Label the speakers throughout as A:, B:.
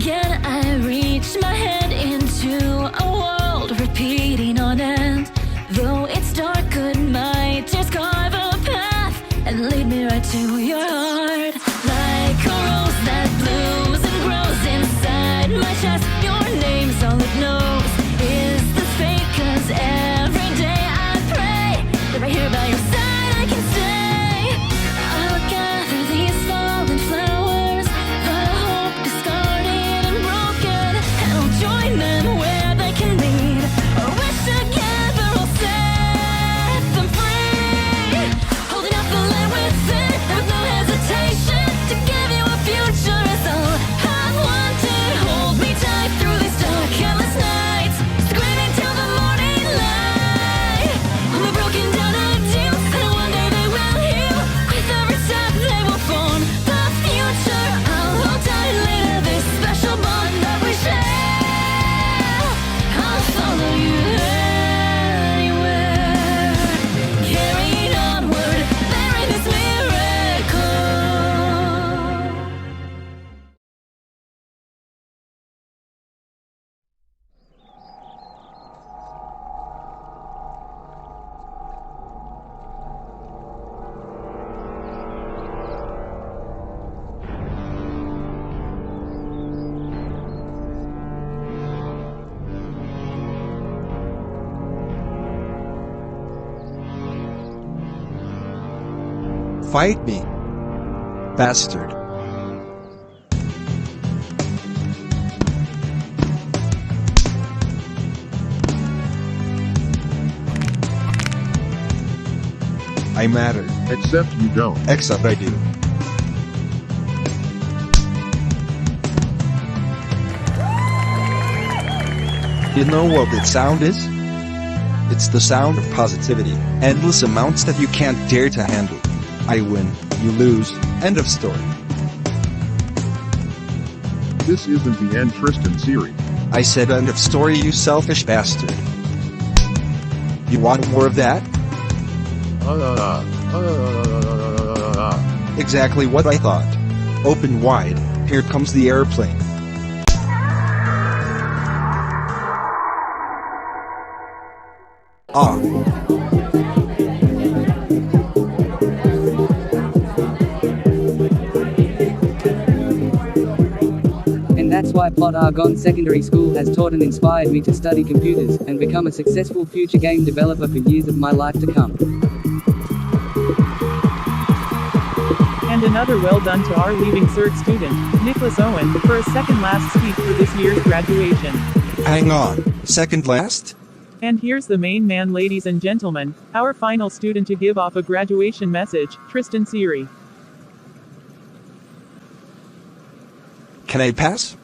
A: again I reach my head into a world repeating on end. Though it's dark, good might just carve a path and lead me right to your heart. Like a rose that blooms and grows inside my chest, your name's all it knows. Is this fate? 'Cause every day I pray that right here by your side I can stay. I'll gather these fallen flowers that I hope discarded and broken, and I'll join them where they can lead, or wish together I'll set them free. Holding up the light within with no hesitation to give you a future is all I've wanted. Hold me tight through these dark, endless nights, screaming till the morning light. I'm a broken down ideals, and one day they will heal. With every step they will form the future. I'll hold tightly to this special bond that we share. I'll follow you anywhere, carrying onward, bearing this miracle.
B: Fight me, bastard. I matter.
C: Except you don't.
B: Except I do. You know what that sound is? It's the sound of positivity. Endless amounts that you can't dare to handle. I win, you lose, end of story.
C: This isn't the end, Tristan Seery.
B: I said end of story, you selfish bastard. You want more of that? Exactly what I thought. Open wide, here comes the airplane. Ah.
D: And that's why Plotagon Secondary School has taught and inspired me to study computers and become a successful future game developer for years of my life to come.
E: And another well done to our leaving cert student, Nicholas Owen, for a second last speech for this year's graduation.
B: Hang on, second last?
E: And here's the main man, ladies and gentlemen, our final student to give off a graduation message, Tristan Seery.
B: Can I pass?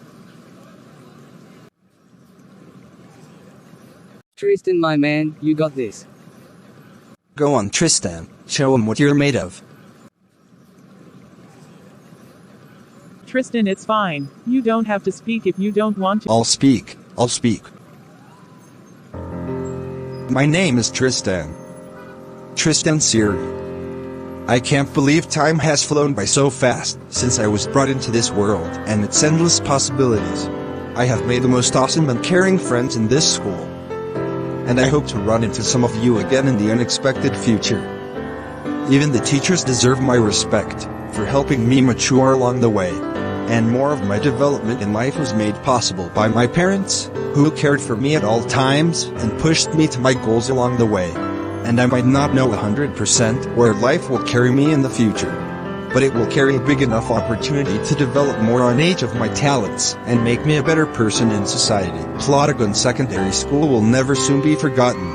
D: Tristan, my man, you got this.
B: Go on, Tristan, show him what you're made of.
E: Tristan, it's fine. You don't have to speak if you don't want to.
B: I'll speak. My name is Tristan. Tristan Seery. I can't believe time has flown by so fast since I was brought into this world and its endless possibilities. I have made the most awesome and caring friends in this school. And I hope to run into some of you again in the unexpected future. Even the teachers deserve my respect for helping me mature along the way. And more of my development in life was made possible by my parents, who cared for me at all times and pushed me to my goals along the way. And I might not know 100% where life will carry me in the future, but it will carry a big enough opportunity to develop more on each of my talents and make me a better person in society. Plotagon Secondary School will never soon be forgotten.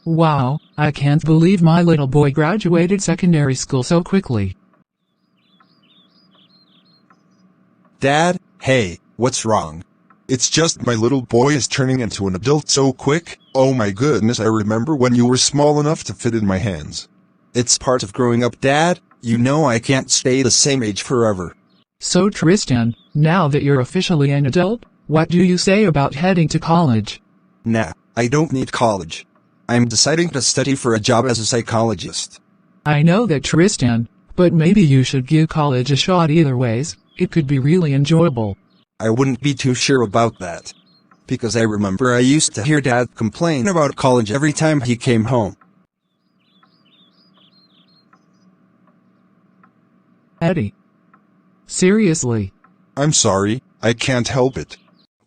F: Wow, I can't believe my little boy graduated secondary school so quickly.
B: Dad, hey, what's wrong?
C: It's just my little boy is turning into an adult so quick. Oh my goodness, I remember when you were small enough to fit in my hands.
B: It's part of growing up, Dad. You know I can't stay the same age forever.
F: So Tristan, now that you're officially an adult, what do you say about heading to college?
B: Nah, I don't need college. I'm deciding to study for a job as a psychologist.
F: I know that Tristan, but maybe you should give college a shot either ways, it could be really enjoyable.
B: I wouldn't be too sure about that. Because I remember I used to hear Dad complain about college every time he came home.
F: Eddie. Seriously.
C: I'm sorry, I can't help it.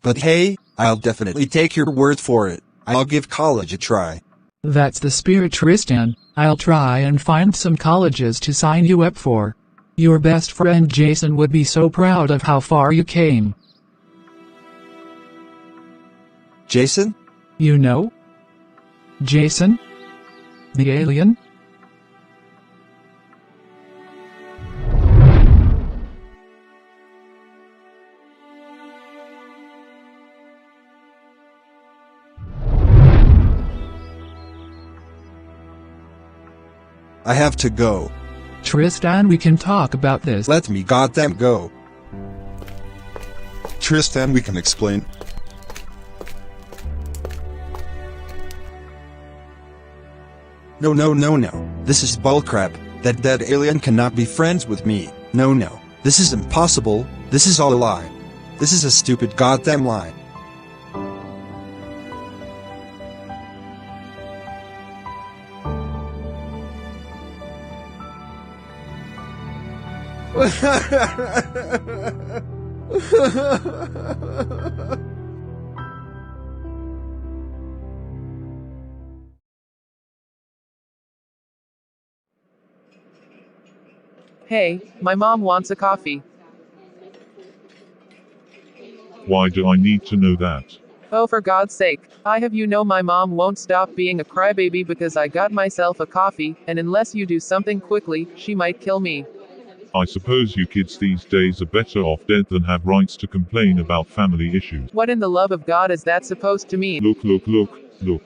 B: But hey, I'll definitely take your word for it. I'll give college a try.
F: That's the spirit, Tristan. I'll try and find some colleges to sign you up for. Your best friend Jason would be so proud of how far you came.
B: Jason?
F: You know? Jason? The alien?
B: I have to go.
F: Tristan, we can talk about this.
B: Let me goddamn go.
C: Tristan, we can explain.
B: No. This is bullcrap. That dead alien cannot be friends with me. No. This is impossible. This is all a lie. This is a stupid goddamn lie.
E: Hey, my mom wants a coffee.
G: Why do I need to know that?
E: Oh, for God's sake, I have you know my mom won't stop being a crybaby because I got myself a coffee, and unless you do something quickly, she might kill me.
G: I suppose you kids these days are better off dead than have rights to complain about family issues.
E: What in the love of God is that supposed to mean?
G: Look.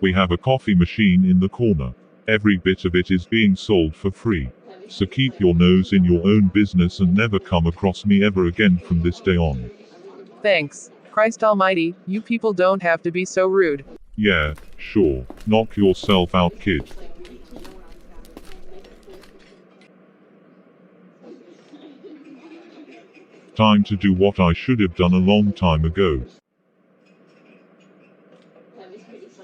G: We have a coffee machine in the corner. Every bit of it is being sold for free. So keep your nose in your own business and never come across me ever again from this day on.
E: Thanks. Christ almighty, you people don't have to be so rude.
G: Yeah, sure. Knock yourself out, kid. Time to do what I should have done a long time ago.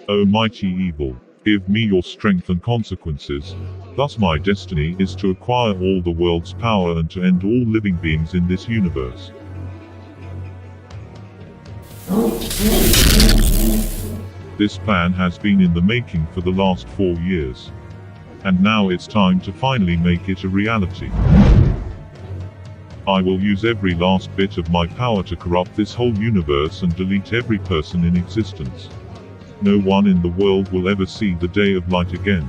G: O mighty evil, give me your strength and consequences. Thus my destiny is to acquire all the world's power and to end all living beings in this universe. This plan has been in the making for the last 4 years. And now it's time to finally make it a reality. I will use every last bit of my power to corrupt this whole universe and delete every person in existence. No one in the world will ever see the day of light again.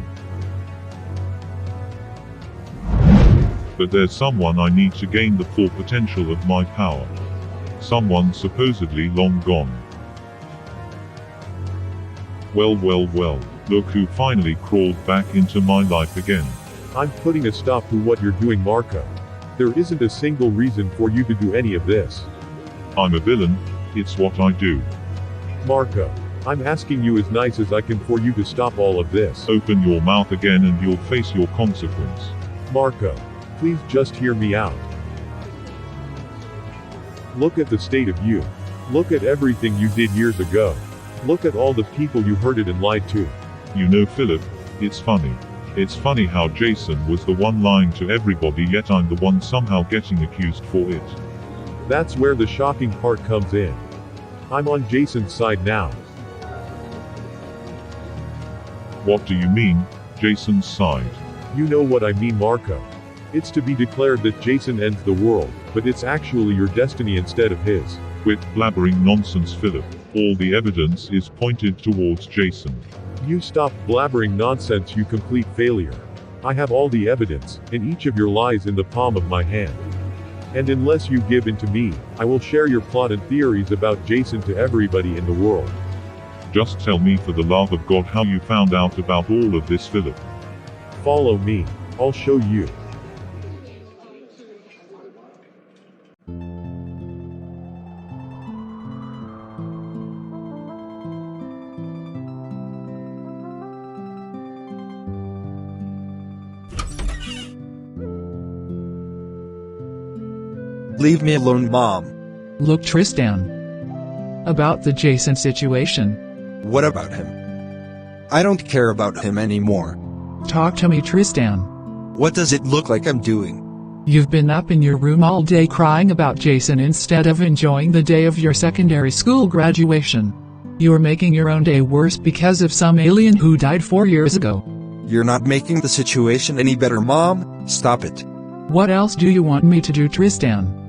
G: But there's someone I need to gain the full potential of my power. Someone supposedly long gone. Well, look who finally crawled back into my life again.
H: I'm putting a stop to what you're doing, Marco. There isn't a single reason for you to do any of this.
G: I'm a villain, it's what I do.
H: Marco, I'm asking you as nice as I can for you to stop all of this.
G: Open your mouth again and you'll face your consequence.
H: Marco, please just hear me out. Look at the state of you. Look at everything you did years ago. Look at all the people you hurted and lied to.
G: You know, Philip, it's funny. It's funny how Jason was the one lying to everybody, yet I'm the one somehow getting accused for it.
H: That's where the shocking part comes in. I'm on Jason's side now.
G: What do you mean, Jason's side?
H: You know what I mean, Marco. It's to be declared that Jason ends the world, but it's actually your destiny instead of his.
G: Quit blabbering nonsense, Philip. All the evidence is pointed towards Jason.
H: You stop blabbering nonsense, you complete failure. I have all the evidence, and each of your lies in the palm of my hand. And unless you give in to me, I will share your plot and theories about Jason to everybody in the world.
G: Just tell me for the love of God how you found out about all of this, Philip.
H: Follow me. I'll show you.
B: Leave me alone, Mom.
F: Look, Tristan. About the Jason situation.
B: What about him? I don't care about him anymore.
F: Talk to me, Tristan.
B: What does it look like I'm doing?
F: You've been up in your room all day crying about Jason instead of enjoying the day of your secondary school graduation. You're making your own day worse because of some alien who died 4 years ago.
B: You're not making the situation any better, Mom. Stop it.
F: What else do you want me to do, Tristan?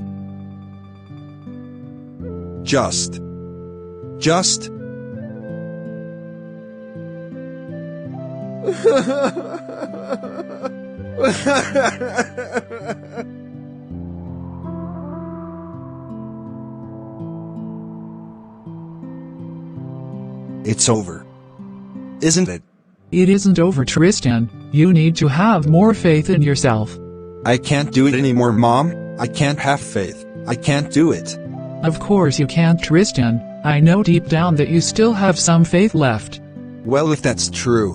B: Just. It's over. Isn't it?
F: It isn't over, Tristan. You need to have more faith in yourself.
B: I can't do it anymore, Mom. I can't have faith. I can't do it.
F: Of course you can't, Tristan. I know deep down that you still have some faith left.
B: Well, if that's true,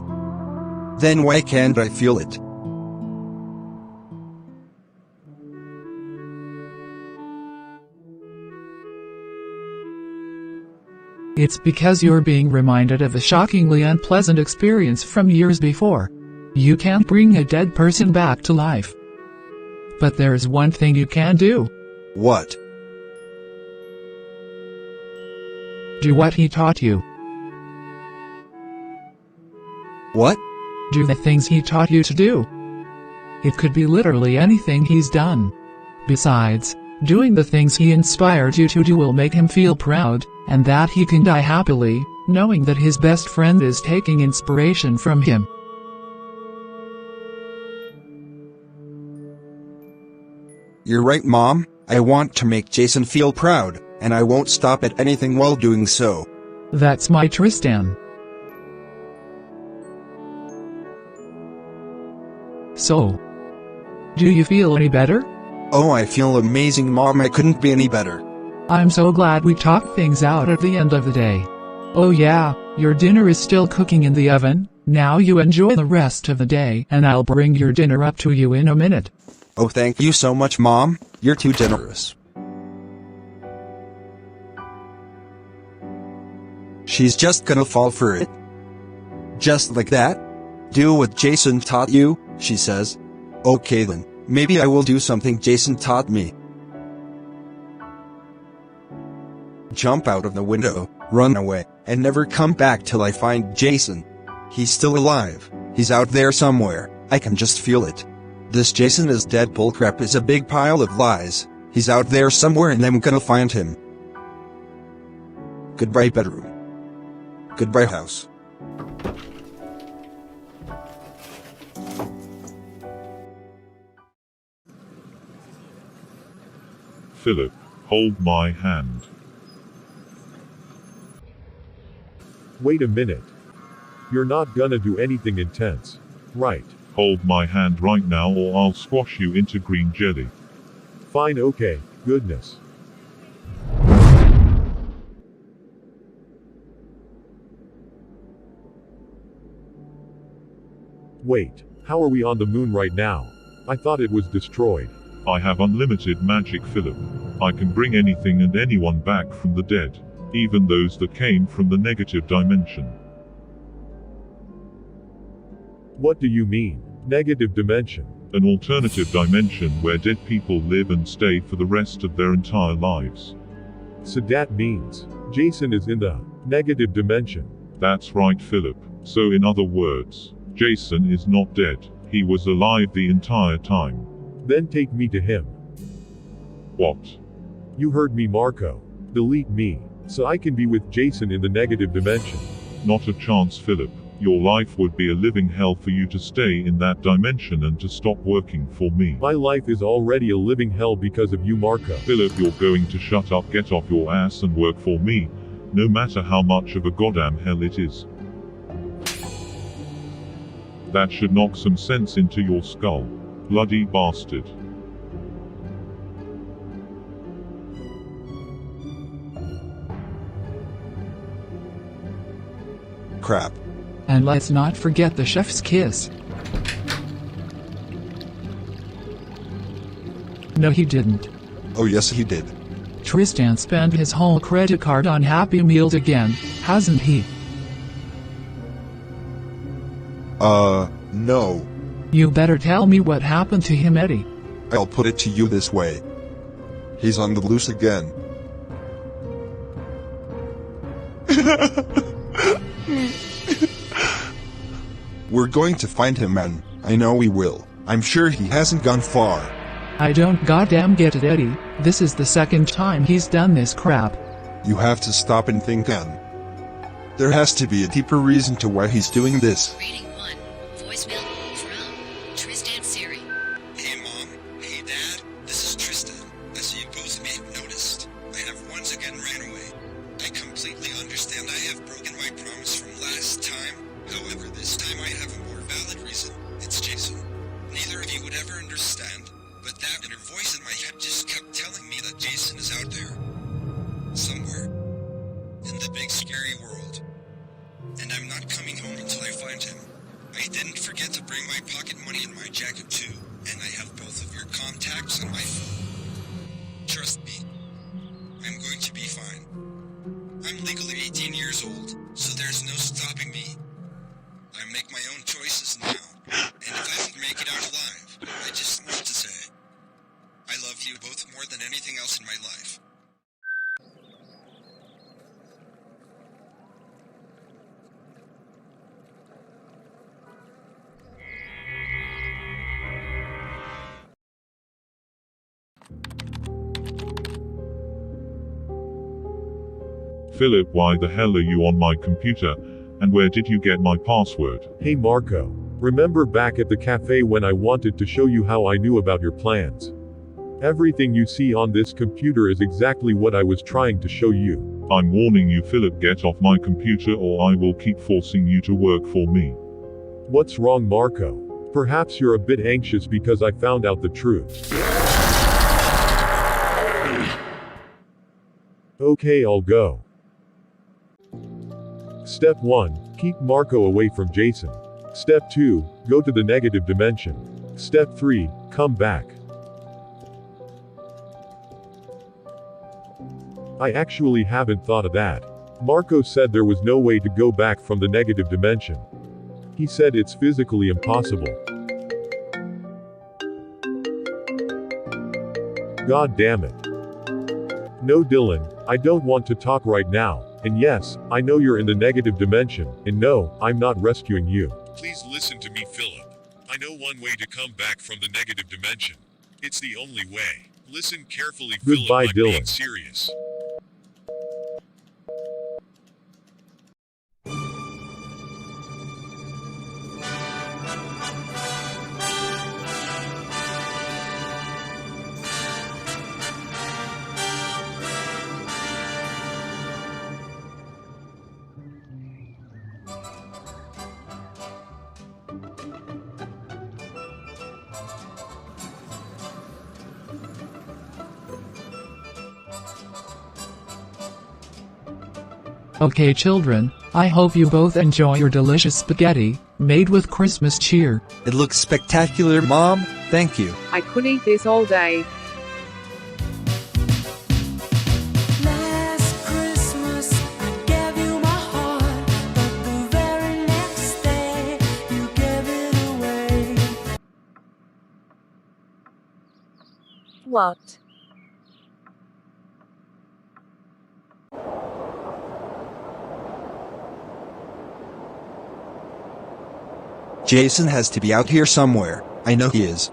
B: then why can't I feel it?
F: It's because you're being reminded of a shockingly unpleasant experience from years before. You can't bring a dead person back to life. But there's one thing you can do.
B: What?
F: Do what he taught you.
B: What?
F: Do the things he taught you to do. It could be literally anything he's done. Besides, doing the things he inspired you to do will make him feel proud, and that he can die happily, knowing that his best friend is taking inspiration from him.
B: You're right, Mom. I want to make Jason feel proud, and I won't stop at anything while doing so.
F: That's my Tristan. So, do you feel any better?
B: Oh, I feel amazing, Mom. I couldn't be any better.
F: I'm so glad we talked things out at the end of the day. Oh yeah, your dinner is still cooking in the oven. Now you enjoy the rest of the day, and I'll bring your dinner up to you in a minute.
B: Oh, thank you so much, Mom. You're too generous. She's just gonna fall for it. Just like that? Do what Jason taught you, she says. Okay then, maybe I will do something Jason taught me. Jump out of the window, run away, and never come back till I find Jason. He's still alive. He's out there somewhere. I can just feel it. This Jason is dead bullcrap is a big pile of lies. He's out there somewhere and I'm gonna find him. Goodbye, bedroom. Goodbye, house.
G: Philip, hold my hand.
H: Wait a minute. You're not gonna do anything intense, right?
G: Hold my hand right now or I'll squash you into green jelly.
H: Fine, okay, goodness. Wait, how are we on the moon right now? I thought it was destroyed.
G: I have unlimited magic, Philip. I can bring anything and anyone back from the dead, even those that came from the negative dimension.
H: What do you mean, negative dimension?
G: An alternative dimension where dead people live and stay for the rest of their entire lives.
H: So that means, Jason is in the negative dimension.
G: That's right, Philip. So in other words, Jason is not dead. He was alive the entire time.
H: Then take me to him.
G: What?
H: You heard me, Marco. Delete me, so I can be with Jason in the negative dimension.
G: Not a chance, Philip. Your life would be a living hell for you to stay in that dimension and to stop working for me.
H: My life is already a living hell because of you, Marco.
G: Philip, you're going to shut up, get off your ass and work for me, no matter how much of a goddamn hell it is. That should knock some sense into your skull. Bloody bastard.
B: Crap.
F: And let's not forget the chef's kiss. No, he didn't.
C: Oh yes he did.
F: Tristan spent his whole credit card on Happy Meals again, hasn't he?
C: No.
F: You better tell me what happened to him, Eddie.
C: I'll put it to you this way. He's on the loose again. We're going to find him, man. I know we will. I'm sure he hasn't gone far.
F: I don't goddamn get it, Eddie. This is the second time he's done this crap.
C: You have to stop and think, Anne. There has to be a deeper reason to why he's doing this.
I: Reading 1. Voicemail from Tristan Seery.
B: Hey Mom, hey Dad, this is Tristan. As you both may have noticed, I have once again ran away. I completely understand I have broken my promise from last time. However, this time I have a more valid reason. It's Jason. Neither of you would ever understand, but that inner voice in my head just kept telling me that Jason is out there. Somewhere. In the big scary world. And I'm not coming home until I find him. I didn't forget to bring my pocket money in my jacket too, and I have both of your contacts on my phone. Trust me, I'm going to be fine. I'm legally 18 years old, so there's no stopping me. I make my own choices now, and if I don't make it out alive, I just want to say, I love you both more than anything else in my life.
G: Philip, why the hell are you on my computer? And where did you get my password?
H: Hey Marco. Remember back at the cafe when I wanted to show you how I knew about your plans? Everything you see on this computer is exactly what I was trying to show you.
G: I'm warning you, Philip, get off my computer or I will keep forcing you to work for me.
H: What's wrong, Marco? Perhaps you're a bit anxious because I found out the truth. Okay, I'll go. Step 1. Keep Marco away from Jason. Step 2. Go to the negative dimension. Step 3. Come back. I actually haven't thought of that. Marco said there was no way to go back from the negative dimension. He said it's physically impossible. God damn it. No, Dylan, I don't want to talk right now. And yes, I know you're in the negative dimension, and no, I'm not rescuing you. Please listen to me, Philip. I know one way to come back from the negative dimension. It's the only way. Listen carefully, Philip. Goodbye, I'm being Dylan. serious.
F: Okay children, I hope you both enjoy your delicious spaghetti, made with Christmas cheer.
B: It looks spectacular, Mom. Thank you.
E: I could eat this all day.
A: Last Christmas I gave you my heart, but the very next day you gave it away. What?
B: Jason has to be out here somewhere. I know he is.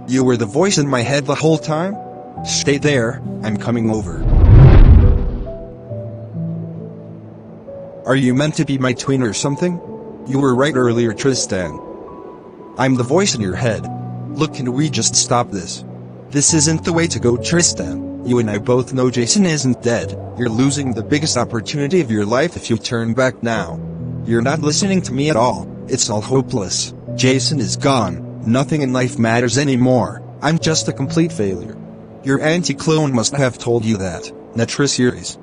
B: You were the voice in my head the whole time? Stay there, I'm coming over. Are you meant to be my twin or something? You were right earlier, Tristan. I'm the voice in your head. Look, can we just stop this? This isn't the way to go, Tristan. You and I both know Jason isn't dead. You're losing the biggest opportunity of your life if you turn back now. You're not listening to me at all. It's all hopeless. Jason is gone. Nothing in life matters anymore. I'm just a complete failure. Your anti-clone must have told you that. Tristan Seery.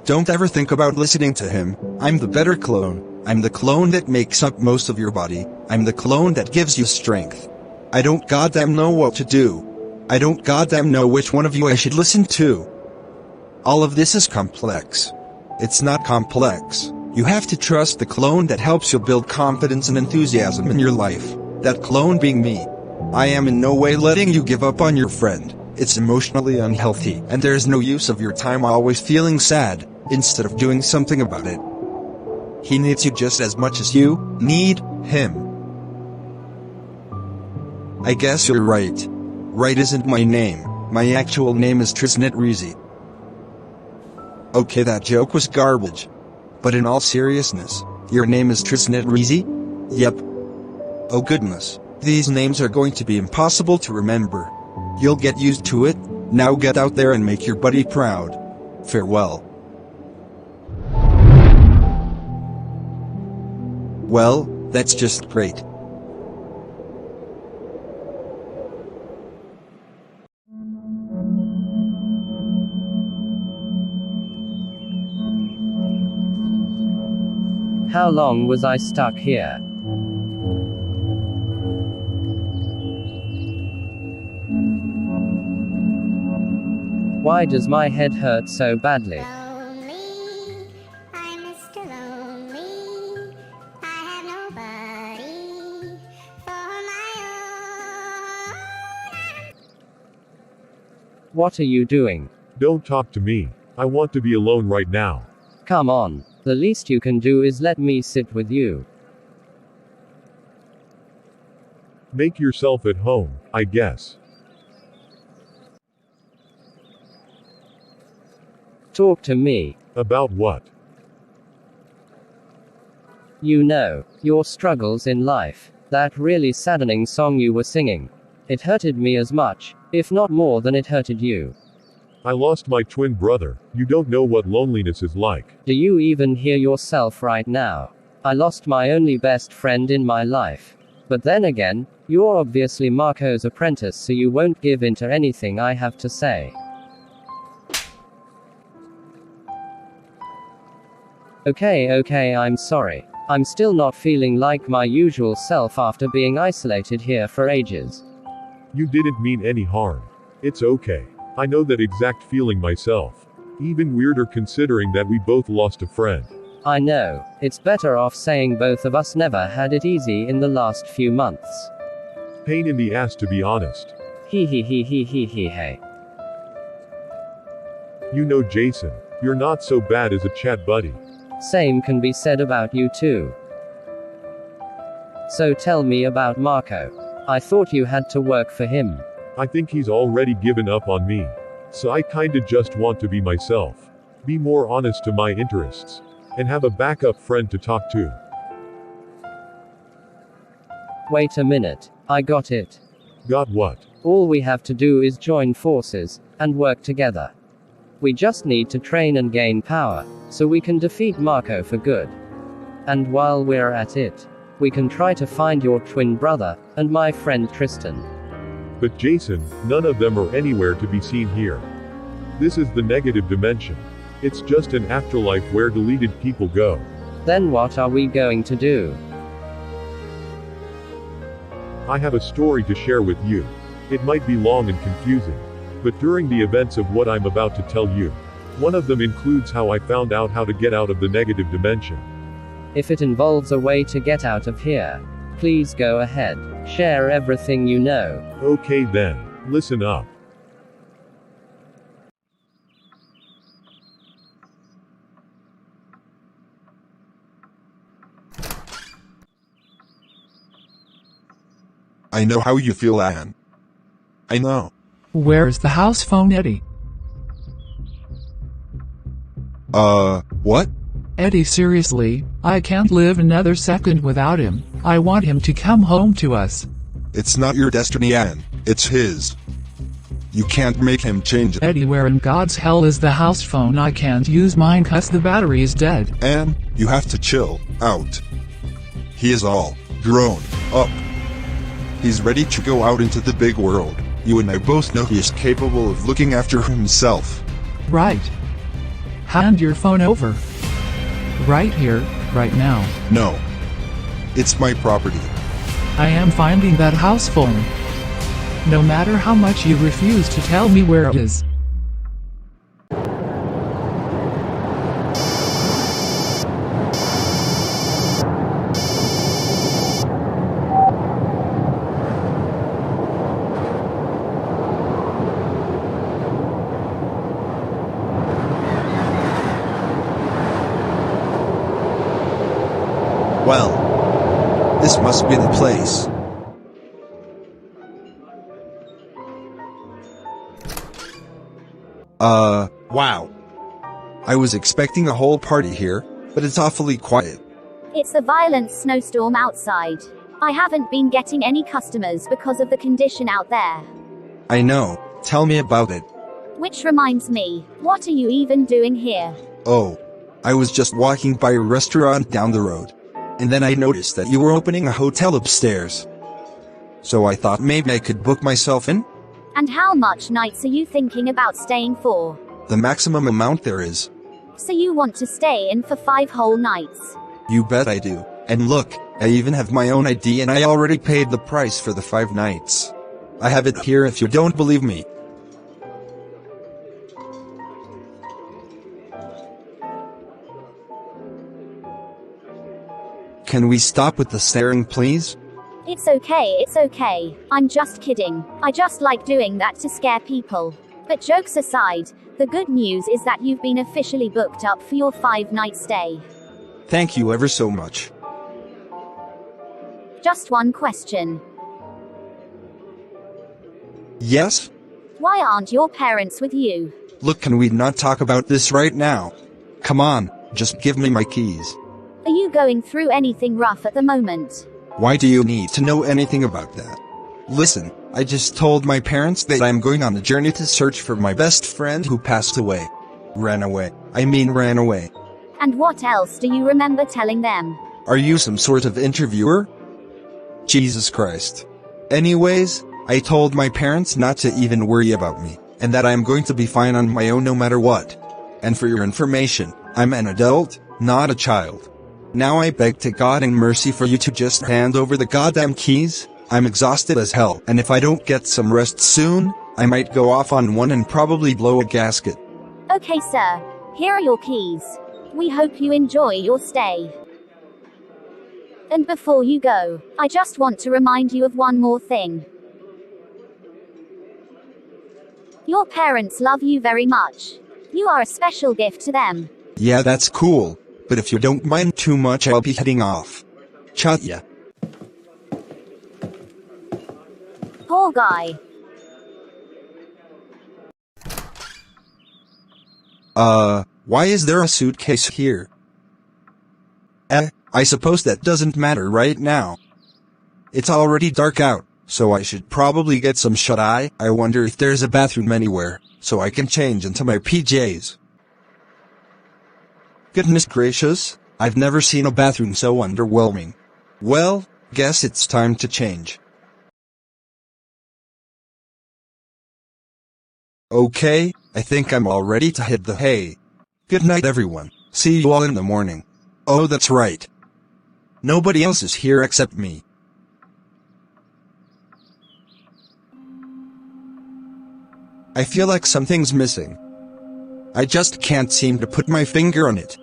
B: Don't ever think about listening to him. I'm the better clone. I'm the clone that makes up most of your body. I'm the clone that gives you strength. I don't goddamn know what to do. I don't goddamn know which one of you I should listen to. All of this is complex. It's not complex. You have to trust the clone that helps you build confidence and enthusiasm in your life. That clone being me. I am in no way letting you give up on your friend. It's emotionally unhealthy, and there's no use of your time always feeling sad, instead of doing something about it. He needs you just as much as you need him. I guess you're right. Right isn't my name. My actual name is Tristan Seery. Okay, that joke was garbage. But in all seriousness, your name is Tristan Seery? Yep. Oh goodness, these names are going to be impossible to remember. You'll get used to it. Now get out there and make your buddy proud. Farewell. Well, that's just great.
D: How long was I stuck here? Why does my head hurt so badly?
J: Lonely, I'm Mr. Lonely. I have nobody for my own.
D: What are you doing?
H: Don't talk to me. I want to be alone right now.
D: Come on. The least you can do is let me sit with you.
H: Make yourself at home, I guess.
D: Talk to me.
H: About what?
D: You know, your struggles in life. That really saddening song you were singing. It hurted me as much, if not more than it hurted you.
H: I lost my twin brother. You don't know what loneliness is like.
D: Do you even hear yourself right now? I lost my only best friend in my life. But then again, you're obviously Marco's apprentice, so you won't give in to anything I have to say. Okay, I'm sorry. I'm still not feeling like my usual self after being isolated here for ages.
H: You didn't mean any harm. It's okay. I know that exact feeling myself. Even weirder considering that we both lost a friend.
D: I know. It's better off saying both of us never had it easy in the last few months.
H: Pain in the ass, to be honest.
D: Hey.
H: You know, Jason, you're not so bad as a chat buddy.
D: Same can be said about you too. So tell me about Marco. I thought you had to work for him.
H: I think he's already given up on me. So I kinda just want to be myself. Be more honest to my interests. And have a backup friend to talk to.
D: Wait a minute. I got it.
H: Got what?
D: All we have to do is join forces, and work together. We just need to train and gain power, so we can defeat Marco for good. And while we're at it, we can try to find your twin brother, and my friend Tristan.
H: But Jason, none of them are anywhere to be seen here. This is the negative dimension. It's just an afterlife where deleted people go.
D: Then what are we going to do?
H: I have a story to share with you. It might be long and confusing. But during the events of what I'm about to tell you, one of them includes how I found out how to get out of the negative dimension.
D: If it involves a way to get out of here, please go ahead. Share everything you know.
H: Okay then, listen up.
C: I know how you feel, Anne. I know.
F: Where's the house phone, Eddie?
C: What?
F: Eddie, seriously, I can't live another second without him. I want him to come home to us.
C: It's not your destiny, Anne. It's his. You can't make him change it.
F: Eddie, where in God's hell is the house phone? I can't use mine 'cause the battery's dead.
C: And you have to chill out. He is all grown up. He's ready to go out into the big world. You and I both know he is capable of looking after himself.
F: Right. Hand your phone over. Right here, right now.
C: No. It's my property.
F: I am finding that house phone. No matter how much you refuse to tell me where it is.
B: Well, this must be the place. Wow. I was expecting a whole party here, but it's awfully quiet.
K: It's a violent snowstorm outside. I haven't been getting any customers because of the condition out there.
B: I know, tell me about it.
K: Which reminds me, what are you even doing here?
B: Oh, I was just walking by a restaurant down the road. And then I noticed that you were opening a hotel upstairs. So I thought maybe I could book myself in?
K: And how much nights are you thinking about staying for?
B: The maximum amount there is.
K: So you want to stay in for 5 whole nights?
B: You bet I do. And look, I even have my own ID and I already paid the price for the 5 nights. I have it here if you don't believe me. Can we stop with the staring, please?
K: It's okay. I'm just kidding. I just like doing that to scare people. But jokes aside, the good news is that you've been officially booked up for your 5-night stay.
B: Thank you ever so much.
K: Just one question.
B: Yes?
K: Why aren't your parents with you?
B: Look, can we not talk about this right now? Come on, just give me my keys.
K: Are you going through anything rough at the moment?
B: Why do you need to know anything about that? Listen, I just told my parents that I'm going on a journey to search for my best friend who passed away. Ran away.
K: And what else do you remember telling them?
B: Are you some sort of interviewer? Jesus Christ. Anyways, I told my parents not to even worry about me, and that I'm going to be fine on my own no matter what. And for your information, I'm an adult, not a child. Now I beg to God in mercy for you to just hand over the goddamn keys. I'm exhausted as hell, and if I don't get some rest soon, I might go off on one and probably blow a gasket.
K: Okay, sir. Here are your keys. We hope you enjoy your stay. And before you go, I just want to remind you of one more thing. Your parents love you very much. You are a special gift to them.
B: Yeah, that's cool. But if you don't mind too much, I'll be heading off. Chat ya.
K: Poor guy.
B: Why is there a suitcase here? I suppose that doesn't matter right now. It's already dark out, so I should probably get some shut-eye. I wonder if there's a bathroom anywhere, so I can change into my PJs. Goodness gracious, I've never seen a bathroom so underwhelming. Well, guess it's time to change. Okay, I think I'm all ready to hit the hay. Good night everyone, see you all in the morning. Oh, that's right. Nobody else is here except me. I feel like something's missing. I just can't seem to put my finger on it.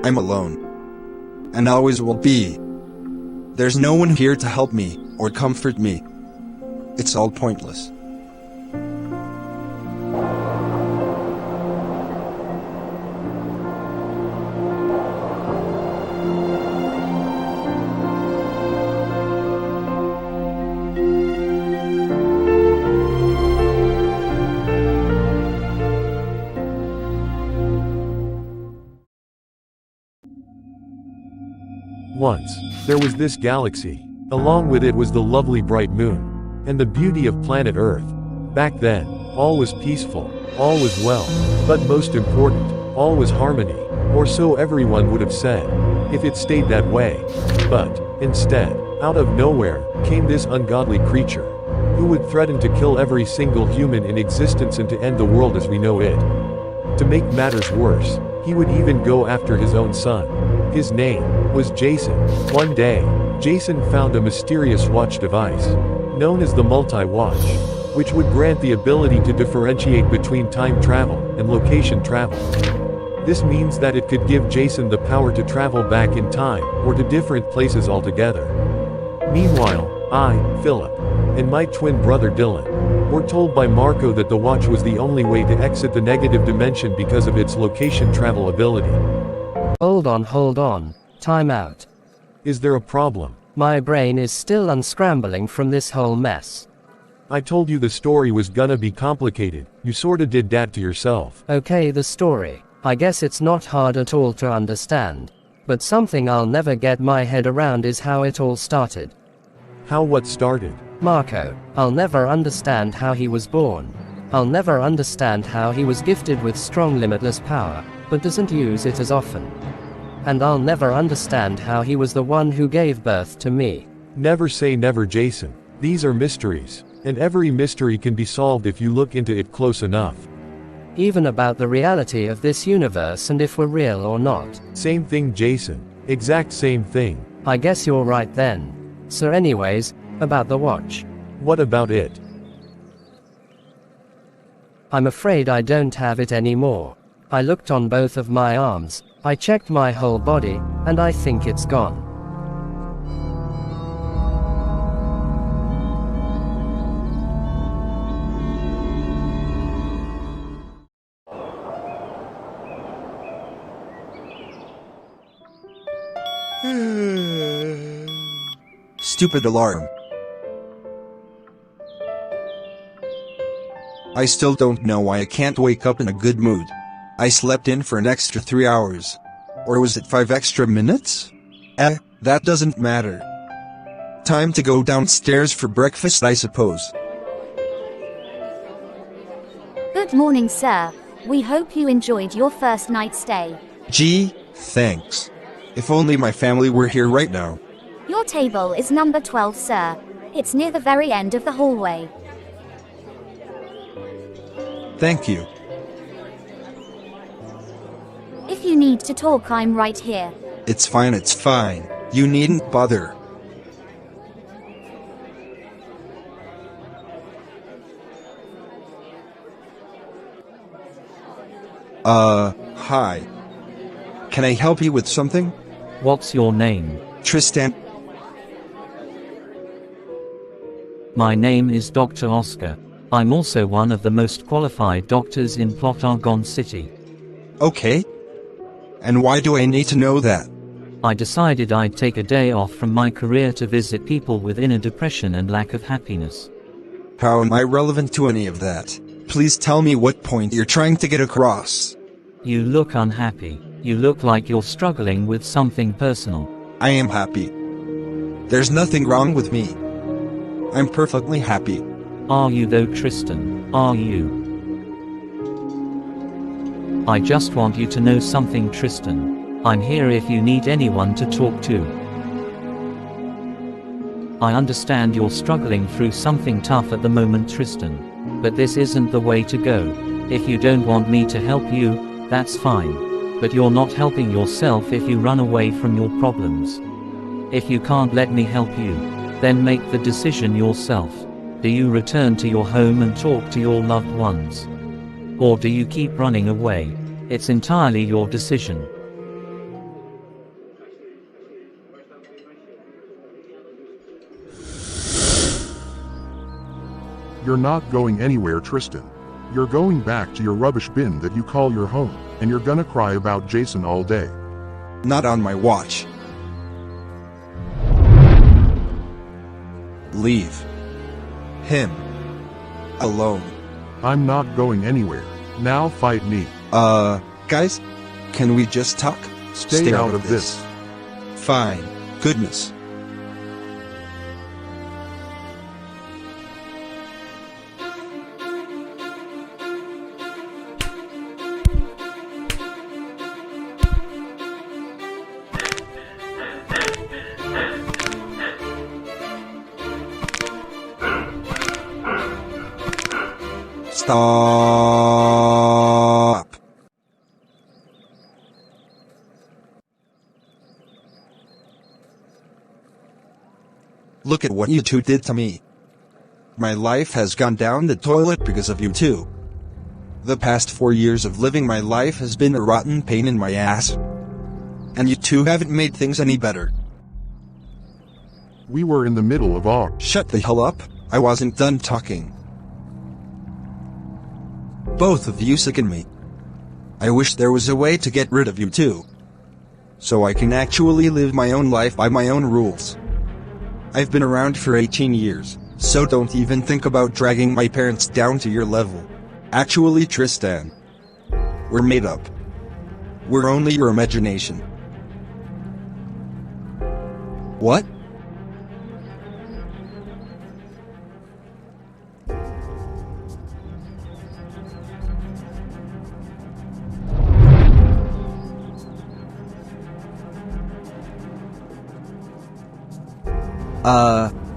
B: I'm alone. And always will be. There's no one here to help me, or comfort me. It's all pointless.
H: Once, there was this galaxy. Along with it was the lovely bright moon. And the beauty of planet Earth. Back then, all was peaceful, all was well. But most important, all was harmony. Or so everyone would have said. If it stayed that way. But, instead, out of nowhere, came this ungodly creature. Who would threaten to kill every single human in existence and to end the world as we know it. To make matters worse, he would even go after his own son. His name was Jason. One day, Jason found a mysterious watch device, known as the multi-watch, which would grant the ability to differentiate between time travel and location travel. This means that it could give Jason the power to travel back in time, or to different places altogether. Meanwhile, I, Philip, and my twin brother Dylan, were told by Marco that the watch was the only way to exit the negative dimension because of its location travel ability.
D: Hold on. Time out.
H: Is there a problem?
D: My brain is still unscrambling from this whole mess.
H: I told you the story was gonna be complicated, you sorta did that to yourself.
D: Okay, the story. I guess it's not hard at all to understand. But something I'll never get my head around is how it all started.
H: How what started?
D: Marco. I'll never understand how he was born. I'll never understand how he was gifted with strong limitless power, but doesn't use it as often. And I'll never understand how he was the one who gave birth to me.
H: Never say never, Jason. These are mysteries. And every mystery can be solved if you look into it close enough.
D: Even about the reality of this universe and if we're real or not.
H: Same thing, Jason. Exact same thing.
D: I guess you're right then. So anyways, about the watch.
H: What about it?
D: I'm afraid I don't have it anymore. I looked on both of my arms, I checked my whole body, and I think it's gone.
B: Stupid alarm. I still don't know why I can't wake up in a good mood. I slept in for an extra 3 hours. Or was it 5 extra minutes? That doesn't matter. Time to go downstairs for breakfast, I suppose.
K: Good morning, sir. We hope you enjoyed your first night stay.
B: Gee, thanks. If only my family were here right now.
K: Your table is number 12, sir. It's near the very end of the hallway.
B: Thank you.
K: If you need to talk, I'm right here.
B: It's fine. You needn't bother. Hi. Can I help you with something?
L: What's your name?
B: Tristan.
L: My name is Dr. Oscar. I'm also one of the most qualified doctors in Plotagon City.
B: Okay. And why do I need to know that?
L: I decided I'd take a day off from my career to visit people with inner depression and lack of happiness.
B: How am I relevant to any of that? Please tell me what point you're trying to get across.
L: You look unhappy. You look like you're struggling with something personal.
B: I am happy. There's nothing wrong with me. I'm perfectly happy.
L: Are you though, Tristan? Are you? I just want you to know something, Tristan. I'm here if you need anyone to talk to. I understand you're struggling through something tough at the moment, Tristan. But this isn't the way to go. If you don't want me to help you, that's fine. But you're not helping yourself if you run away from your problems. If you can't let me help you, then make the decision yourself. Do you return to your home and talk to your loved ones? Or do you keep running away? It's entirely your decision.
C: You're not going anywhere, Tristan. You're going back to your rubbish bin that you call your home, and you're gonna cry about Jason all day.
B: Not on my watch. Leave him alone.
C: I'm not going anywhere. Now fight me.
B: Guys? Can we just talk?
C: Stay out of this.
B: Fine. Goodness. Stop. Look at what you two did to me. My life has gone down the toilet because of you two. The past 4 years of living my life has been a rotten pain in my ass. And you two haven't made things any better.
C: We were in the middle of our—
B: Shut the hell up, I wasn't done talking. Both of you sicken me. I wish there was a way to get rid of you two, so I can actually live my own life by my own rules. I've been around for 18 years, so don't even think about dragging my parents down to your level. Actually, Tristan, we're made up. We're only your imagination. What?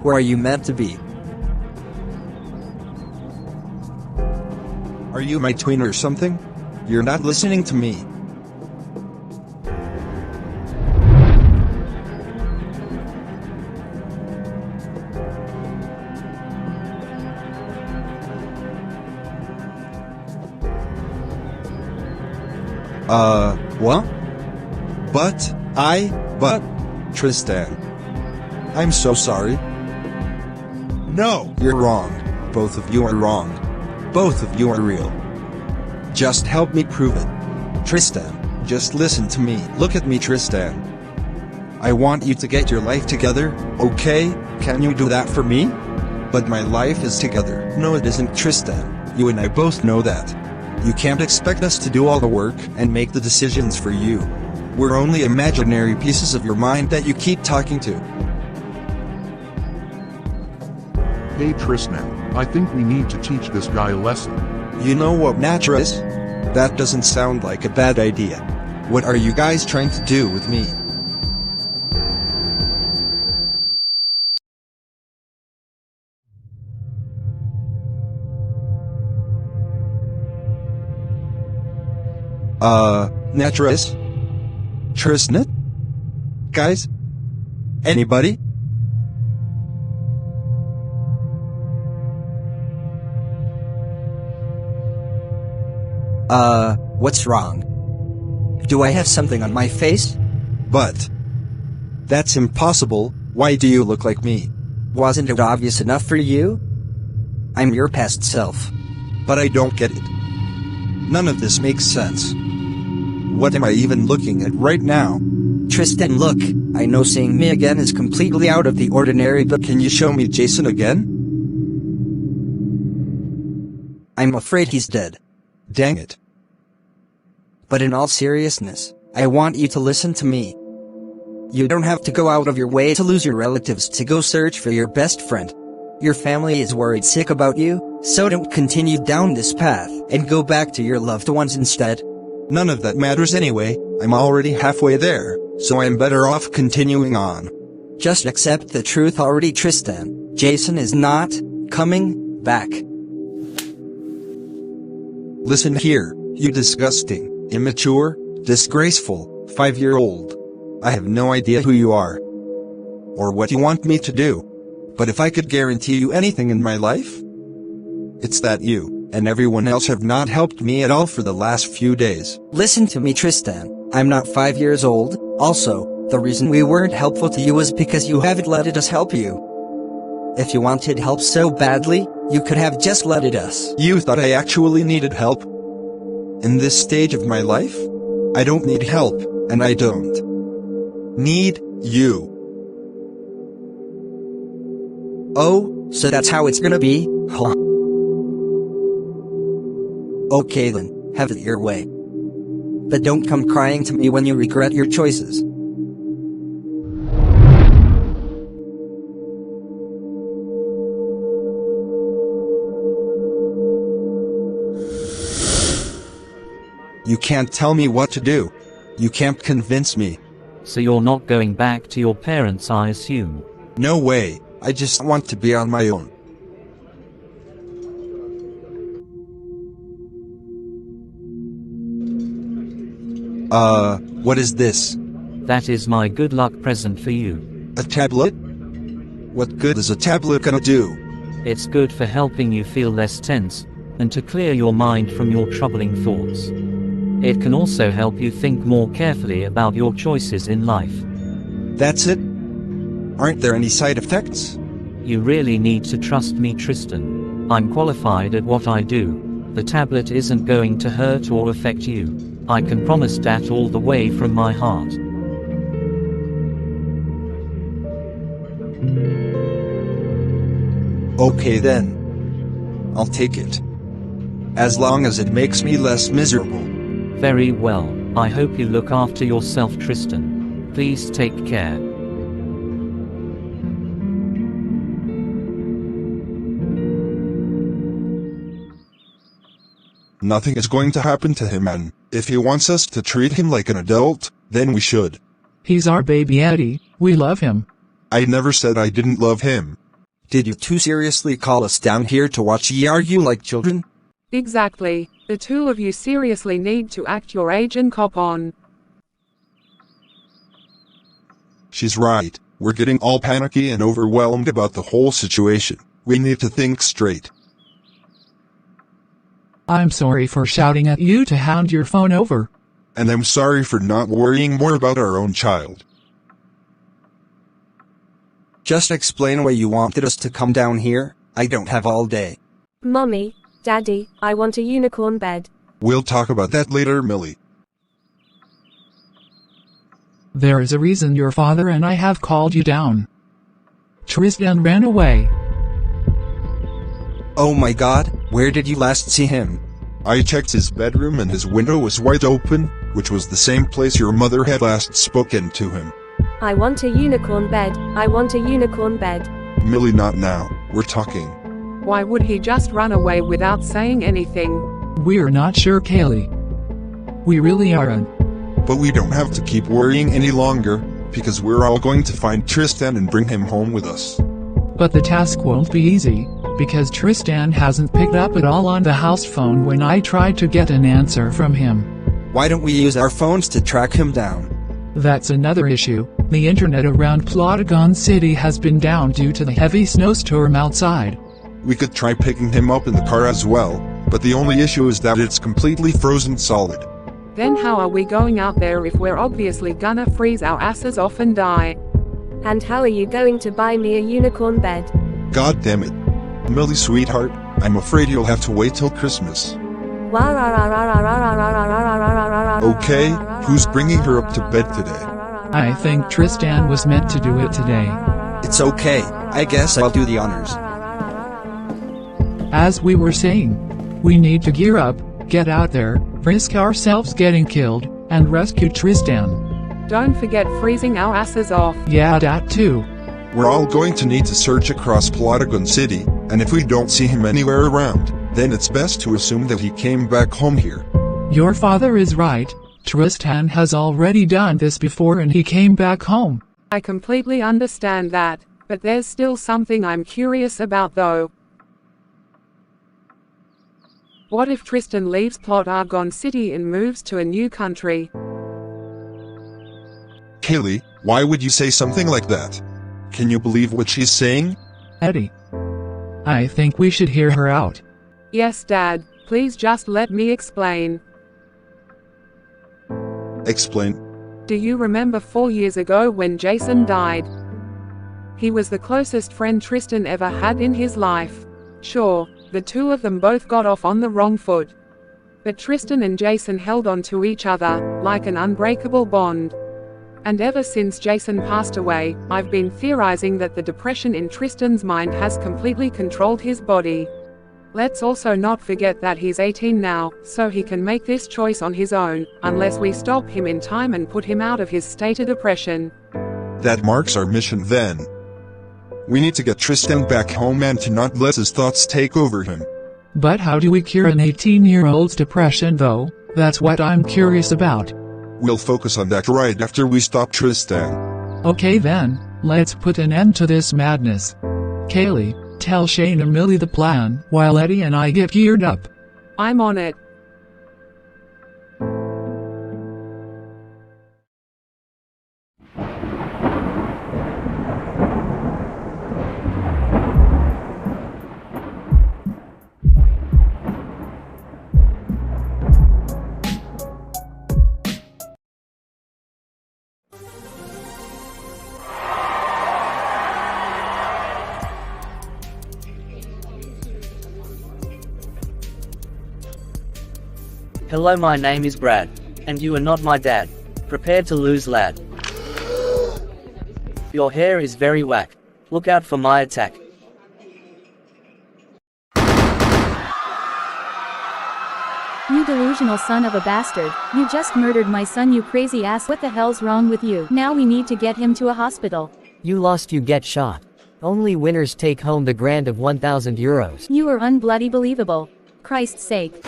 B: Where are you meant to be? Are you my twin or something? You're not listening to me. What? But, Tristan. I'm so sorry. No, you're wrong. Both of you are wrong. Both of you are real. Just help me prove it. Tristan, just listen to me. Look at me, Tristan. I want you to get your life together, okay? Can you do that for me? But my life is together. No, it isn't, Tristan. You and I both know that. You can't expect us to do all the work and make the decisions for you. We're only imaginary pieces of your mind that you keep talking to.
C: Hey Tristan, I think we need to teach this guy a lesson.
B: You know what nature is? That doesn't sound like a bad idea. What are you guys trying to do with me? Naturist? Tristan? Guys? Anybody? What's wrong? Do I have something on my face? But that's impossible. Why do you look like me? Wasn't it obvious enough for you? I'm your past self. But I don't get it. None of this makes sense. What am I even looking at right now? Tristan, look, I know seeing me again is completely out of the ordinary, but can you show me Jason again? I'm afraid he's dead. Dang it. But in all seriousness, I want you to listen to me. You don't have to go out of your way to lose your relatives to go search for your best friend. Your family is worried sick about you, so don't continue down this path and go back to your loved ones instead. None of that matters anyway. I'm already halfway there, so I'm better off continuing on. Just accept the truth already, Tristan. Jason is not coming back. Listen here, you disgusting, immature, disgraceful, 5-year-old. I have no idea who you are, or what you want me to do. But if I could guarantee you anything in my life, it's that you and everyone else have not helped me at all for the last few days. Listen to me, Tristan. I'm not 5 years old. Also, the reason we weren't helpful to you was because you haven't let us help you. If you wanted help so badly, you could have just let us. You thought I actually needed help? In this stage of my life? I don't need help, and I don't need you. Oh, so that's how it's gonna be, huh? Okay then, have it your way. But don't come crying to me when you regret your choices. You can't tell me what to do. You can't convince me.
L: So you're not going back to your parents, I assume?
B: No way. I just want to be on my own. What is this?
L: That is my good luck present for you.
B: A tablet? What good is a tablet gonna do?
L: It's good for helping you feel less tense, and to clear your mind from your troubling thoughts. It can also help you think more carefully about your choices in life.
B: That's it? Aren't there any side effects?
L: You really need to trust me, Tristan. I'm qualified at what I do. The tablet isn't going to hurt or affect you. I can promise that all the way from my heart.
B: Okay then. I'll take it. As long as it makes me less miserable.
L: Very well. I hope you look after yourself, Tristan. Please take care.
C: Nothing is going to happen to him, and if he wants us to treat him like an adult, then we should.
F: He's our baby Eddie. We love him.
C: I never said I didn't love him.
B: Did you two seriously call us down here to watch ye argue like children?
E: Exactly. The two of you seriously need to act your age and cop on.
C: She's right. We're getting all panicky and overwhelmed about the whole situation. We need to think straight.
F: I'm sorry for shouting at you to hand your phone over.
C: And I'm sorry for not worrying more about our own child.
B: Just explain why you wanted us to come down here. I don't have all day.
M: Mommy, Daddy, I want a unicorn bed.
C: We'll talk about that later, Millie.
F: There is a reason your father and I have called you down. Tristan ran away.
B: Oh my god, where did you last see him?
C: I checked his bedroom and his window was wide open, which was the same place your mother had last spoken to him.
M: I want a unicorn bed. I want a unicorn bed.
C: Millie, not now. We're talking.
E: Why would he just run away without saying anything?
F: We're not sure, Kaylee. We really aren't.
C: But we don't have to keep worrying any longer, because we're all going to find Tristan and bring him home with us.
F: But the task won't be easy, because Tristan hasn't picked up at all on the house phone when I tried to get an answer from him.
B: Why don't we use our phones to track him down?
F: That's another issue. The internet around Plotagon City has been down due to the heavy snowstorm outside.
C: We could try picking him up in the car as well, but the only issue is that it's completely frozen solid.
E: Then how are we going out there if we're obviously gonna freeze our asses off and die?
M: And how are you going to buy me a unicorn bed?
C: God damn it. Millie, sweetheart, I'm afraid you'll have to wait till Christmas. Okay, who's bringing her up to bed today?
F: I think Tristan was meant to do it today.
B: It's okay, I guess I'll do the honors.
F: As we were saying, we need to gear up, get out there, risk ourselves getting killed, and rescue Tristan.
E: Don't forget freezing our asses off.
F: Yeah, that too.
C: We're all going to need to search across Plotagon City, and if we don't see him anywhere around, then it's best to assume that he came back home here.
F: Your father is right. Tristan has already done this before and he came back home.
E: I completely understand that, but there's still something I'm curious about though. What if Tristan leaves Plotagon City and moves to a new country?
C: Kaylee, why would you say something like that? Can you believe what she's saying?
F: Eddie, I think we should hear her out.
E: Yes, Dad, please just let me explain.
C: Explain.
E: Do you remember 4 years ago when Jason died? He was the closest friend Tristan ever had in his life. Sure, the two of them both got off on the wrong foot. But Tristan and Jason held on to each other, like an unbreakable bond. And ever since Jason passed away, I've been theorizing that the depression in Tristan's mind has completely controlled his body. Let's also not forget that he's 18 now, so he can make this choice on his own, unless we stop him in time and put him out of his state of depression.
C: That marks our mission then. We need to get Tristan back home and to not let his thoughts take over him.
F: But how do we cure an 18-year-old's depression though? That's what I'm curious about.
C: We'll focus on that right after we stop Tristan.
F: Okay then, let's put an end to this madness. Kaylee, tell Shane and Millie the plan while Eddie and I get geared up.
E: I'm on it.
N: Hello, my name is Brad, and you are not my dad. Prepare to lose, lad. Your hair is very whack. Look out for my attack.
O: You delusional son of a bastard. You just murdered my son, you crazy ass. What the hell's wrong with you? Now we need to get him to a hospital.
P: You lost, you get shot. Only winners take home the grant of 1,000 euros.
O: You are unbloody believable. Christ's sake.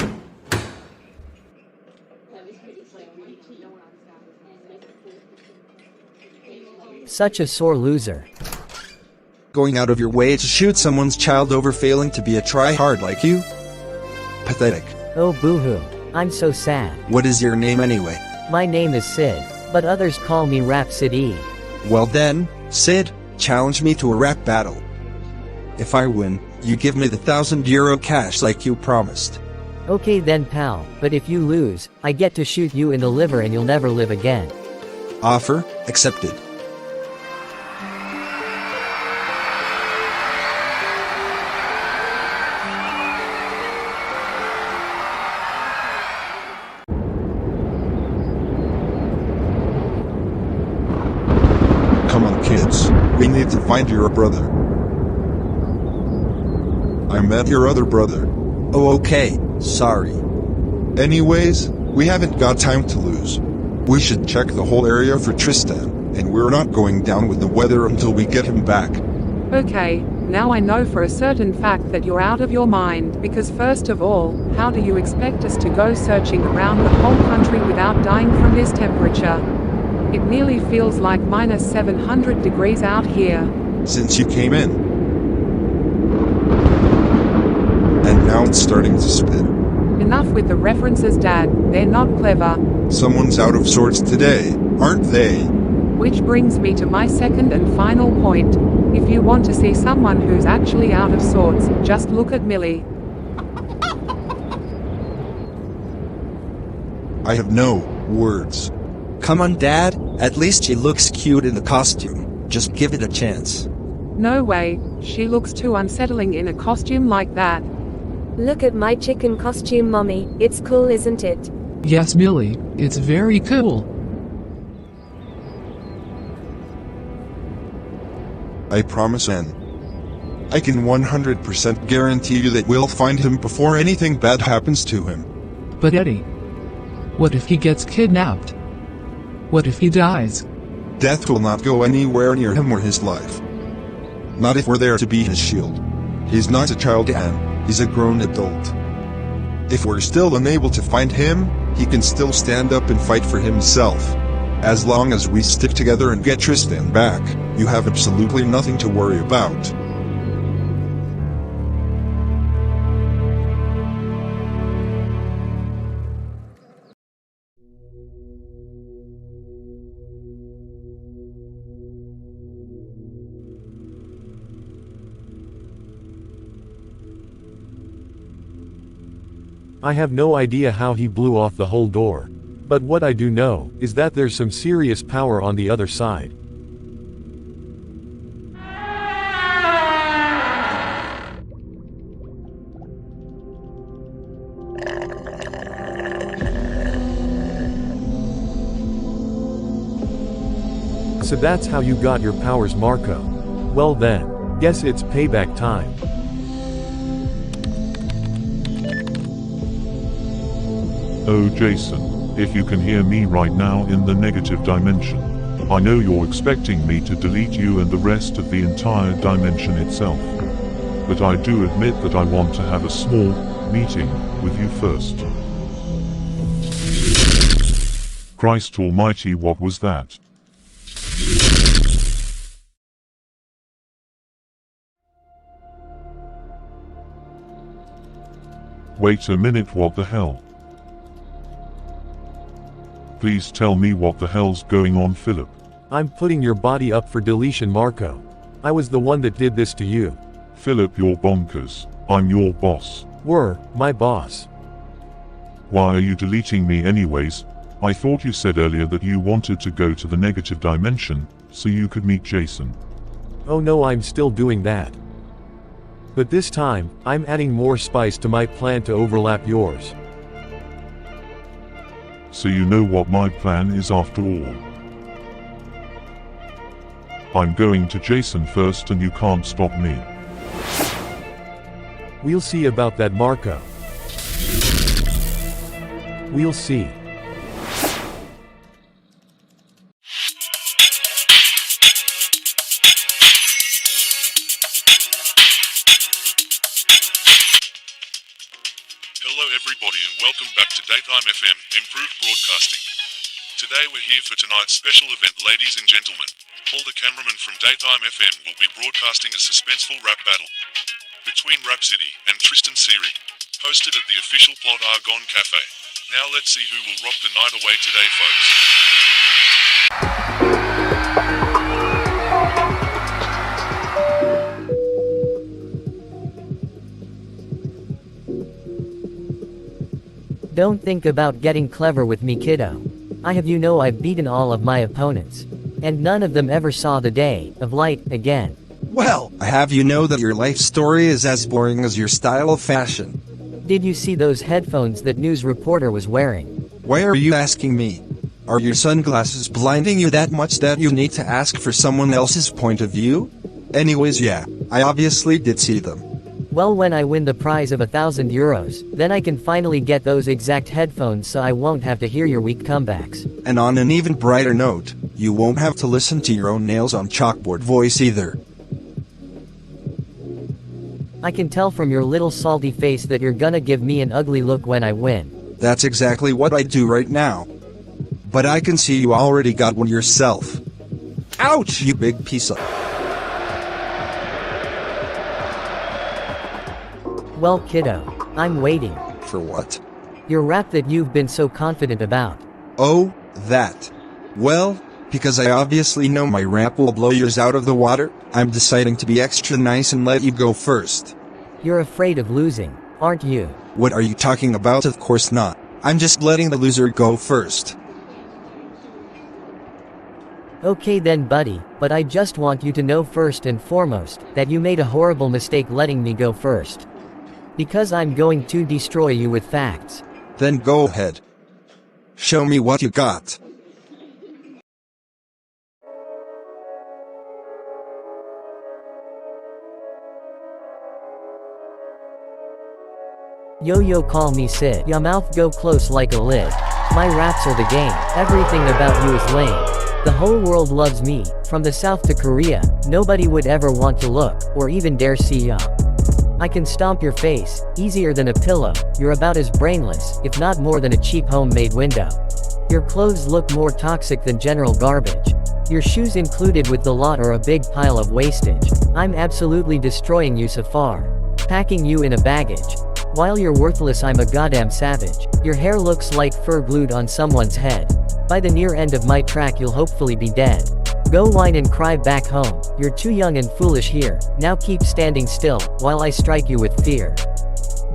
P: Such a sore loser.
B: Going out of your way to shoot someone's child over failing to be a try-hard like you? Pathetic.
P: Oh boo-hoo. I'm so sad.
B: What is your name anyway?
P: My name is Sid, but others call me Rap-Siddy.
B: Well then, Sid, challenge me to a rap battle. If I win, you give me the 1,000 euro cash like you promised.
P: Okay then pal, but if you lose, I get to shoot you in the liver and you'll never live again.
B: Offer accepted.
C: Come on kids, we need to find your brother. I met your other brother.
B: Oh okay, sorry.
C: Anyways, we haven't got time to lose. We should check the whole area for Tristan, and we're not going down with the weather until we get him back.
E: Okay, now I know for a certain fact that you're out of your mind, because first of all, how do you expect us to go searching around the whole country without dying from this temperature? It nearly feels like minus 700 degrees out here.
C: Since you came in. And now it's starting to spin.
E: Enough with the references, Dad. They're not clever.
C: Someone's out of sorts today, aren't they?
E: Which brings me to my second and final point. If you want to see someone who's actually out of sorts, just look at Millie.
C: I have no words.
B: Come on Dad, at least she looks cute in the costume. Just give it a chance.
E: No way, she looks too unsettling in a costume like that.
M: Look at my chicken costume, mommy. It's cool, isn't it?
F: Yes, Millie, it's very cool.
C: I promise Anne. I can 100% guarantee you that we'll find him before anything bad happens to him.
F: But Eddie, what if he gets kidnapped? What if he dies?
C: Death will not go anywhere near him or his life. Not if we're there to be his shield. He's not a child, Anne. He's a grown adult. If we're still unable to find him, he can still stand up and fight for himself. As long as we stick together and get Tristan back, you have absolutely nothing to worry about.
H: I have no idea how he blew off the whole door. But what I do know, is that there's some serious power on the other side. So that's how you got your powers, Marco. Well then, guess it's payback time.
G: Oh Jason, if you can hear me right now in the negative dimension, I know you're expecting me to delete you and the rest of the entire dimension itself. But I do admit that I want to have a small meeting with you first. Christ almighty, what was that? Wait a minute, what the hell? Please tell me what the hell's going on, Philip.
H: I'm putting your body up for deletion, Marco. I was the one that did this to you.
G: Philip, you're bonkers. I'm your boss.
H: Were my boss.
G: Why are you deleting me anyways? I thought you said earlier that you wanted to go to the negative dimension, so you could meet Jason.
H: Oh no, I'm still doing that. But this time, I'm adding more spice to my plan to overlap yours.
G: So you know what my plan is after all. I'm going to Jason first and you can't stop me.
H: We'll see about that, Marco. We'll see.
G: Hello everybody and welcome back to Daytime FM, Improved Broadcasting. Today we're here for tonight's special event, ladies and gentlemen. Paul the cameraman from Daytime FM will be broadcasting a suspenseful rap battle between Rap-Siddy and Tristan Seery, hosted at the official Plotagon Cafe. Now let's see who will rock the night away today, folks.
P: Don't think about getting clever with me, kiddo. I have you know I've beaten all of my opponents. And none of them ever saw the day of light again.
B: Well, I have you know that your life story is as boring as your style of fashion.
P: Did you see those headphones that news reporter was wearing?
B: Why are you asking me? Are your sunglasses blinding you that much that you need to ask for someone else's point of view? Anyways, yeah, I obviously did see them.
P: Well, when I win the prize of €1,000, then I can finally get those exact headphones so I won't have to hear your weak comebacks.
B: And on an even brighter note, you won't have to listen to your own nails on chalkboard voice either.
P: I can tell from your little salty face that you're gonna give me an ugly look when I win.
B: That's exactly what I do right now. But I can see you already got one yourself. Ouch, you big piece of...
P: Well, kiddo, I'm waiting.
B: For what?
P: Your rap that you've been so confident about.
B: Oh, that. Well, because I obviously know my rap will blow yours out of the water, I'm deciding to be extra nice and let you go first.
P: You're afraid of losing, aren't you?
B: What are you talking about? Of course not. I'm just letting the loser go first.
P: Okay then, buddy, but I just want you to know first and foremost that you made a horrible mistake letting me go first. Because I'm going to destroy you with facts.
B: Then go ahead. Show me what you got.
P: Yo, call me Sid. Ya mouth go close like a lid. My raps are the game. Everything about you is lame. The whole world loves me. From the South to Korea, nobody would ever want to look, or even dare see ya. I can stomp your face, easier than a pillow. You're about as brainless, if not more than a cheap homemade window. Your clothes look more toxic than general garbage. Your shoes included with the lot are a big pile of wastage. I'm absolutely destroying you so far. Packing you in a baggage. While you're worthless, I'm a goddamn savage. Your hair looks like fur glued on someone's head. By the near end of my track you'll hopefully be dead. Go whine and cry back home. You're too young and foolish here. Now keep standing still, while I strike you with fear.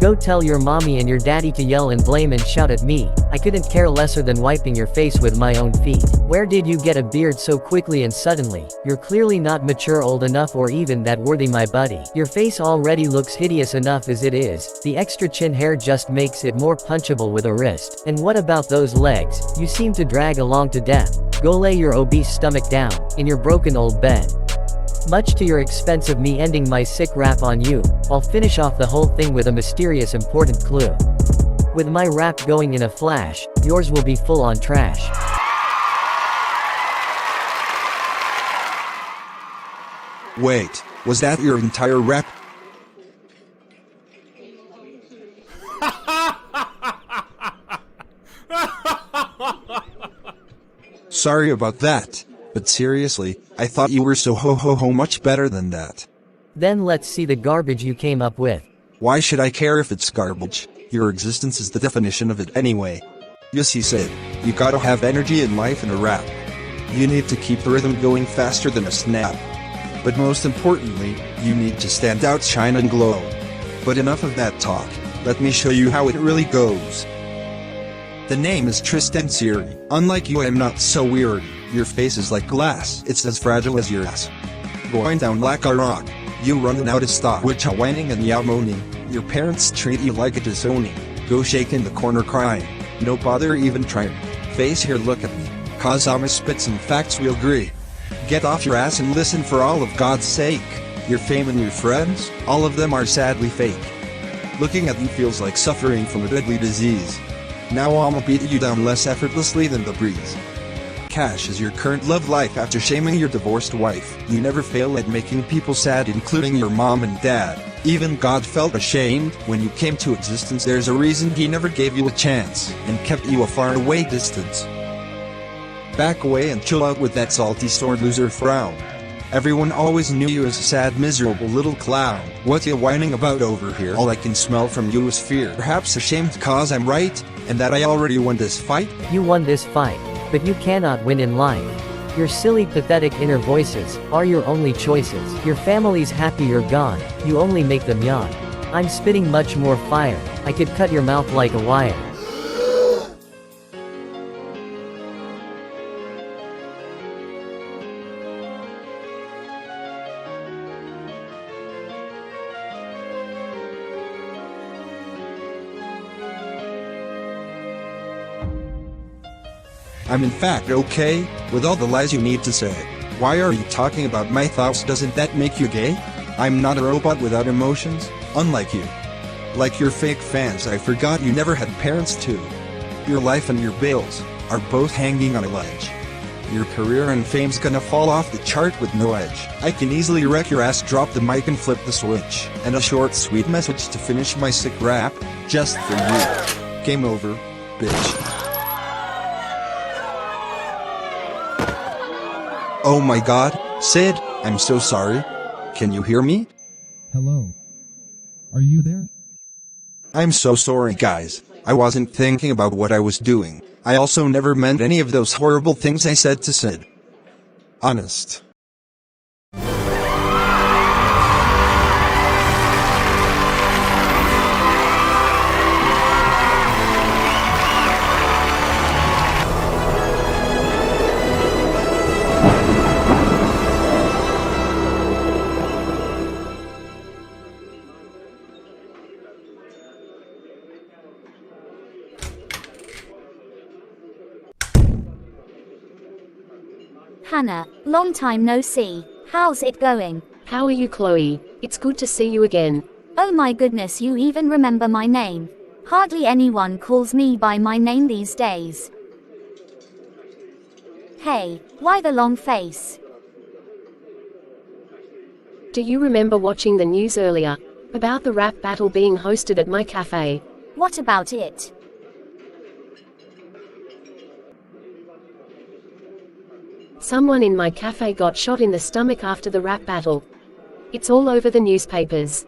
P: Go tell your mommy and your daddy to yell and blame and shout at me. I couldn't care lesser than wiping your face with my own feet. Where did you get a beard so quickly and suddenly? You're clearly not mature old enough or even that worthy, my buddy. Your face already looks hideous enough as it is. The extra chin hair just makes it more punchable with a wrist. And what about those legs? You seem to drag along to death. Go lay your obese stomach down, in your broken old bed. Much to your expense of me ending my sick rap on you, I'll finish off the whole thing with a mysterious important clue. With my rap going in a flash, yours will be full on trash.
B: Wait, was that your entire rap? Sorry about that. But seriously, I thought you were so ho much better than that.
P: Then let's see the garbage you came up with.
B: Why should I care if it's garbage? Your existence is the definition of it anyway. You see, Sid, you gotta have energy in life and a rap. You need to keep the rhythm going faster than a snap. But most importantly, you need to stand out, shine and glow. But enough of that talk, let me show you how it really goes. The name is Tristan Seery. Unlike you, I am not so weird. Your face is like glass, it's as fragile as your ass. Going down like a rock, you running out of stock, which are whining and yaw moaning. Your parents treat you like a disowning. Go shake in the corner crying, no bother even trying. Face here, look at me, cause I'ma spit some facts we'll agree. Get off your ass and listen for all of God's sake. Your fame and your friends, all of them are sadly fake. Looking at you feels like suffering from a deadly disease. Now I'ma beat you down less effortlessly than the breeze. Cash is your current love life after shaming your divorced wife. You never fail at making people sad, including your mom and dad. Even God felt ashamed when you came to existence. There's a reason he never gave you a chance and kept you a far away distance. Back away and chill out with that salty sore loser frown. Everyone always knew you as a sad, miserable little clown. What you whining about over here? All I can smell from you is fear. Perhaps ashamed cause I'm right, and that I already won this fight?
P: You won this fight, but you cannot win in life. Your silly, pathetic inner voices are your only choices. Your family's happy you're gone, you only make them yawn. I'm spitting much more fire, I could cut your mouth like a wire.
B: I'm in fact okay, with all the lies you need to say. Why are you talking about my thoughts? Doesn't that make you gay? I'm not a robot without emotions, unlike you. Like your fake fans, I forgot you never had parents too. Your life and your bills are both hanging on a ledge. Your career and fame's gonna fall off the chart with no edge. I can easily wreck your ass, drop the mic and flip the switch. And a short sweet message to finish my sick rap, just for you. Game over, bitch. Oh my god, Sid, I'm so sorry. Can you hear me?
Q: Hello. Are you there?
B: I'm so sorry, guys. I wasn't thinking about what I was doing. I also never meant any of those horrible things I said to Sid. Honest.
K: Hannah, long time no see. How's it going?
M: How are you, Chloe? It's good to see you again.
K: Oh my goodness, you even remember my name. Hardly anyone calls me by my name these days. Hey, why the long face?
M: Do you remember watching the news earlier? About the rap battle being hosted at my cafe?
K: What about it?
M: Someone in my cafe got shot in the stomach after the rap battle. It's all over the newspapers.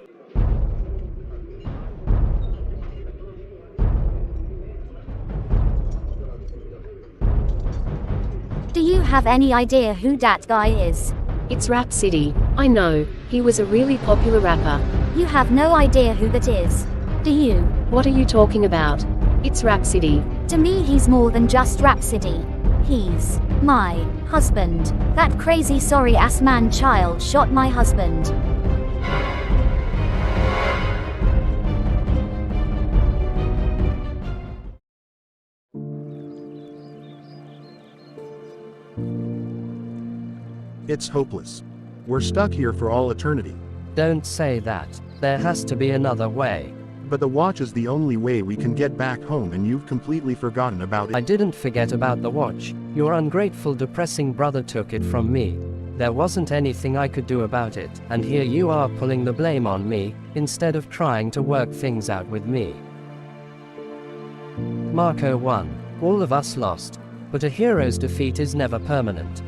K: Do you have any idea who that guy is?
M: It's Rap-Siddy. I know, he was a really popular rapper.
K: You have no idea who that is, do you?
M: What are you talking about? It's Rap-Siddy.
K: To me he's more than just Rap-Siddy. He's my husband. That crazy sorry ass man child shot my husband.
R: It's hopeless. We're stuck here for all eternity.
D: Don't say that. There has to be another way.
R: But the watch is the only way we can get back home, and you've completely forgotten about it.
D: I didn't forget about the watch. Your ungrateful, depressing brother took it from me. There wasn't anything I could do about it, and here you are pulling the blame on me, instead of trying to work things out with me. Marco won. All of us lost. But a hero's defeat is never permanent.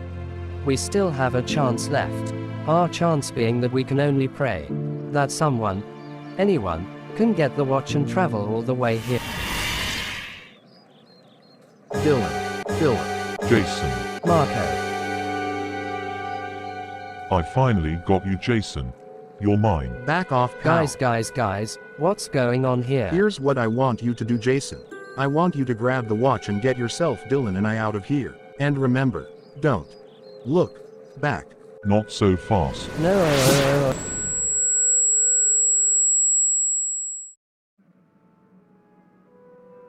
D: We still have a chance left. Our chance being that we can only pray that someone, anyone, can get the watch and travel all the way here.
H: Dylan.
G: Jason.
D: Marco.
G: I finally got you, Jason. You're mine.
R: Back off, pal.
D: Guys, what's going on here?
R: Here's what I want you to do, Jason. I want you to grab the watch and get yourself, Dylan, and I out of here. And remember, don't look back.
G: Not so fast.
D: No.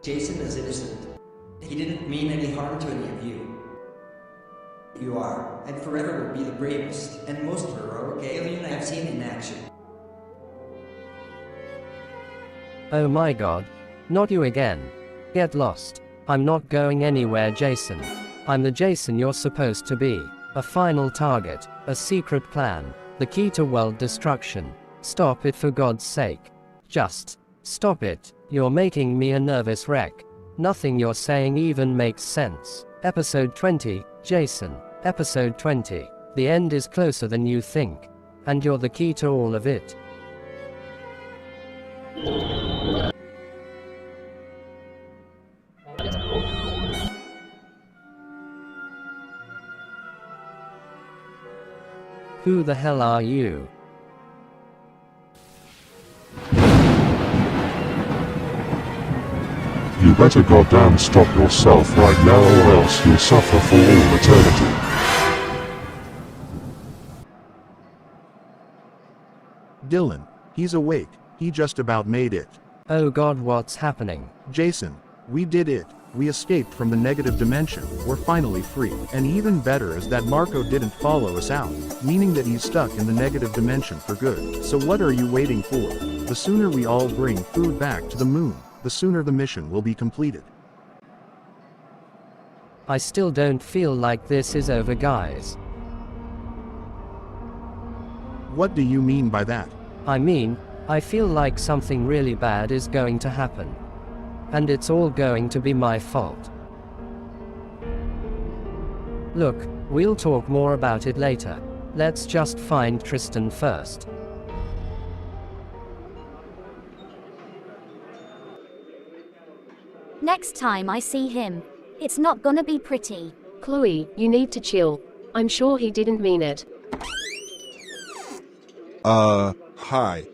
S: Jason is innocent. He didn't mean any harm to any of you. You are, and forever will be the bravest and most heroic alien I have seen in action.
D: Oh my god. Not you again. Get lost. I'm not going anywhere, Jason. I'm the Jason you're supposed to be. A final target, a secret plan, the key to world destruction. Stop it for God's sake. Just stop it. You're making me a nervous wreck. Nothing you're saying even makes sense. Episode 20, Jason. Episode 20. The end is closer than you think. And you're the key to all of it. Who the hell are you?
T: You better goddamn stop yourself right now or else you'll suffer for all eternity.
R: Dylan, he's awake. He just about made it.
D: Oh god, what's happening?
R: Jason, we did it. We escaped from the negative dimension. We're finally free. And even better is that Marco didn't follow us out, meaning that he's stuck in the negative dimension for good. So what are you waiting for? The sooner we all bring food back to the moon, the sooner the mission will be completed.
D: I still don't feel like this is over, guys.
R: What do you mean by that?
D: I mean, I feel like something really bad is going to happen. And it's all going to be my fault. Look, we'll talk more about it later. Let's just find Tristan first.
K: Next time I see him, it's not gonna be pretty.
M: Chloe, you need to chill. I'm sure he didn't mean it.
B: Hi.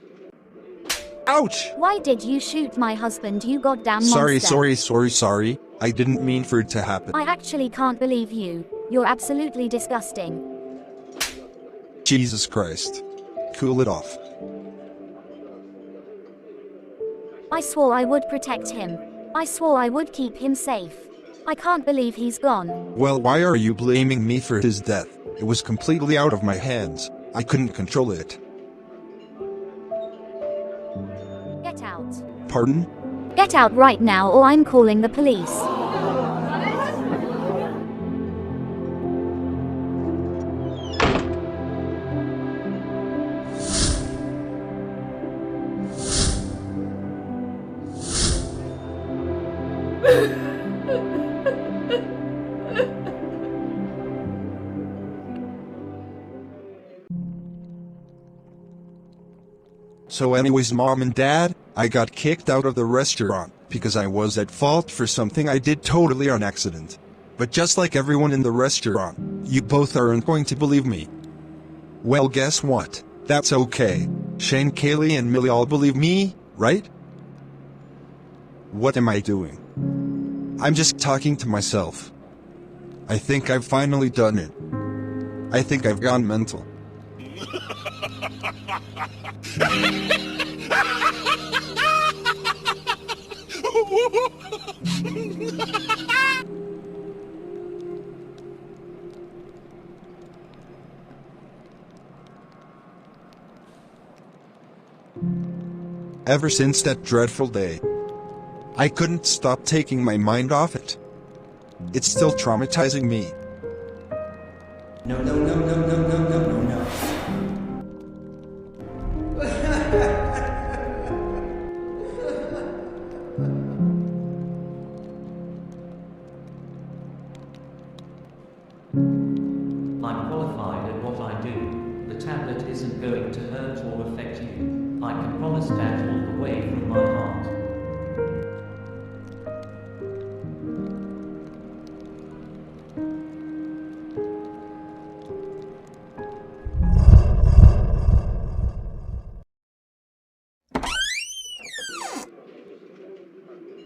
B: Ouch!
K: Why did you shoot my husband, you goddamn
B: Sorry.
K: monster?
B: I didn't mean for it to happen.
K: I actually can't believe you. You're absolutely disgusting.
B: Jesus Christ. Cool it off.
K: I swore I would protect him. I swore I would keep him safe. I can't believe he's gone.
B: Well, why are you blaming me for his death? It was completely out of my hands. I couldn't control it.
K: Get out.
B: Pardon?
K: Get out right now or I'm calling the police.
B: So anyways, Mom and Dad, I got kicked out of the restaurant because I was at fault for something I did totally on accident. But just like everyone in the restaurant, you both aren't going to believe me. Well, guess what? That's okay. Shane, Kaylee, and Millie all believe me, right? What am I doing? I'm just talking to myself. I think I've finally done it. I think I've gone mental. Ever since that dreadful day, I couldn't stop taking my mind off it. It's still traumatizing me.
S: No.
L: I'm qualified at what I do. The tablet isn't going to hurt or affect you. I can promise that all the way from my heart.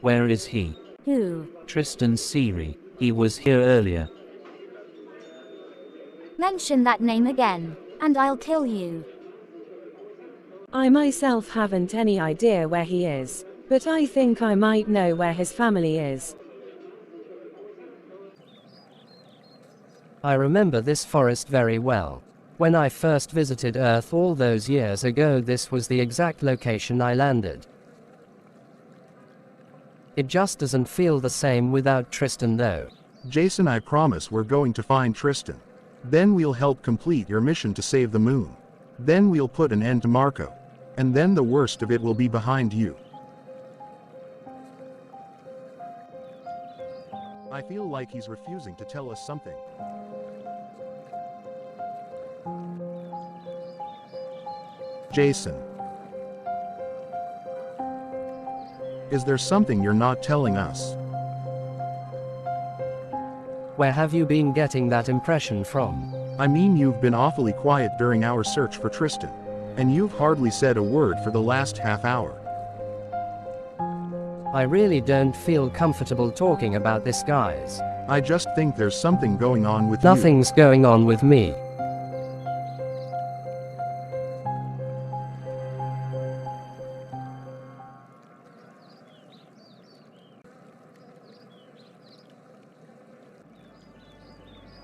L: Where is he?
K: Who?
L: Tristan Seery. He was here earlier.
K: Mention that name again, and I'll kill you.
U: I myself haven't any idea where he is, but I think I might know where his family is.
D: I remember this forest very well. When I first visited Earth all those years ago, this was the exact location I landed. It just doesn't feel the same without Tristan though.
R: Jason, I promise we're going to find Tristan. Then we'll help complete your mission to save the moon. Then we'll put an end to Marco. And then the worst of it will be behind you. I feel like he's refusing to tell us something. Jason. Is there something you're not telling us?
D: Where have you been getting that impression from?
R: I mean, you've been awfully quiet during our search for Tristan. And you've hardly said a word for the last half hour.
D: I really don't feel comfortable talking about this, guys.
R: I just think there's something going on with
D: Nothing's going on with me.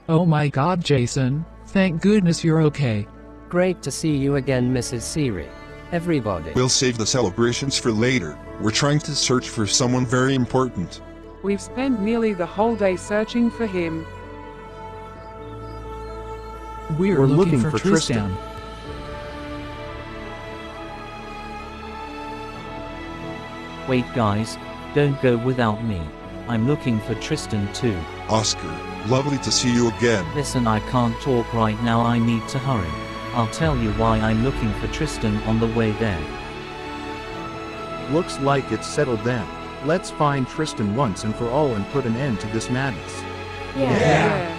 F: Oh my God, Jason. Thank goodness you're okay.
D: Great to see you again, Mrs. Seery. Everybody.
C: We'll save the celebrations for later. We're trying to search for someone very important.
E: We've spent nearly the whole day searching for him.
F: We're looking for Tristan.
L: Wait guys, don't go without me. I'm looking for Tristan too.
C: Oscar, lovely to see you again.
L: Listen, I can't talk right now, I need to hurry. I'll tell you why I'm looking for Tristan on the way there.
R: Looks like it's settled then. Let's find Tristan once and for all and put an end to this madness.
E: Yeah.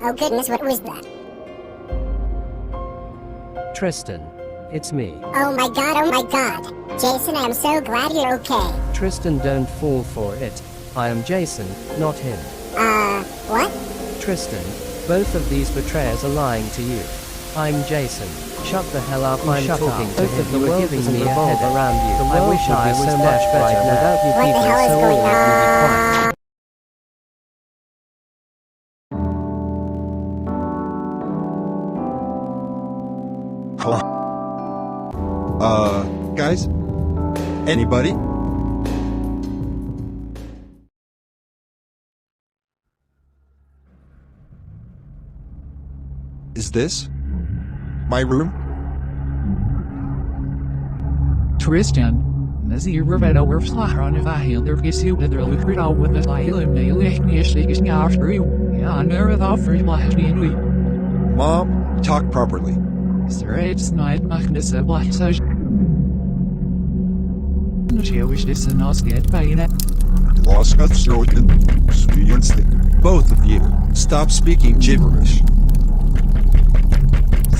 J: Oh goodness, what was that?
D: Tristan, it's me.
J: Oh my god. Jason, I'm so glad you're okay.
D: Tristan, don't fall for it. I am Jason, not him.
J: What?
D: Tristan, both of these betrayers are lying to you. I'm Jason. Shut the hell up, I'm talking to him. You were giving me a head around you. I wish I was so much better without you
J: What the
D: people,
J: hell is
D: so
J: going
D: all of you be quiet.
B: Guys? Anybody? Is this my room?
F: Tristan. Mazir Rivetta were Flahron if I hinder kiss you with a lucrid out with a silent nail after you. Yeah, never thought for you last me.
B: Mom, talk properly.
F: Sir, it's not Magnus a black such. She wish this and us get by it.
B: Both of you, stop speaking gibberish.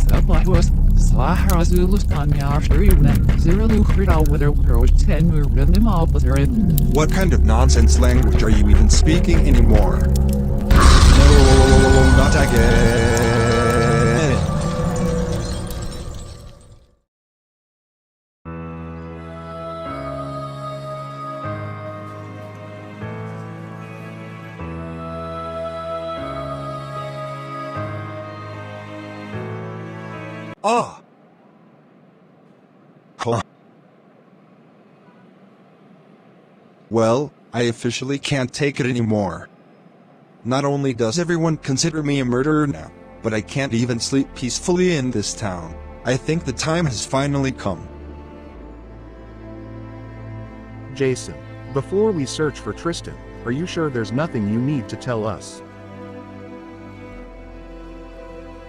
F: Stuff like was Slahra Zulus on after you net. Zero lucrid out with her world 10 we're rhythm up with her.
B: What kind of nonsense language are you even speaking anymore? No, not again. Ah! Well, I officially can't take it anymore. Not only does everyone consider me a murderer now, but I can't even sleep peacefully in this town. I think the time has finally come.
R: Jason, before we search for Tristan, are you sure there's nothing you need to tell us?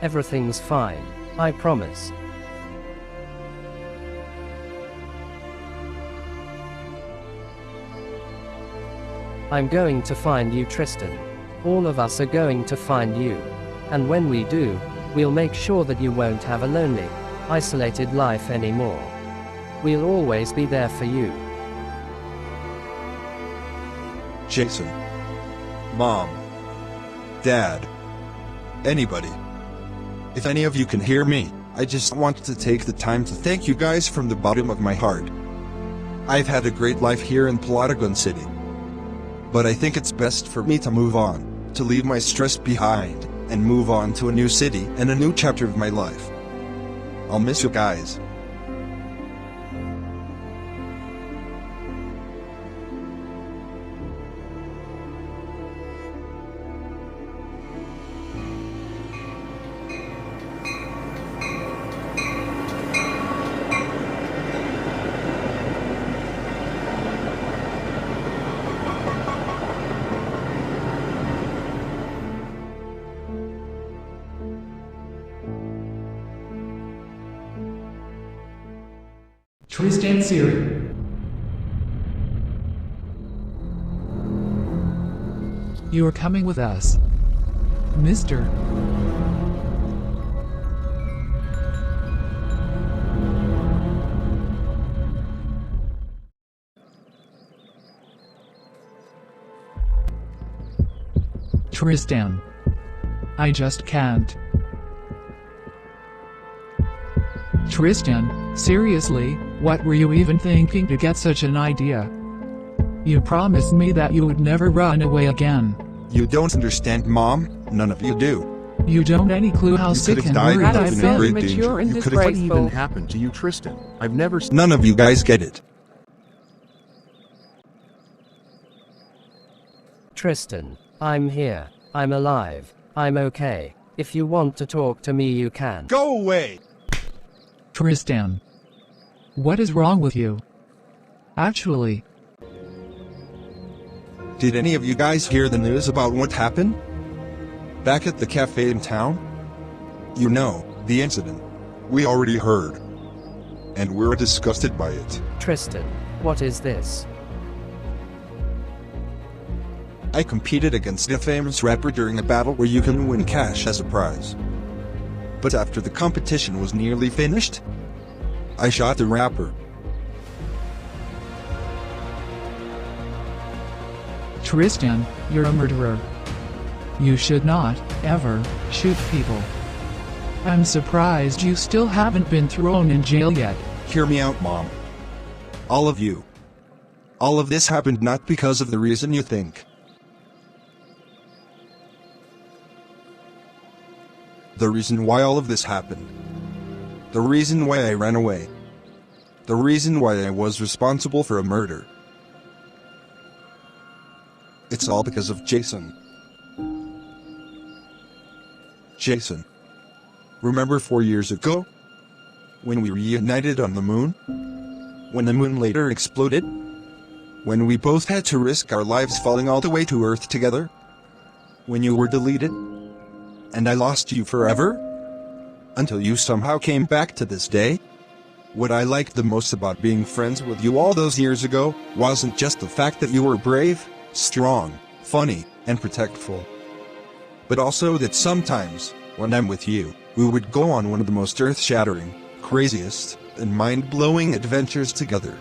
D: Everything's fine. I promise. I'm going to find you, Tristan. All of us are going to find you. And when we do, we'll make sure that you won't have a lonely, isolated life anymore. We'll always be there for you.
B: Jason. Mom. Dad. Anybody. If any of you can hear me, I just want to take the time to thank you guys from the bottom of my heart. I've had a great life here in Plotagon City. But I think it's best for me to move on, to leave my stress behind, and move on to a new city and a new chapter of my life. I'll miss you guys.
F: Tristan Seery. You are coming with us, Mr. Tristan. I just can't. Tristan, seriously, what were you even thinking to get such an idea? You promised me that you would never run away again.
B: You don't understand, Mom. None of you do.
F: You don't any clue how sick and worried I've been.
E: Mature and
R: What
E: disgraceful.
R: even happened to you, Tristan? I've never seen.
B: None of you guys get it.
D: Tristan, I'm here. I'm alive. I'm okay. If you want to talk to me, you can.
B: Go away!
F: Tristan. What is wrong with you? Actually.
B: Did any of you guys hear the news about what happened? Back at the cafe in town? You know, the incident.
C: We already heard. And we're disgusted by it.
D: Tristan, what is this?
B: I competed against a famous rapper during a battle where you can win cash as a prize. But after the competition was nearly finished, I shot the rapper.
F: Tristan, you're a murderer. You should not, ever, shoot people. I'm surprised you still haven't been thrown in jail yet.
B: Hear me out, Mom. All of you. All of this happened not because of the reason you think. The reason why all of this happened. The reason why I ran away. The reason why I was responsible for a murder. It's all because of Jason. Jason. Remember 4 years ago? When we reunited on the moon? When the moon later exploded? When we both had to risk our lives falling all the way to Earth together? When you were deleted? And I lost you forever? Until you somehow came back to this day? What I liked the most about being friends with you all those years ago wasn't just the fact that you were brave, strong, funny, and protectful. But also that sometimes, when I'm with you, we would go on one of the most earth-shattering, craziest, and mind-blowing adventures together.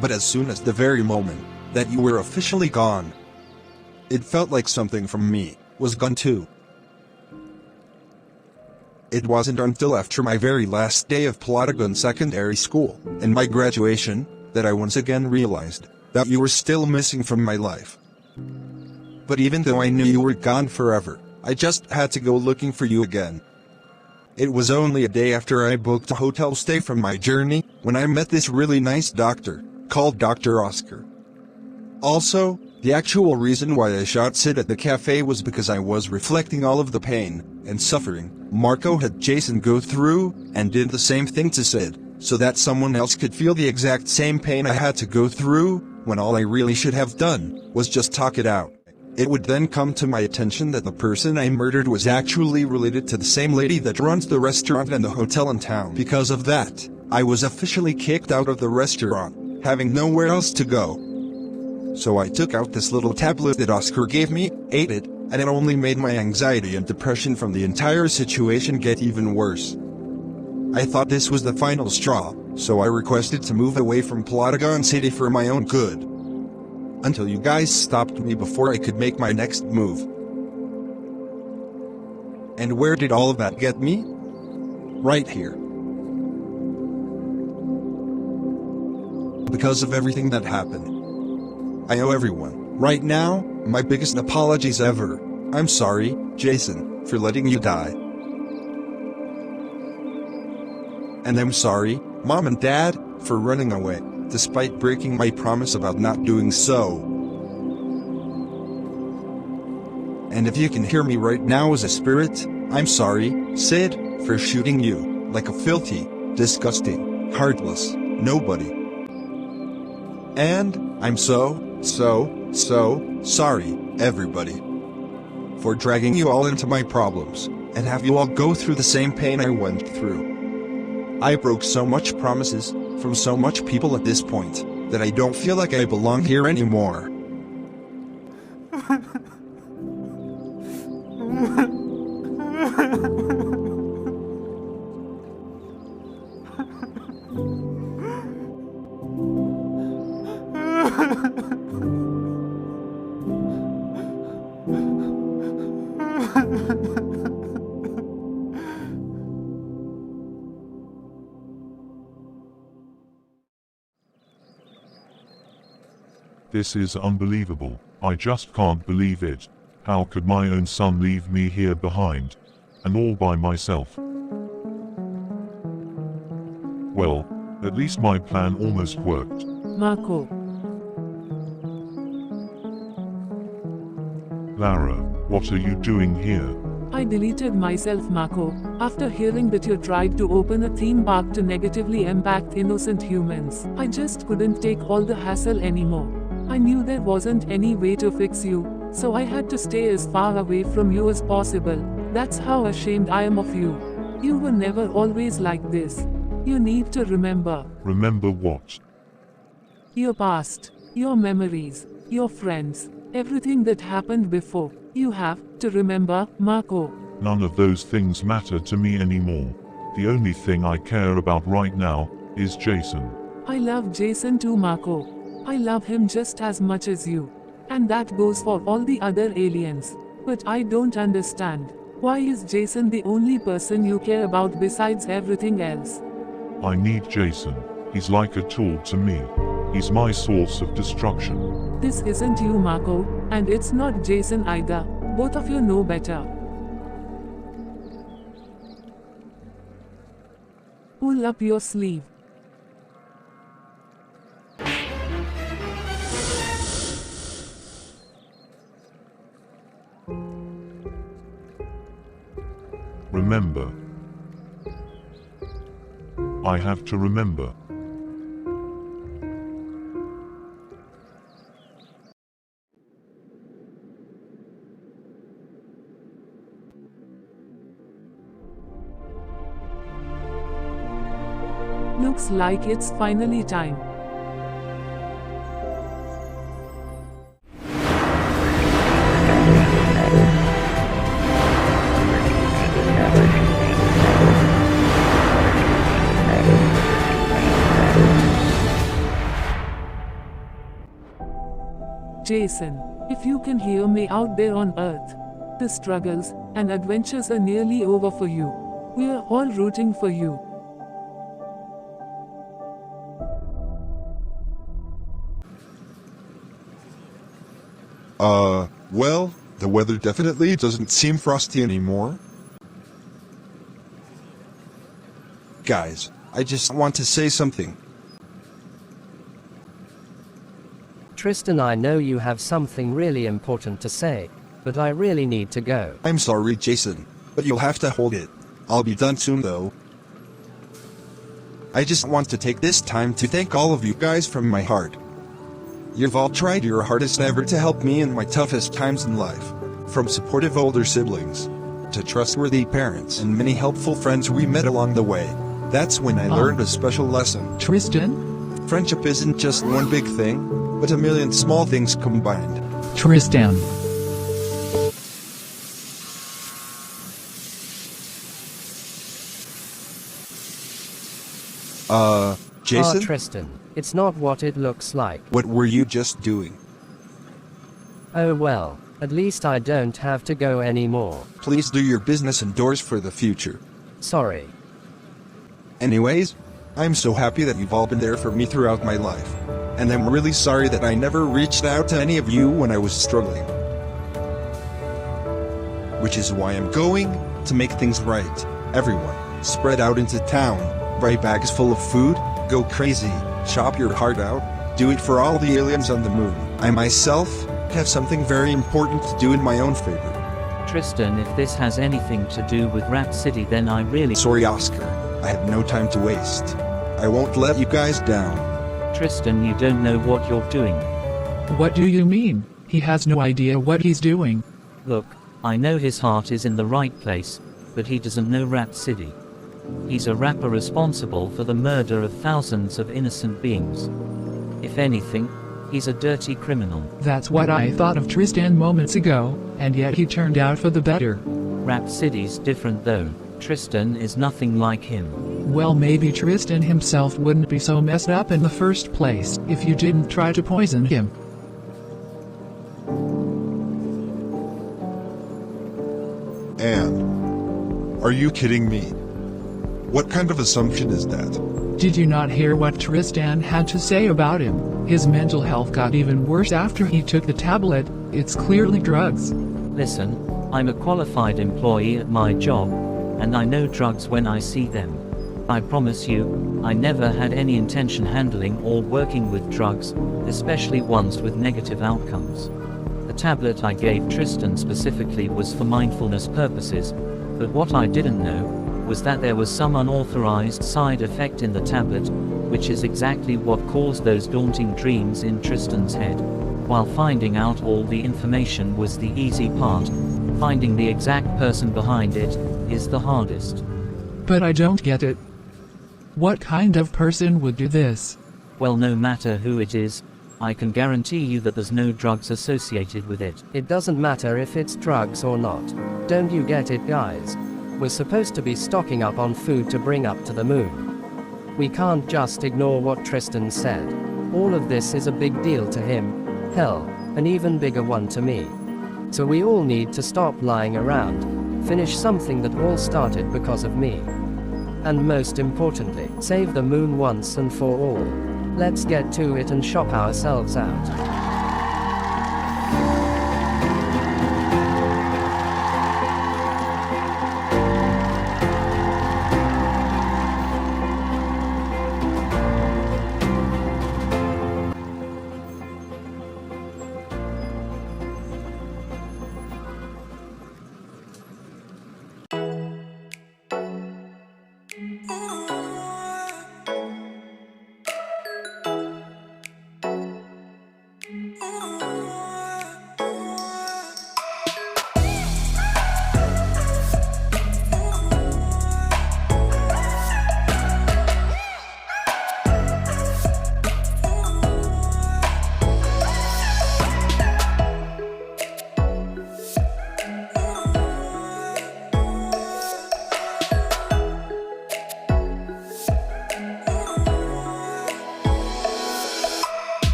B: But as soon as the very moment that you were officially gone, it felt like something from me was gone too. It wasn't until after my very last day of Plotagon Secondary School and my graduation that I once again realized that you were still missing from my life. But even though I knew you were gone forever, I just had to go looking for you again. It was only a day after I booked a hotel stay from my journey when I met this really nice doctor called Dr. Oscar. Also, the actual reason why I shot Sid at the cafe was because I was reflecting all of the pain and suffering Marco had Jason go through, and did the same thing to Sid, so that someone else could feel the exact same pain I had to go through, when all I really should have done was just talk it out. It would then come to my attention that the person I murdered was actually related to the same lady that runs the restaurant and the hotel in town. Because of that, I was officially kicked out of the restaurant, having nowhere else to go. So I took out this little tablet that Oscar gave me, ate it, and it only made my anxiety and depression from the entire situation get even worse. I thought this was the final straw, so I requested to move away from Plotagon City for my own good. Until you guys stopped me before I could make my next move. And where did all of that get me? Right here. Because of everything that happened. I owe everyone, right now, my biggest apologies ever. I'm sorry, Jason, for letting you die. And I'm sorry, Mom and Dad, for running away, despite breaking my promise about not doing so. And if you can hear me right now as a spirit, I'm sorry, Sid, for shooting you, like a filthy, disgusting, heartless nobody. And, I'm so sorry, everybody. For dragging you all into my problems, and have you all go through the same pain I went through. I broke so much promises, from so much people at this point, that I don't feel like I belong here anymore.
G: This is unbelievable. I just can't believe it. How could my own son leave me here behind? And all by myself? Well, at least my plan almost worked.
E: Marco.
G: Lara, what are you doing here?
E: I deleted myself, Marco, after hearing that you tried to open a theme park to negatively impact innocent humans. I just couldn't take all the hassle anymore. I knew there wasn't any way to fix you, so I had to stay as far away from you as possible. That's how ashamed I am of you. You were never always like this. You need to remember.
G: Remember what?
E: Your past, your memories, your friends, everything that happened before. You have to remember, Marco.
G: None of those things matter to me anymore. The only thing I care about right now is Jason.
E: I love Jason too, Marco. I love him just as much as you. And that goes for all the other aliens. But I don't understand. Why is Jason the only person you care about besides everything else?
G: I need Jason. He's like a tool to me. He's my source of destruction.
E: This isn't you, Marco, and it's not Jason either. Both of you know better. Pull up your sleeve.
G: Remember. I have to remember.
E: Looks like it's finally time. Jason, if you can hear me out there on Earth, the struggles and adventures are nearly over for you. We are all rooting for you.
C: Well, the weather definitely doesn't seem frosty anymore.
B: Guys, I just want to say something.
D: Tristan, I know you have something really important to say, but I really need to go.
B: I'm sorry, Jason, but you'll have to hold it. I'll be done soon though. I just want to take this time to thank all of you guys from my heart. You've all tried your hardest ever to help me in my toughest times in life. From supportive older siblings, to trustworthy parents and many helpful friends we met along the way. That's when I learned a special lesson.
F: Tristan?
B: Friendship isn't just one big thing, but a million small things combined.
F: Tristan.
B: Jason?
D: Tristan, it's not what it looks like.
B: What were you just doing?
D: Oh well, at least I don't have to go anymore.
B: Please do your business indoors for the future.
D: Sorry.
B: Anyways, I'm so happy that you've all been there for me throughout my life. And I'm really sorry that I never reached out to any of you when I was struggling. Which is why I'm going to make things right. Everyone, spread out into town, buy bags full of food, go crazy, shop your heart out, do it for all the aliens on the moon. I myself have something very important to do in my own favor.
L: Tristan, if this has anything to do with Rap-Siddy, then I really...
B: Sorry, Oscar. I have no time to waste. I won't let you guys down.
L: Tristan, you don't know what you're doing.
F: What do you mean? He has no idea what he's doing.
L: Look, I know his heart is in the right place, but he doesn't know Rap-Siddy. He's a rapper responsible for the murder of thousands of innocent beings. If anything, he's a dirty criminal.
F: That's what I thought of Tristan moments ago, and yet he turned out for the better.
L: Rap-Siddy's different though. Tristan is nothing like him.
F: Well, maybe Tristan himself wouldn't be so messed up in the first place if you didn't try to poison him.
C: And are you kidding me? What kind of assumption is that?
F: Did you not hear what Tristan had to say about him? His mental health got even worse after he took the tablet. It's clearly drugs.
L: Listen, I'm a qualified employee at my job, and I know drugs when I see them. I promise you, I never had any intention handling or working with drugs, especially ones with negative outcomes. The tablet I gave Tristan specifically was for mindfulness purposes, but what I didn't know was that there was some unauthorized side effect in the tablet, which is exactly what caused those daunting dreams in Tristan's head. While finding out all the information was the easy part, finding the exact person behind it is the hardest.
F: But I don't get it. What kind of person would do this?
L: Well, no matter who it is, I can guarantee you that there's no drugs associated with it.
D: It doesn't matter if it's drugs or not. Don't you get it, guys? We're supposed to be stocking up on food to bring up to the moon. We can't just ignore what Tristan said. All of this is a big deal to him. Hell, an even bigger one to me. So we all need to stop lying around, finish something that all started because of me. And most importantly, save the moon once and for all. Let's get to it and shop ourselves out.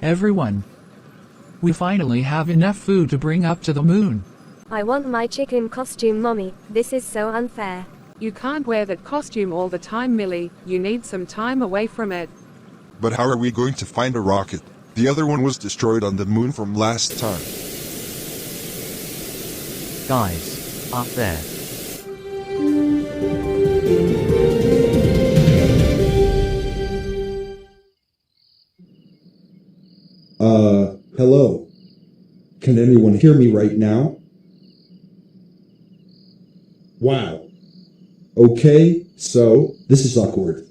F: Everyone, We finally have enough food to bring up to the moon.
I: I want my chicken costume, Mommy. This is so unfair.
E: You can't wear that costume all the time, Millie. You need some time away from it.
C: But how are we going to find a rocket? The other one was destroyed on the moon from last time.
L: Guys, up there.
V: Hello. Can anyone hear me right now? Wow. Okay, so, this is awkward.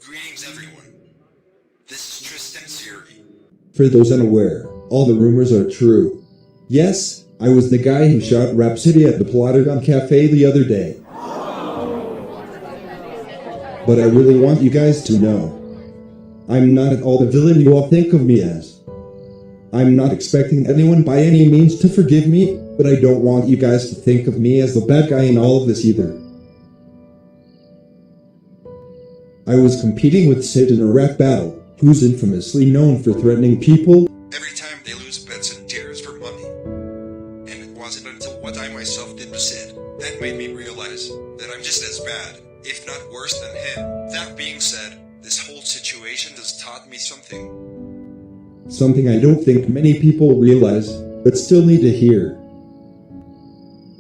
B: Greetings everyone. This is Tristan Seery.
V: For those unaware, all the rumors are true. Yes, I was the guy who shot Rap-Siddy at the Plotagon cafe the other day. But I really want you guys to know, I'm not at all the villain you all think of me as. I'm not expecting anyone by any means to forgive me, but I don't want you guys to think of me as the bad guy in all of this either. I was competing with Sid in a rap battle, who's infamously known for threatening people
B: Every time they lose bets and tears for money. And it wasn't until what I myself did to Sid that made me realize that I'm just as bad, if not worse than him. That being said, this whole situation has taught me something.
V: something I don't think many people realize, but still need to hear.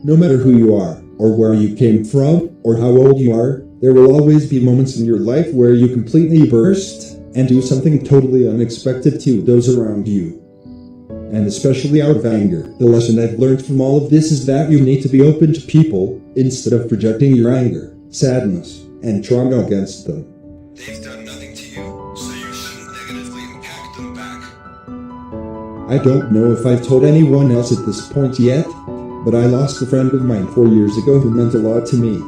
V: No matter who you are, or where you came from, or how old you are, there will always be moments in your life where you completely burst and do something totally unexpected to those around you. And especially out of anger. The lesson I've learned from all of this is that you need to be open to people, instead of projecting your anger, sadness, and trauma against them.
B: They've done nothing to you, so you shouldn't negatively impact them back.
V: I don't know if I've told anyone else at this point yet, but I lost a friend of mine 4 years ago who meant a lot to me.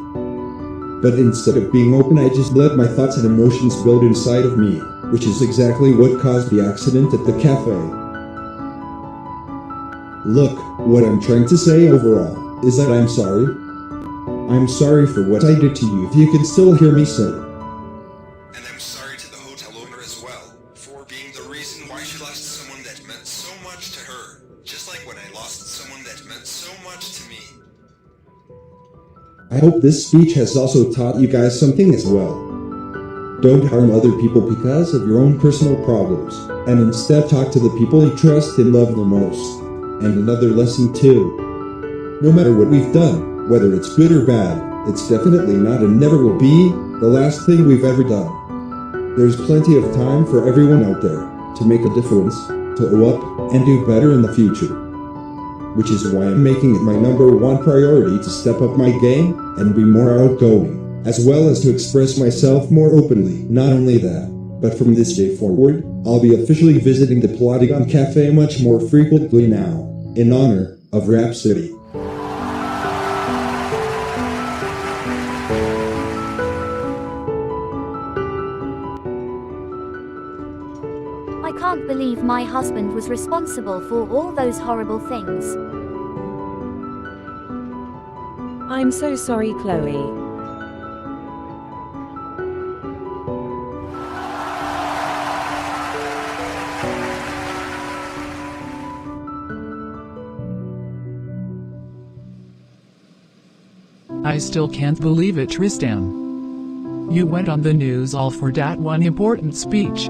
V: But instead of being open, I just let my thoughts and emotions build inside of me, which is exactly what caused the accident at the cafe. Look, what I'm trying to say overall is that I'm sorry. I'm sorry for what I did to you, if you can still hear me say.
B: And I'm sorry to the hotel owner as well, for being the reason why she lost someone that meant so much to her, just like when I lost someone that meant so much to me.
V: I hope this speech has also taught you guys something as well. Don't harm other people because of your own personal problems, and instead talk to the people you trust and love the most. And another lesson too. No matter what we've done, whether it's good or bad, it's definitely not and never will be the last thing we've ever done. There's plenty of time for everyone out there to make a difference, to go up, and do better in the future. Which is why I'm making it my #1 priority to step up my game and be more outgoing, as well as to express myself more openly. Not only that, but from this day forward, I'll be officially visiting the Plotagon Cafe much more frequently now, in honor of Rap-Siddy.
K: I can't believe my husband was responsible for all those horrible things.
U: I'm so sorry, Chloe.
F: I still can't believe it, Tristan. You went on the news all for that one important speech.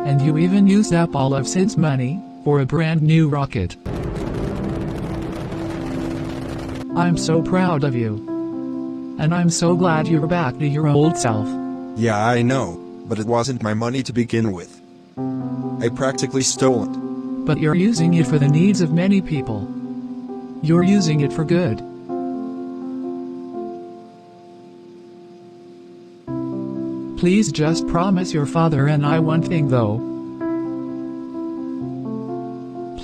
F: And you even used up all of Sid's money for a brand new rocket. I'm so proud of you. And I'm so glad you're back to your old self.
B: Yeah, I know, but it wasn't my money to begin with. I practically stole it.
F: But you're using it for the needs of many people. You're using it for good. Please just promise your father and I one thing though.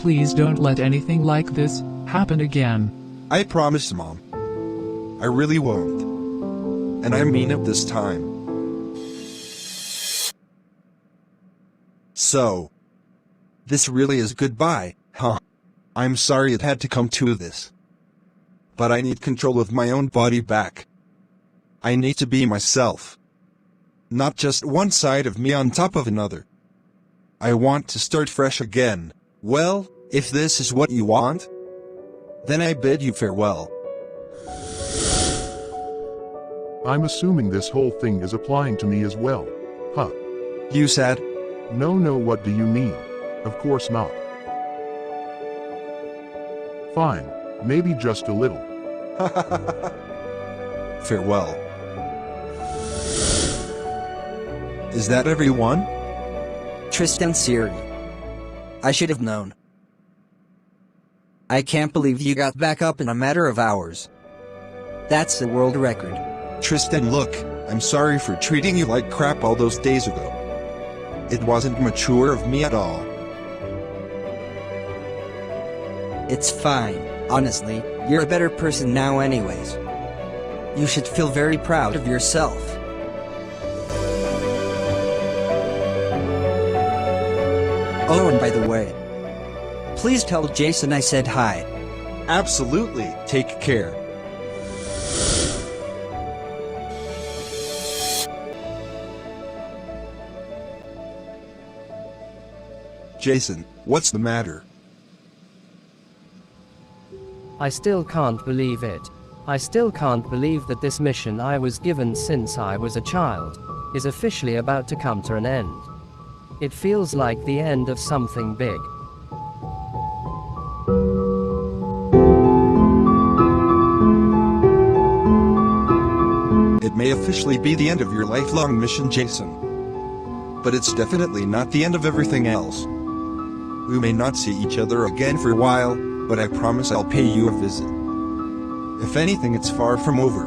F: Please don't let anything like this happen again.
B: I promise, Mom. I really won't. And I mean it this time. So, this really is goodbye, huh? I'm sorry it had to come to this. But I need control of my own body back. I need to be myself. Not just one side of me on top of another. I want to start fresh again. Well, if this is what you want, then I bid you farewell.
R: I'm assuming this whole thing is applying to me as well. Huh.
B: You said?
R: No, what do you mean? Of course not. Fine. Maybe just a little.
B: Farewell. Is that everyone?
S: Tristan Seery. I should have known. I can't believe you got back up in a matter of hours. That's a world record.
B: Tristan, look, I'm sorry for treating you like crap all those days ago. It wasn't mature of me at all.
S: It's fine, honestly, you're a better person now anyways. You should feel very proud of yourself. Oh, and by the way, please tell Jason I said hi.
B: Absolutely, take care. Jason, what's the matter?
D: I still can't believe it. I still can't believe that this mission I was given since I was a child is officially about to come to an end. It feels like the end of something big.
B: It may officially be the end of your lifelong mission, Jason. But it's definitely not the end of everything else. We may not see each other again for a while, but I promise I'll pay you a visit. If anything, it's far from over.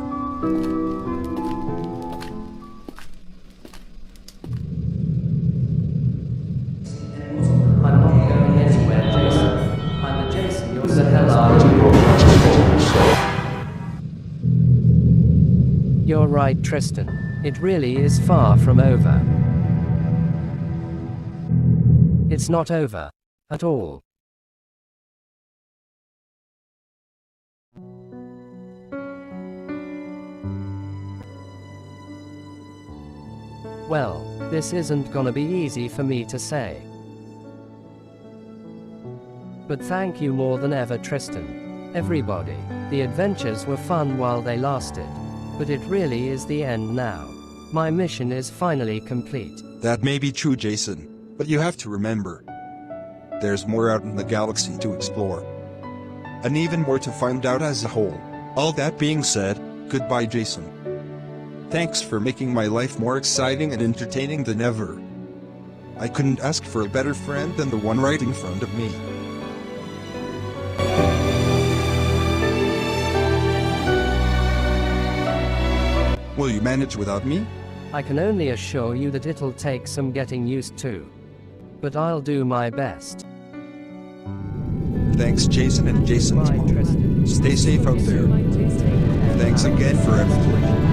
D: I'm not going anywhere, Jason. I'm the Jason you're the hell are you? You're right, Tristan. It really is far from over. It's not over. At all. Well, this isn't gonna be easy for me to say. But thank you more than ever, Tristan. Everybody, the adventures were fun while they lasted. But it really is the end now. My mission is finally complete.
B: That may be true, Jason, but you have to remember, there's more out in the galaxy to explore. And even more to find out as a whole. All that being said, goodbye, Jason. Thanks for making my life more exciting and entertaining than ever. I couldn't ask for a better friend than the one right in front of me. Will you manage without me?
D: I can only assure you that it'll take some getting used to. But I'll do my best.
B: Thanks, Jason and Jason's mom. Stay safe out there. Thanks again for everything.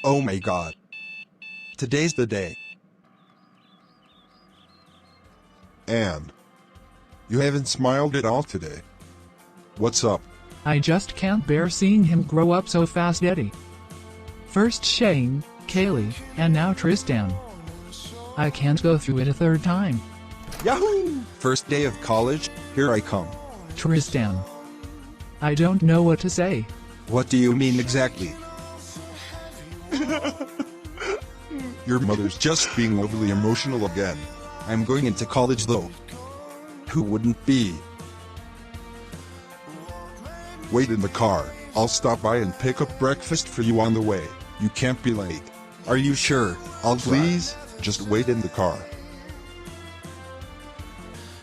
B: Oh my god. Today's the day.
C: And you haven't smiled at all today. What's up?
F: I just can't bear seeing him grow up so fast, Eddie. First Shane, Kaylee, and now Tristan. I can't go through it a third time.
B: Yahoo! First day of college, here I come.
F: Tristan. I don't know what to say.
B: What do you mean exactly?
C: Your mother's just being overly emotional again.
B: I'm going into college though. Who wouldn't be?
C: Wait in the car. I'll stop by and pick up breakfast for you on the way. You can't be late.
B: Are you sure? I'll
C: Please, just wait in the car.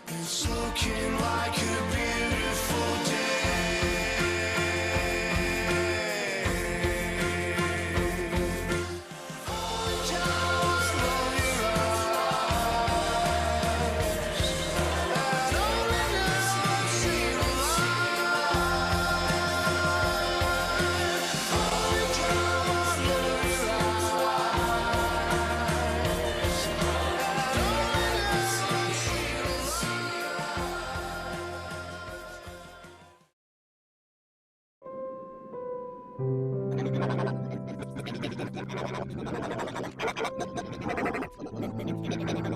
A: It's looking like a beautiful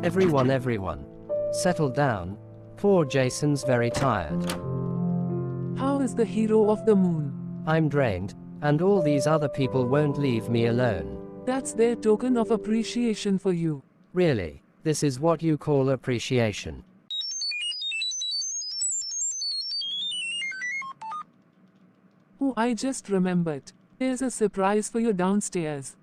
D: Everyone. Settle down. Poor Jason's very tired.
F: How is the hero of the moon?
D: I'm drained, and all these other people won't leave me alone.
F: That's their token of appreciation for you.
D: Really? This is what you call appreciation?
F: Oh, I just remembered. There's a surprise for you downstairs.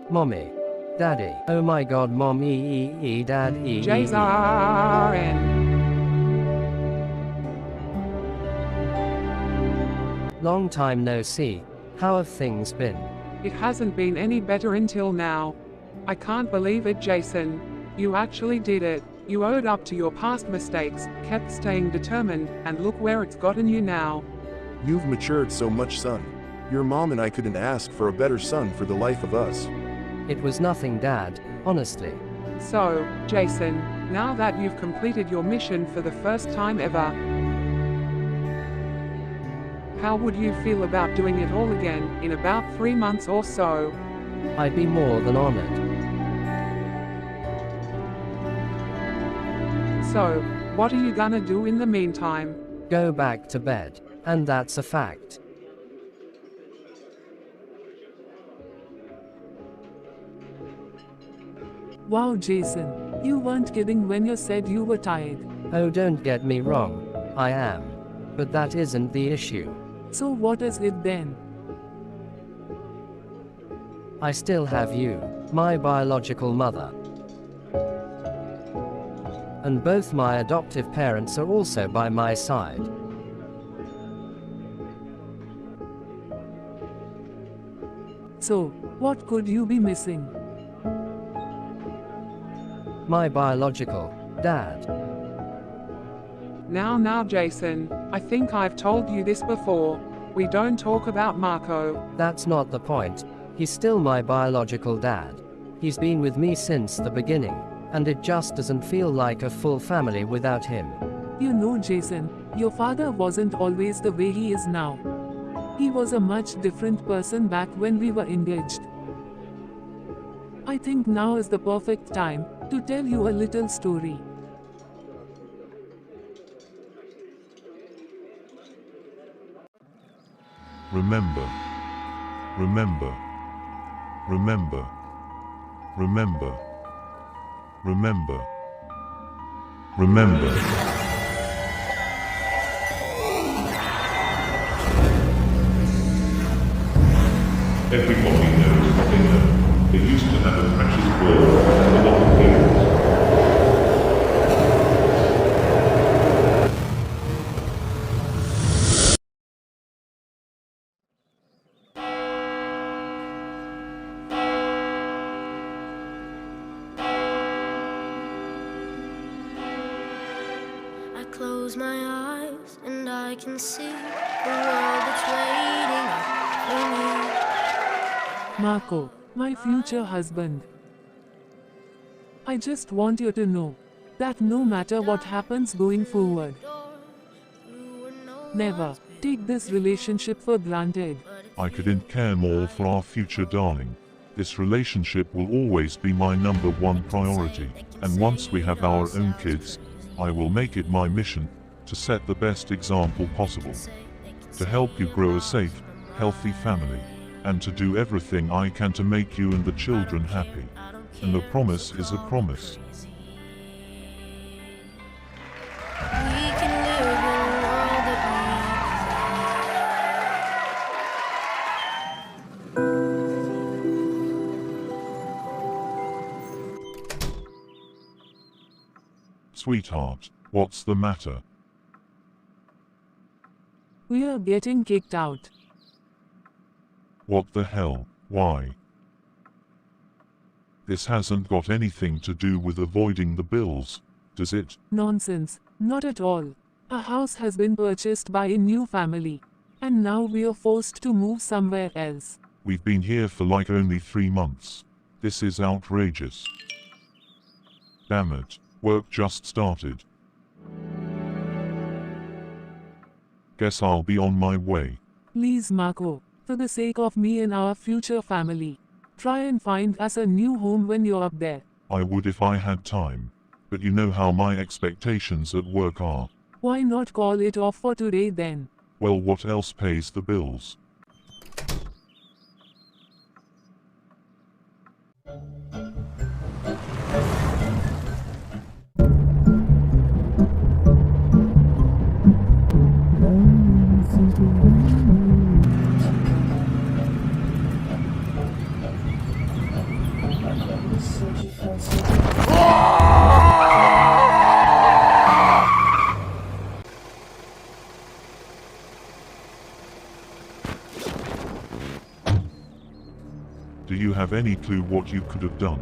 D: Mommy. Daddy. Oh my god, Mommy, Daddy.
E: Jason!
D: Long time no see. How have things been?
E: It hasn't been any better until now. I can't believe it, Jason. You actually did it. You owed up to your past mistakes, kept staying determined, and look where it's gotten you now.
R: You've matured so much, son. Your mom and I couldn't ask for a better son for the life of us.
D: It was nothing, Dad, honestly.
E: So, Jason, now that you've completed your mission for the first time ever, how would you feel about doing it all again, in about 3 months or so?
D: I'd be more than honored.
E: So, what are you gonna do in the meantime?
D: Go back to bed. And that's a fact.
F: Wow, Jason, you weren't kidding when you said you were tired.
D: Oh, don't get me wrong. I am. But that isn't the issue.
F: So what is it then?
D: I still have you, my biological mother. And both my adoptive parents are also by my side.
F: So, what could you be missing?
D: My biological dad.
E: Now, Jason, I think I've told you this before. We don't talk about Marco.
D: That's not the point. He's still my biological dad. He's been with me since the beginning, and it just doesn't feel like a full family without him.
F: You know, Jason, your father wasn't always the way he is now. He was a much different person back when we were engaged. I think now is the perfect time to tell you a little story.
G: Remember. Remember. Remember. Remember. Remember. Remember. Everybody knows what they know. They used to have a precious world and a lot of heroes.
A: I close my eyes and I can see the world that's waiting up for me.
F: Marco, my future husband. I just want you to know that no matter what happens going forward, never take this relationship for granted.
G: I couldn't care more for our future, darling. This relationship will always be my #1 priority, and once we have our own kids, I will make it my mission to set the best example possible, to help you grow a safe, healthy family, and to do everything I can to make you and the children happy. And the promise is a promise. Sweetheart, what's the matter?
F: We are getting kicked out.
G: What the hell? Why? This hasn't got anything to do with avoiding the bills, does it?
F: Nonsense, not at all. A house has been purchased by a new family, and now we are forced to move somewhere else.
G: We've been here for like only 3 months. This is outrageous. Damn it, work just started. Guess I'll be on my way.
E: Please, Marco, for the sake of me and our future family, try and find us a new home when you're up there.
G: I would if I had time. But you know how my expectations at work are.
E: Why not call it off for today then?
G: Well, what else pays the bills? Do you have any clue what you could have done?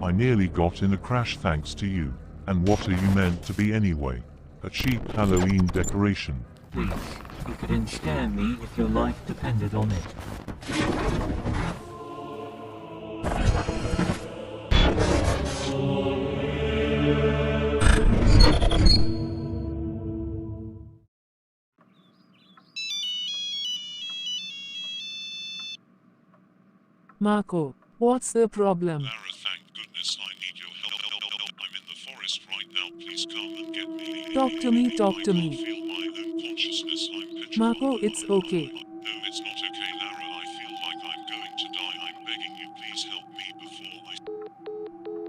G: I nearly got in a crash thanks to you. And what are you meant to be anyway? A cheap Halloween decoration.
L: Please, you couldn't scare me if your life depended on it.
E: Marco, what's the problem?
G: Lara, thank goodness I need your help. I'm in the forest right now. Please come and get me.
E: Talk to me, talk to
G: I
E: me.
G: can't feel my own consciousness. I'm petrified.
E: Marco, it's okay.
G: No, it's not okay, Lara. I feel like I'm going to die. I'm begging you, please help me before I...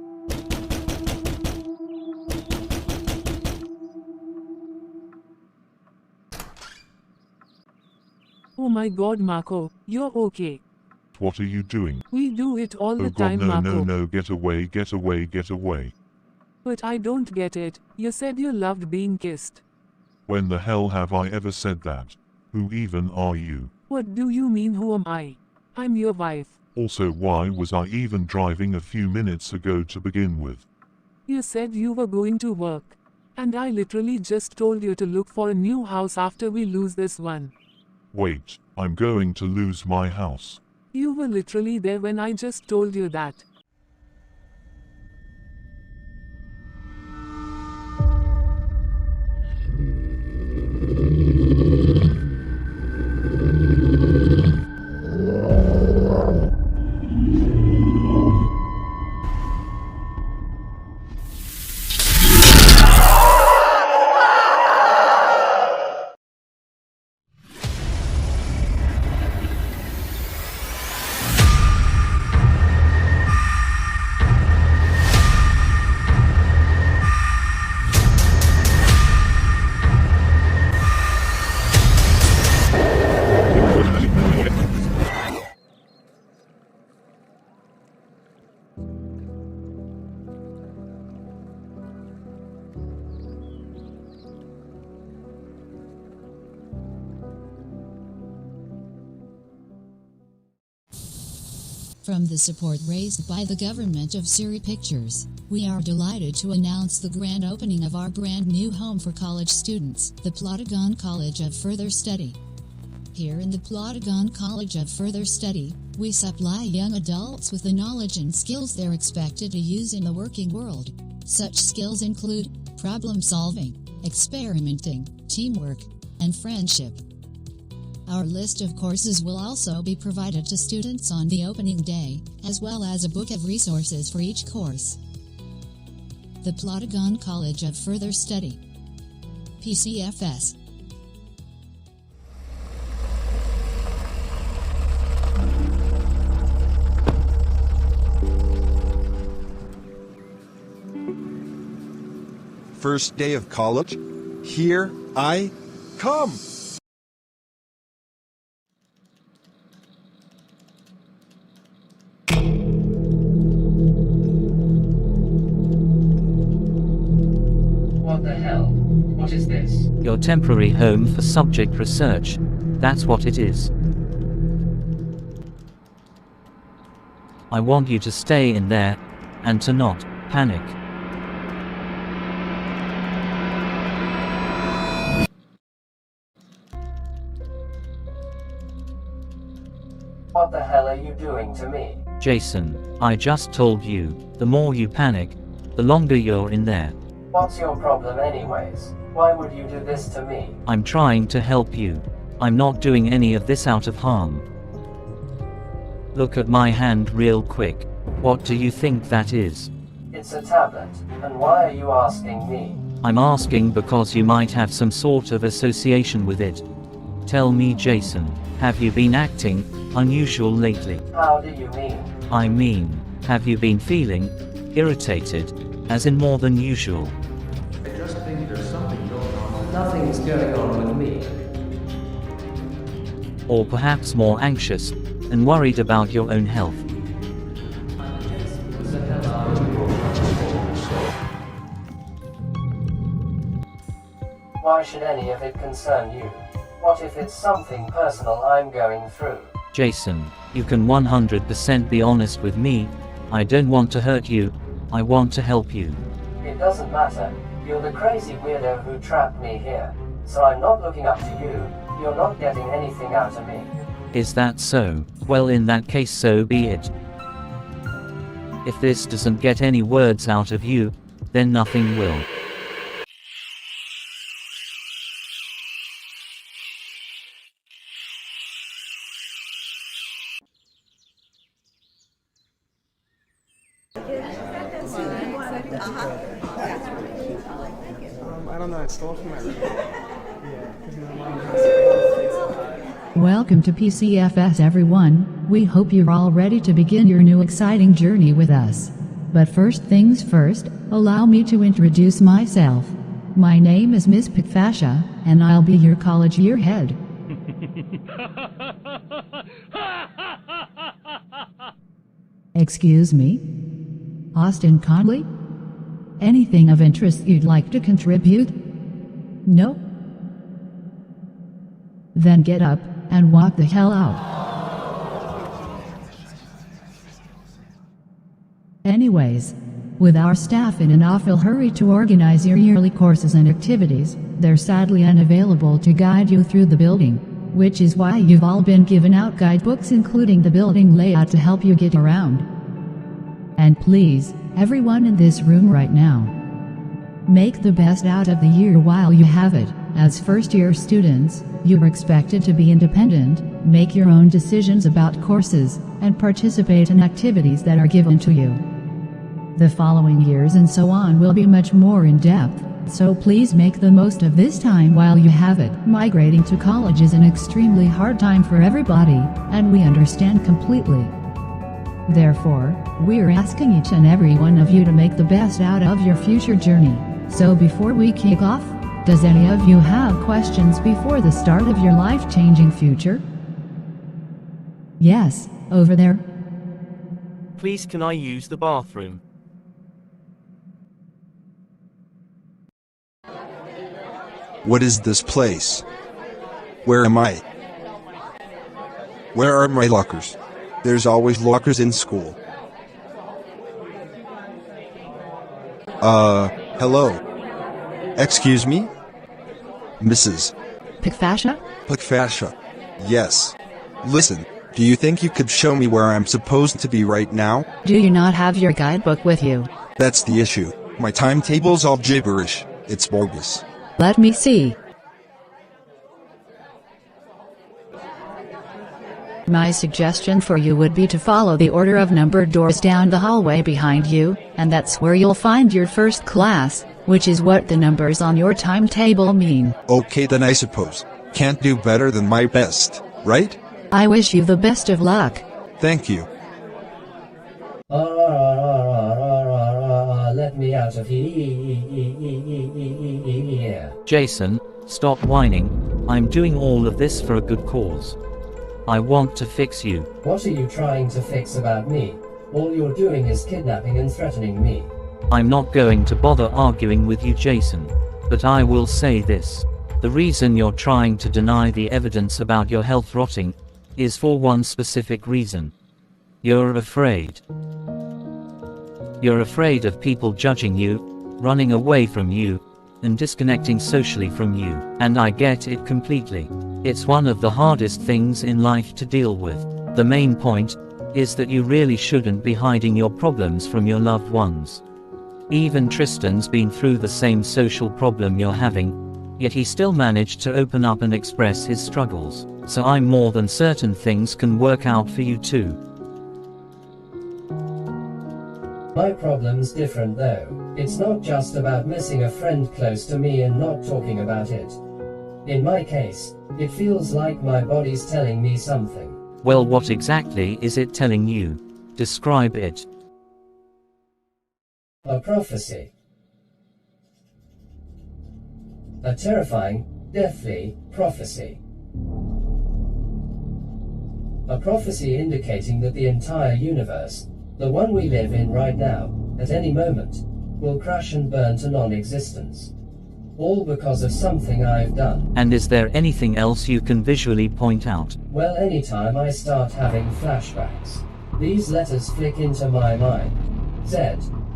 E: Oh my god, Marco, you're okay.
G: What are you doing?
E: We do it all the
G: Oh god,
E: time,
G: no,
E: Marco.
G: no, get away, get away, get away.
E: But I don't get it. You said you loved being kissed.
G: When the hell have I ever said that? Who even are you?
E: What do you mean, who am I? I'm your wife.
G: Also, why was I even driving a few minutes ago to begin with?
E: You said you were going to work. And I literally just told you to look for a new house after we lose this one.
G: Wait, I'm going to lose my house.
E: You were literally there when I just told you that.
N: From the support raised by the government of Seery Pictures, we are delighted to announce the grand opening of our brand new home for college students, the Plotagon College of Further Study. Here in the Plotagon College of Further Study, we supply young adults with the knowledge and skills they're expected to use in the working world. Such skills include problem solving, experimenting, teamwork, and friendship. Our list of courses will also be provided to students on the opening day, as well as a book of resources for each course. The Plotagon College of Further Study. PCFS.
B: First day of college? Here I come!
D: What the hell? What is this?
L: Your temporary home for subject research. That's what it is. I want you to stay in there, and to not panic.
D: What the hell are you doing to me?
L: Jason, I just told you, the more you panic, the longer you're in there.
O: What's your problem anyways? Why would you do this to me?
L: I'm trying to help you. I'm not doing any of this out of harm. Look at my hand real quick. What do you think that is?
O: It's a tablet. And why are you asking me?
L: I'm asking because you might have some sort of association with it. Tell me, Jason, have you been acting unusual lately?
O: How do you mean?
L: I mean, have you been feeling irritated, as in more than usual?
R: I just think there's something going on.
O: Nothing's going on with me.
L: Or perhaps more anxious and worried about your own health.
O: Why should any of it concern you? What if it's something personal I'm going through?
L: Jason, you can 100% be honest with me. I don't want to hurt you. I want to help you.
O: It doesn't matter. You're the crazy weirdo who trapped me here. So I'm not looking up to you. You're not getting anything out of me.
L: Is that so? Well, in that case, so be it. If this doesn't get any words out of you, then nothing will.
P: I don't know, I stole from my room.
N: Welcome to PCFS, everyone. We hope you're all ready to begin your new exciting journey with us. But first things first, allow me to introduce myself. My name is Miss Plotagon, and I'll be your college year head. Excuse me? Austin Conley? Anything of interest you'd like to contribute? No? Then get up and walk the hell out. Anyways, with our staff in an awful hurry to organize your yearly courses and activities, they're sadly unavailable to guide you through the building, which is why you've all been given out guidebooks including the building layout to help you get around. And please, everyone in this room right now, make the best out of the year while you have it. As first-year students, you are expected to be independent, make your own decisions about courses, and participate in activities that are given to you. The following years and so on will be much more in-depth, so please make the most of this time while you have it. Migrating to college is an extremely hard time for everybody, and we understand completely. Therefore, we're asking each and every one of you to make the best out of your future journey. So before we kick off, does any of you have questions before the start of your life-changing future? Yes, over there.
W: Please, can I use the bathroom?
B: What is this place? Where am I? Where are my lockers? There's always lockers in school. Hello? Excuse me? Mrs.
N: Plotagon?
B: Plotagon. Yes. Listen, do you think you could show me where I'm supposed to be right now?
N: Do you not have your guidebook with you?
B: That's the issue. My timetable's all gibberish. It's bogus.
N: Let me see. My suggestion for you would be to follow the order of numbered doors down the hallway behind you, and that's where you'll find your first class, which is what the numbers on your timetable mean.
B: Okay, then I suppose. Can't do better than my best, right?
N: I wish you the best of luck.
B: Thank you.
O: Let me out of here.
L: Jason, stop whining. I'm doing all of this for a good cause. I want to fix you.
O: What are you trying to fix about me? All you're doing is kidnapping and threatening me.
L: I'm not going to bother arguing with you, Jason. But I will say this. The reason you're trying to deny the evidence about your health rotting is for one specific reason. You're afraid. You're afraid of people judging you, running away from you, and disconnecting socially from you. And I get it completely. It's one of the hardest things in life to deal with. The main point is that you really shouldn't be hiding your problems from your loved ones. Even Tristan's been through the same social problem you're having, yet he still managed to open up and express his struggles, so I'm more than certain things can work out for you too.
O: My problem's different though. It's not just about missing a friend close to me and not talking about it. In my case, it feels like my body's telling me something.
L: Well, what exactly is it telling you? Describe it.
O: A prophecy. A terrifying, deathly prophecy. A prophecy indicating that the entire universe, the one we live in right now, at any moment, will crash and burn to non-existence. All because of something I've done.
L: And is there anything else you can visually point out?
O: Well, anytime I start having flashbacks, these letters flick into my mind. Z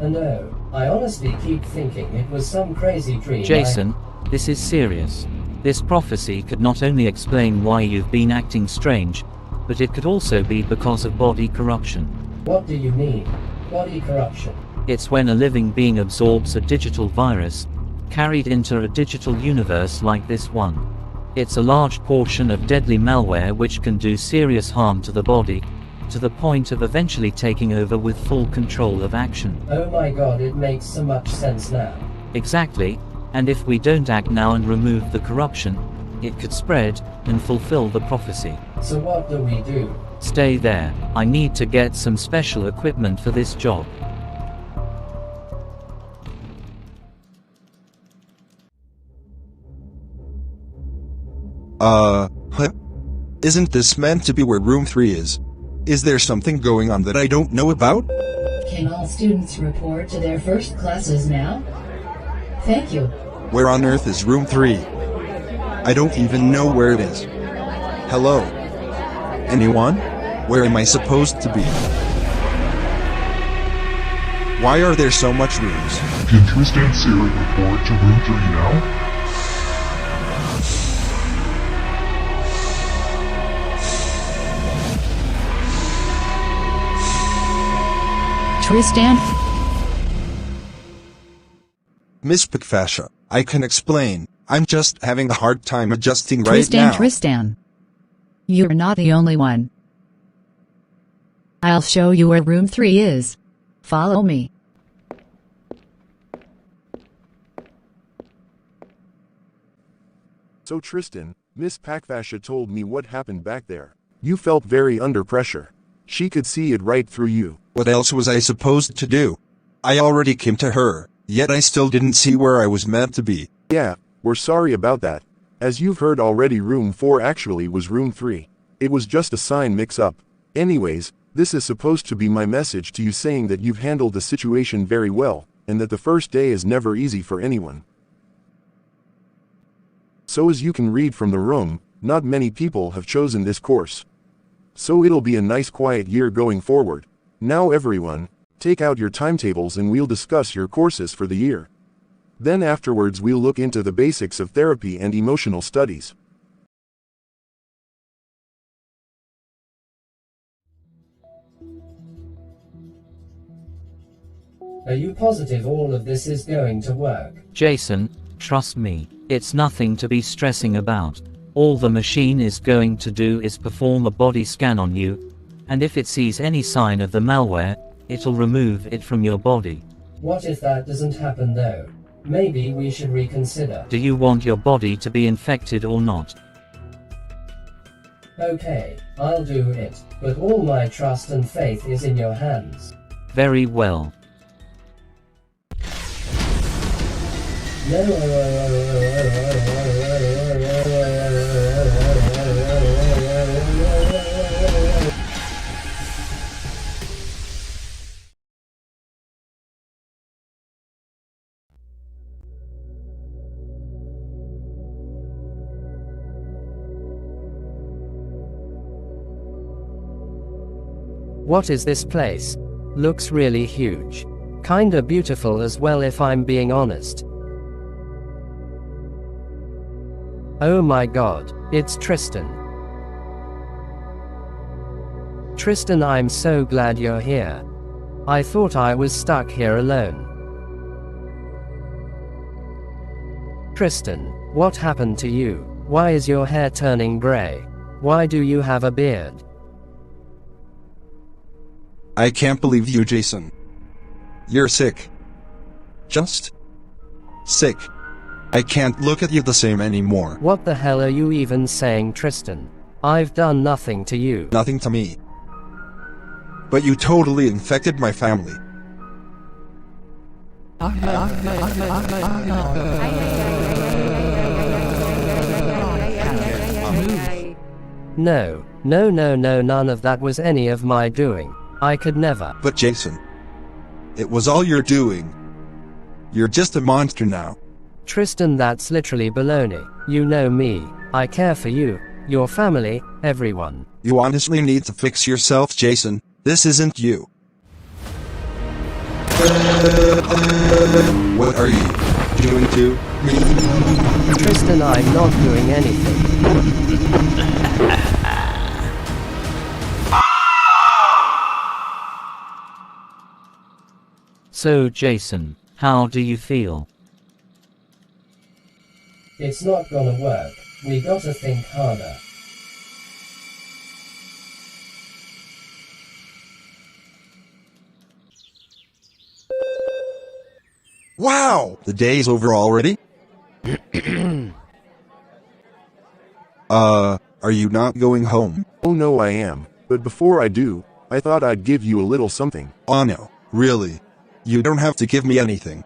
O: and O. I honestly keep thinking it was some crazy dream.
L: Jason, this is serious. This prophecy could not only explain why you've been acting strange, but it could also be because of body corruption.
O: What do you mean? Body corruption?
L: It's when a living being absorbs a digital virus, carried into a digital universe like this one. It's a large portion of deadly malware which can do serious harm to the body, to the point of eventually taking over with full control of action.
O: Oh my god, it makes so much sense now.
L: Exactly, and if we don't act now and remove the corruption, it could spread and fulfill the prophecy.
O: So what do we do?
L: Stay there. I need to get some special equipment for this job.
B: What? Isn't this meant to be where room 3 is? Is there something going on that I don't know about?
H: Can all students report to their first classes now? Thank you.
B: Where on earth is room 3? I don't even know where it is. Hello? Anyone? Where am I supposed to be? Why are there so much rooms?
T: Can Tristan Seery report to room 3 now?
N: Tristan?
B: Miss Pikfasha, I can explain. I'm just having a hard time adjusting right now.
N: Tristan. You're not the only one. I'll show you where room 3 is. Follow me.
R: So Tristan, Miss Pikfasha told me what happened back there. You felt very under pressure. She could see it right through you.
B: What else was I supposed to do? I already came to her, yet I still didn't see where I was meant to be.
R: Yeah, we're sorry about that. As you've heard already, room 4 actually was room 3. It was just a sign mix-up. Anyways, this is supposed to be my message to you, saying that you've handled the situation very well, and that the first day is never easy for anyone. So as you can read from the room, not many people have chosen this course. So it'll be a nice quiet year going forward. Now everyone, take out your timetables and we'll discuss your courses for the year. Then afterwards we'll look into the basics of therapy and emotional studies.
O: Are you positive all of this is going to work?
L: Jason, trust me, it's nothing to be stressing about. All the machine is going to do is perform a body scan on you, and if it sees any sign of the malware, it'll remove it from your body.
O: What if that doesn't happen though? Maybe we should reconsider.
L: Do you want your body to be infected or not?
O: Okay, I'll do it, but all my trust and faith is in your hands.
L: Very well.
D: What is this place? Looks really huge. Kinda beautiful as well, if I'm being honest. Oh my god, it's Tristan. Tristan, I'm so glad you're here. I thought I was stuck here alone. Tristan, what happened to you? Why is your hair turning gray? Why do you have a beard?
B: I can't believe you, Jason. You're sick. Just sick. I can't look at you the same anymore.
D: What the hell are you even saying, Tristan? I've done nothing to you.
B: Nothing to me. But you totally infected my family.
D: No, none of that was any of my doing. I could never.
B: But Jason, it was all your doing. You're just a monster now.
D: Tristan, that's literally baloney. You know me. I care for you, your family, everyone.
B: You honestly need to fix yourself, Jason. This isn't you. What are you doing to me?
D: Tristan, I'm not doing anything.
L: So Jason, how do you feel?
O: It's not gonna work. We gotta think harder.
B: Wow! The day's over already? Are you not going home?
R: Oh no, I am. But before I do, I thought I'd give you a little something.
B: Oh no, really? You don't have to give me anything.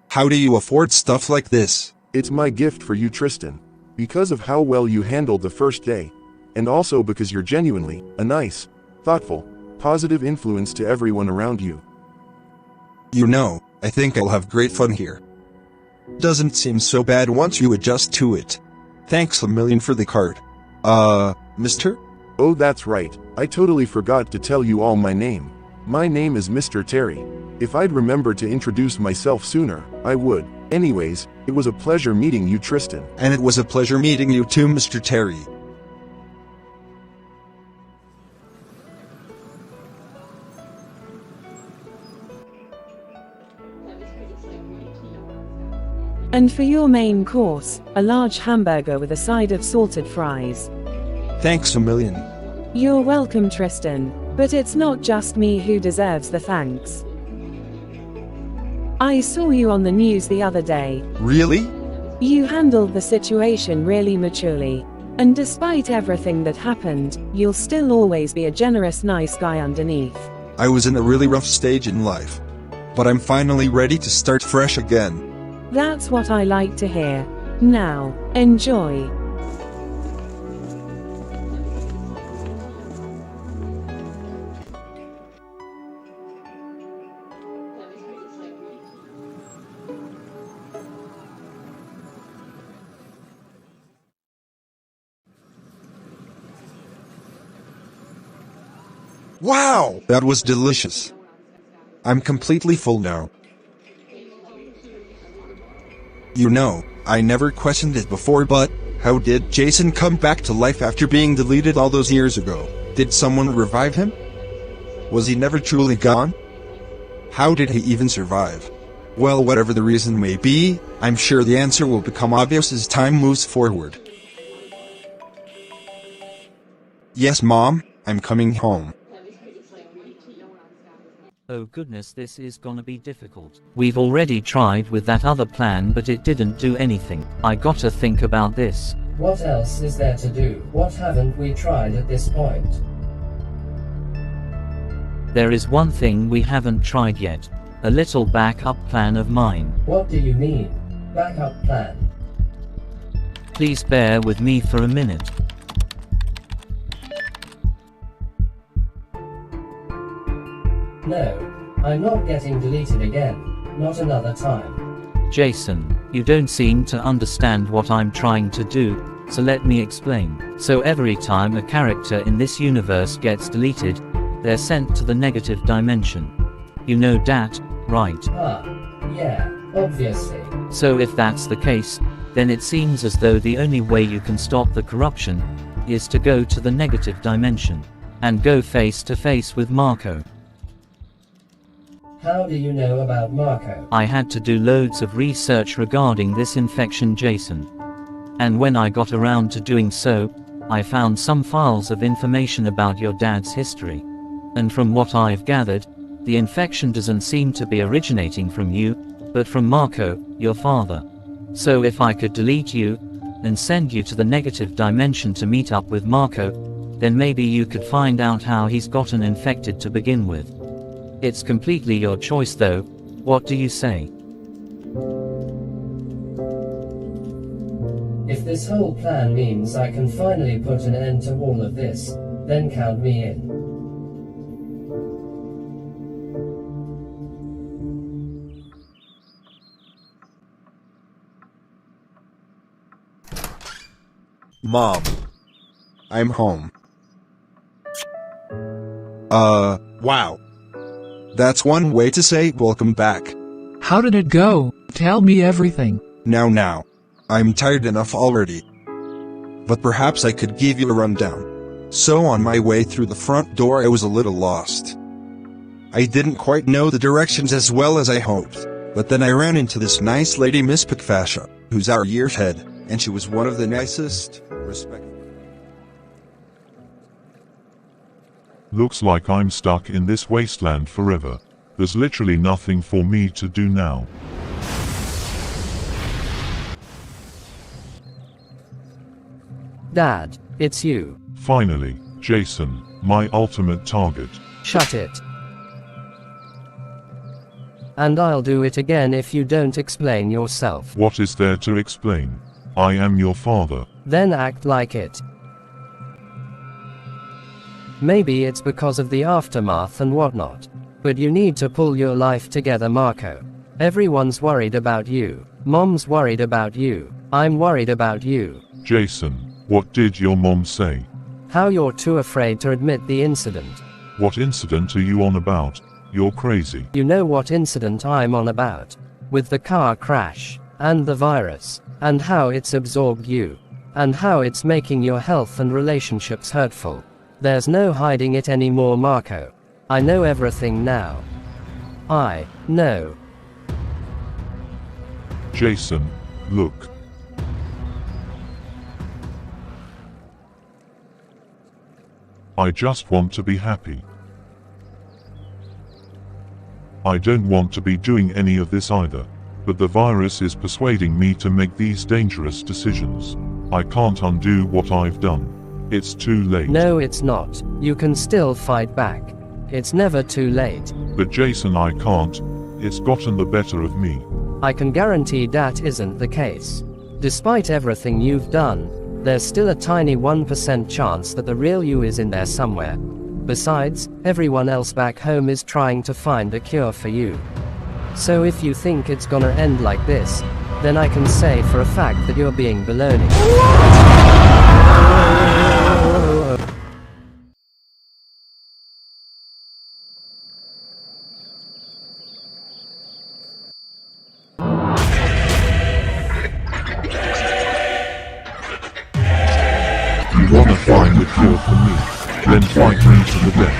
B: How do you afford stuff like this?
R: It's my gift for you, Tristan. Because of how well you handled the first day. And also because you're genuinely a nice, thoughtful, positive influence to everyone around you.
B: You know, I think I'll have great fun here. Doesn't seem so bad once you adjust to it. Thanks a million for the card. Mister?
R: Oh, that's right. I totally forgot to tell you all my name. My name is Mr. Terry. If I'd remembered to introduce myself sooner, I would. Anyways, it was a pleasure meeting you, Tristan.
B: And it was a pleasure meeting you too, Mr. Terry.
U: And for your main course, a large hamburger with a side of salted fries.
B: Thanks a million.
U: You're welcome, Tristan. But it's not just me who deserves the thanks. I saw you on the news the other day.
B: Really?
U: You handled the situation really maturely. And despite everything that happened, you'll still always be a generous, nice guy underneath.
B: I was in a really rough stage in life. But I'm finally ready to start fresh again.
U: That's what I like to hear. Now, enjoy.
B: Wow! That was delicious. I'm completely full now. You know, I never questioned it before, but how did Jason come back to life after being deleted all those years ago? Did someone revive him? Was he never truly gone? How did he even survive? Well, whatever the reason may be, I'm sure the answer will become obvious as time moves forward. Yes, Mom, I'm coming home.
L: Oh goodness, this is gonna be difficult. We've already tried with that other plan, but it didn't do anything. I gotta think about this.
O: What else is there to do? What haven't we tried at this point?
L: There is one thing we haven't tried yet. A little backup plan of mine.
O: What do you mean? Backup plan?
L: Please bear with me for a minute.
O: No, I'm not getting deleted again. Not another time.
L: Jason, you don't seem to understand what I'm trying to do, so let me explain. So every time a character in this universe gets deleted, they're sent to the negative dimension. You know that, right?
O: Ah, yeah, obviously.
L: So if that's the case, then it seems as though the only way you can stop the corruption is to go to the negative dimension and go face to face with Marco.
O: How do you know about Marco?
L: I had to do loads of research regarding this infection, Jason. And when I got around to doing so, I found some files of information about your dad's history. And from what I've gathered, the infection doesn't seem to be originating from you, but from Marco, your father. So if I could delete you and send you to the negative dimension to meet up with Marco, then maybe you could find out how he's gotten infected to begin with. It's completely your choice though. What do you say?
O: If this whole plan means I can finally put an end to all of this, then count me in.
B: Mom. I'm home. Wow. That's one way to say welcome back.
F: How did it go? Tell me everything.
B: Now. I'm tired enough already. But perhaps I could give you a rundown. So on my way through the front door I was a little lost. I didn't quite know the directions as well as I hoped. But then I ran into this nice lady, Miss Pickfascia, who's our year's head, and she was one of the nicest, respectful.
G: Looks like I'm stuck in this wasteland forever. There's literally nothing for me to do now.
D: Dad, it's you.
G: Finally, Jason, my ultimate target.
D: Shut it. And I'll do it again if you don't explain yourself.
G: What is there to explain? I am your father.
D: Then act like it. Maybe it's because of the aftermath and whatnot. But you need to pull your life together, Marco. Everyone's worried about you. Mom's worried about you. I'm worried about you.
G: Jason, what did your mom say?
D: How you're too afraid to admit the incident.
G: What incident are you on about? You're crazy.
D: You know what incident I'm on about. With the car crash, and the virus, and how it's absorbed you, and how it's making your health and relationships hurtful. There's no hiding it anymore, Marco. I know everything now. I know.
G: Jason, look. I just want to be happy. I don't want to be doing any of this either. But the virus is persuading me to make these dangerous decisions. I can't undo what I've done. It's too late.
D: No, it's not. You can still fight back. It's never too late.
G: But Jason, I can't. It's gotten the better of me.
D: I can guarantee that isn't the case. Despite everything you've done, there's still a tiny 1% chance that the real you is in there somewhere. Besides, everyone else back home is trying to find a cure for you. So if you think it's gonna end like this, then I can say for a fact that you're being baloney.
G: You wanna find a cure for me? Then fight me to the death.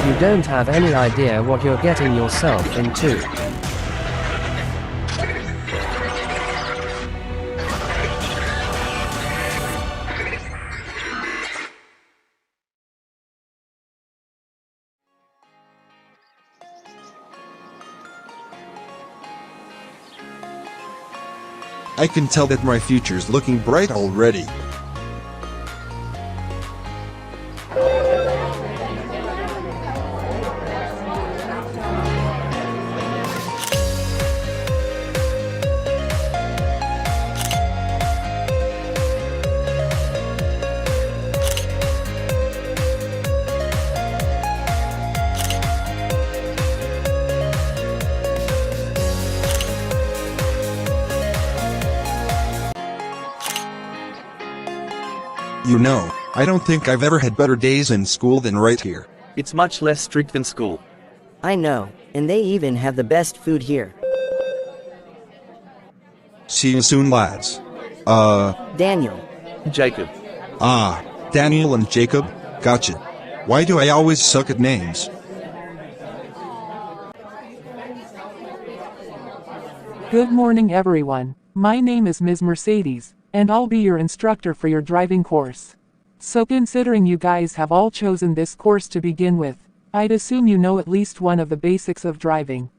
D: You don't have any idea what you're getting yourself into.
B: I can tell that my future's looking bright already. You know, I don't think I've ever had better days in school than right here.
W: It's much less strict than school.
M: I know, and they even have the best food here.
B: See you soon, lads.
M: Daniel.
W: Jacob.
B: Daniel and Jacob? Gotcha. Why do I always suck at names?
E: Good morning, everyone. My name is Ms. Mercedes, and I'll be your instructor for your driving course. So considering you guys have all chosen this course to begin with, I'd assume you know at least one of the basics of driving.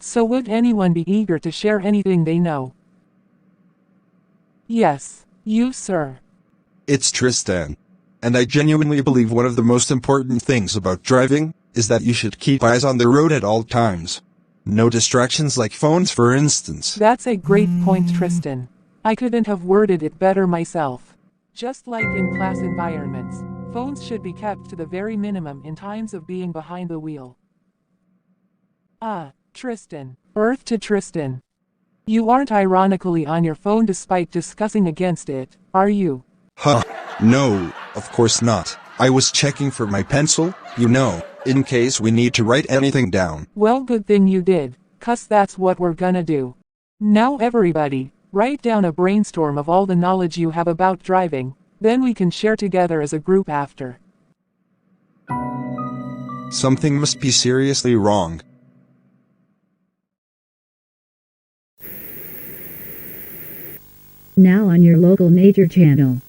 E: So would anyone be eager to share anything they know? Yes, you, sir.
B: It's Tristan. And I genuinely believe one of the most important things about driving is that you should keep eyes on the road at all times. No distractions like phones, for instance.
E: That's a great point, Tristan. I couldn't have worded it better myself. Just like in class environments, phones should be kept to the very minimum in times of being behind the wheel. Tristan. Earth to Tristan. You aren't ironically on your phone despite discussing against it, are you?
B: No, of course not. I was checking for my pencil, in case we need to write anything down.
E: Well, good thing you did, 'cause that's what we're gonna do. Now everybody, write down a brainstorm of all the knowledge you have about driving, then we can share together as a group after.
B: Something must be seriously wrong.
P: Now on your local nature channel.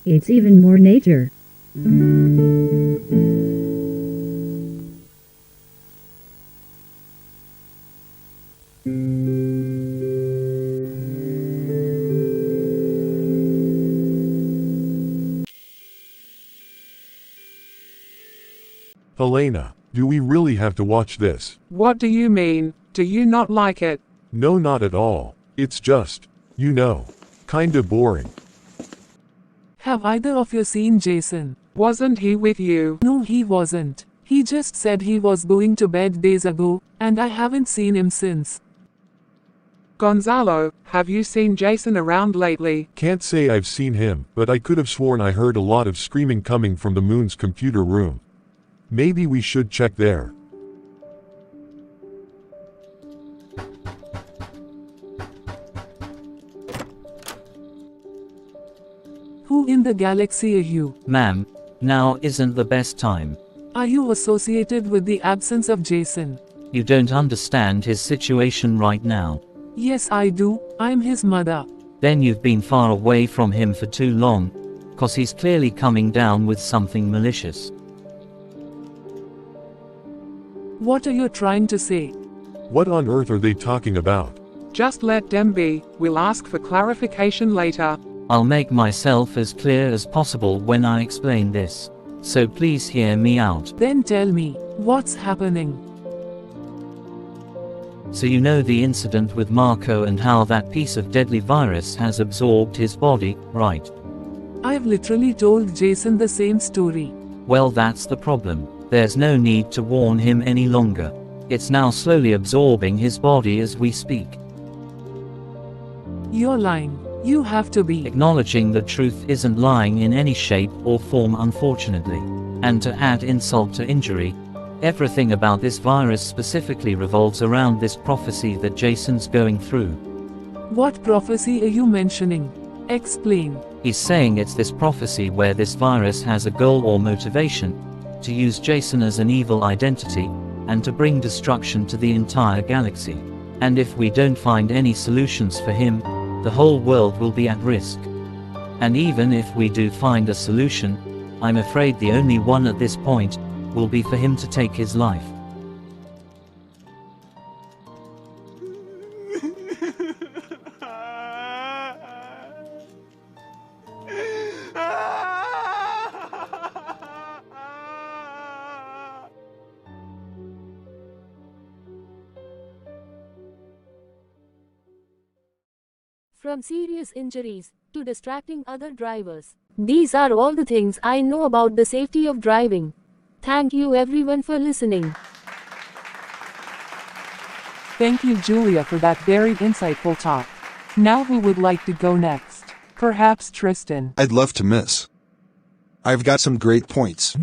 P: It's even more nature.
T: Elena, do we really have to watch this?
E: What do you mean? Do you not like it?
T: No, not at all. It's just, kinda boring.
E: Have either of you seen Jason? Wasn't he with you? No, he wasn't. He just said he was going to bed days ago, and I haven't seen him since. Gonzalo, have you seen Jason around lately?
T: Can't say I've seen him, but I could have sworn I heard a lot of screaming coming from the moon's computer room. Maybe we should check there.
E: Who in the galaxy are you?
L: Ma'am, now isn't the best time.
E: Are you associated with the absence of Jason?
L: You don't understand his situation right now.
E: Yes, I do. I'm his mother.
L: Then you've been far away from him for too long, 'cause he's clearly coming down with something malicious.
E: What are you trying to say?
T: What on earth are they talking about?
E: Just let them be. We'll ask for clarification later.
L: I'll make myself as clear as possible when I explain this. So please hear me out.
E: Then tell me, what's happening?
L: So you know the incident with Marco and how that piece of deadly virus has absorbed his body, right?
E: I've literally told Jason the same story.
L: Well, that's the problem. There's no need to warn him any longer. It's now slowly absorbing his body as we speak.
E: You're lying. You have to be.
L: Acknowledging the truth isn't lying in any shape or form, unfortunately. And to add insult to injury, everything about this virus specifically revolves around this prophecy that Jason's going through.
E: What prophecy are you mentioning? Explain.
L: He's saying it's this prophecy where this virus has a goal or motivation, to use Jason as an evil identity, and to bring destruction to the entire galaxy. And if we don't find any solutions for him, the whole world will be at risk. And even if we do find a solution, I'm afraid the only one at this point will be for him to take his life.
A: From serious injuries to distracting other drivers. These are all the things I know about the safety of driving. Thank you everyone for listening.
E: Thank you, Julia, for that very insightful talk. Now who would like to go next? Perhaps Tristan.
B: I'd love to, miss. I've got some great points.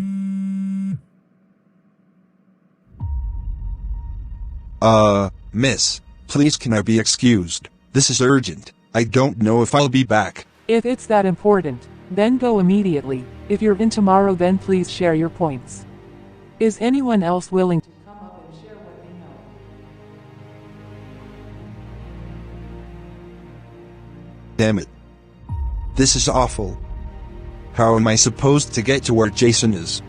B: Miss, please can I be excused? This is urgent. I don't know if I'll be back.
F: If it's that important, then go immediately. If you're in tomorrow, then please share your points. Is anyone else willing to come up and share what they know?
B: Damn it. This is awful. How am I supposed to get to where Jason is?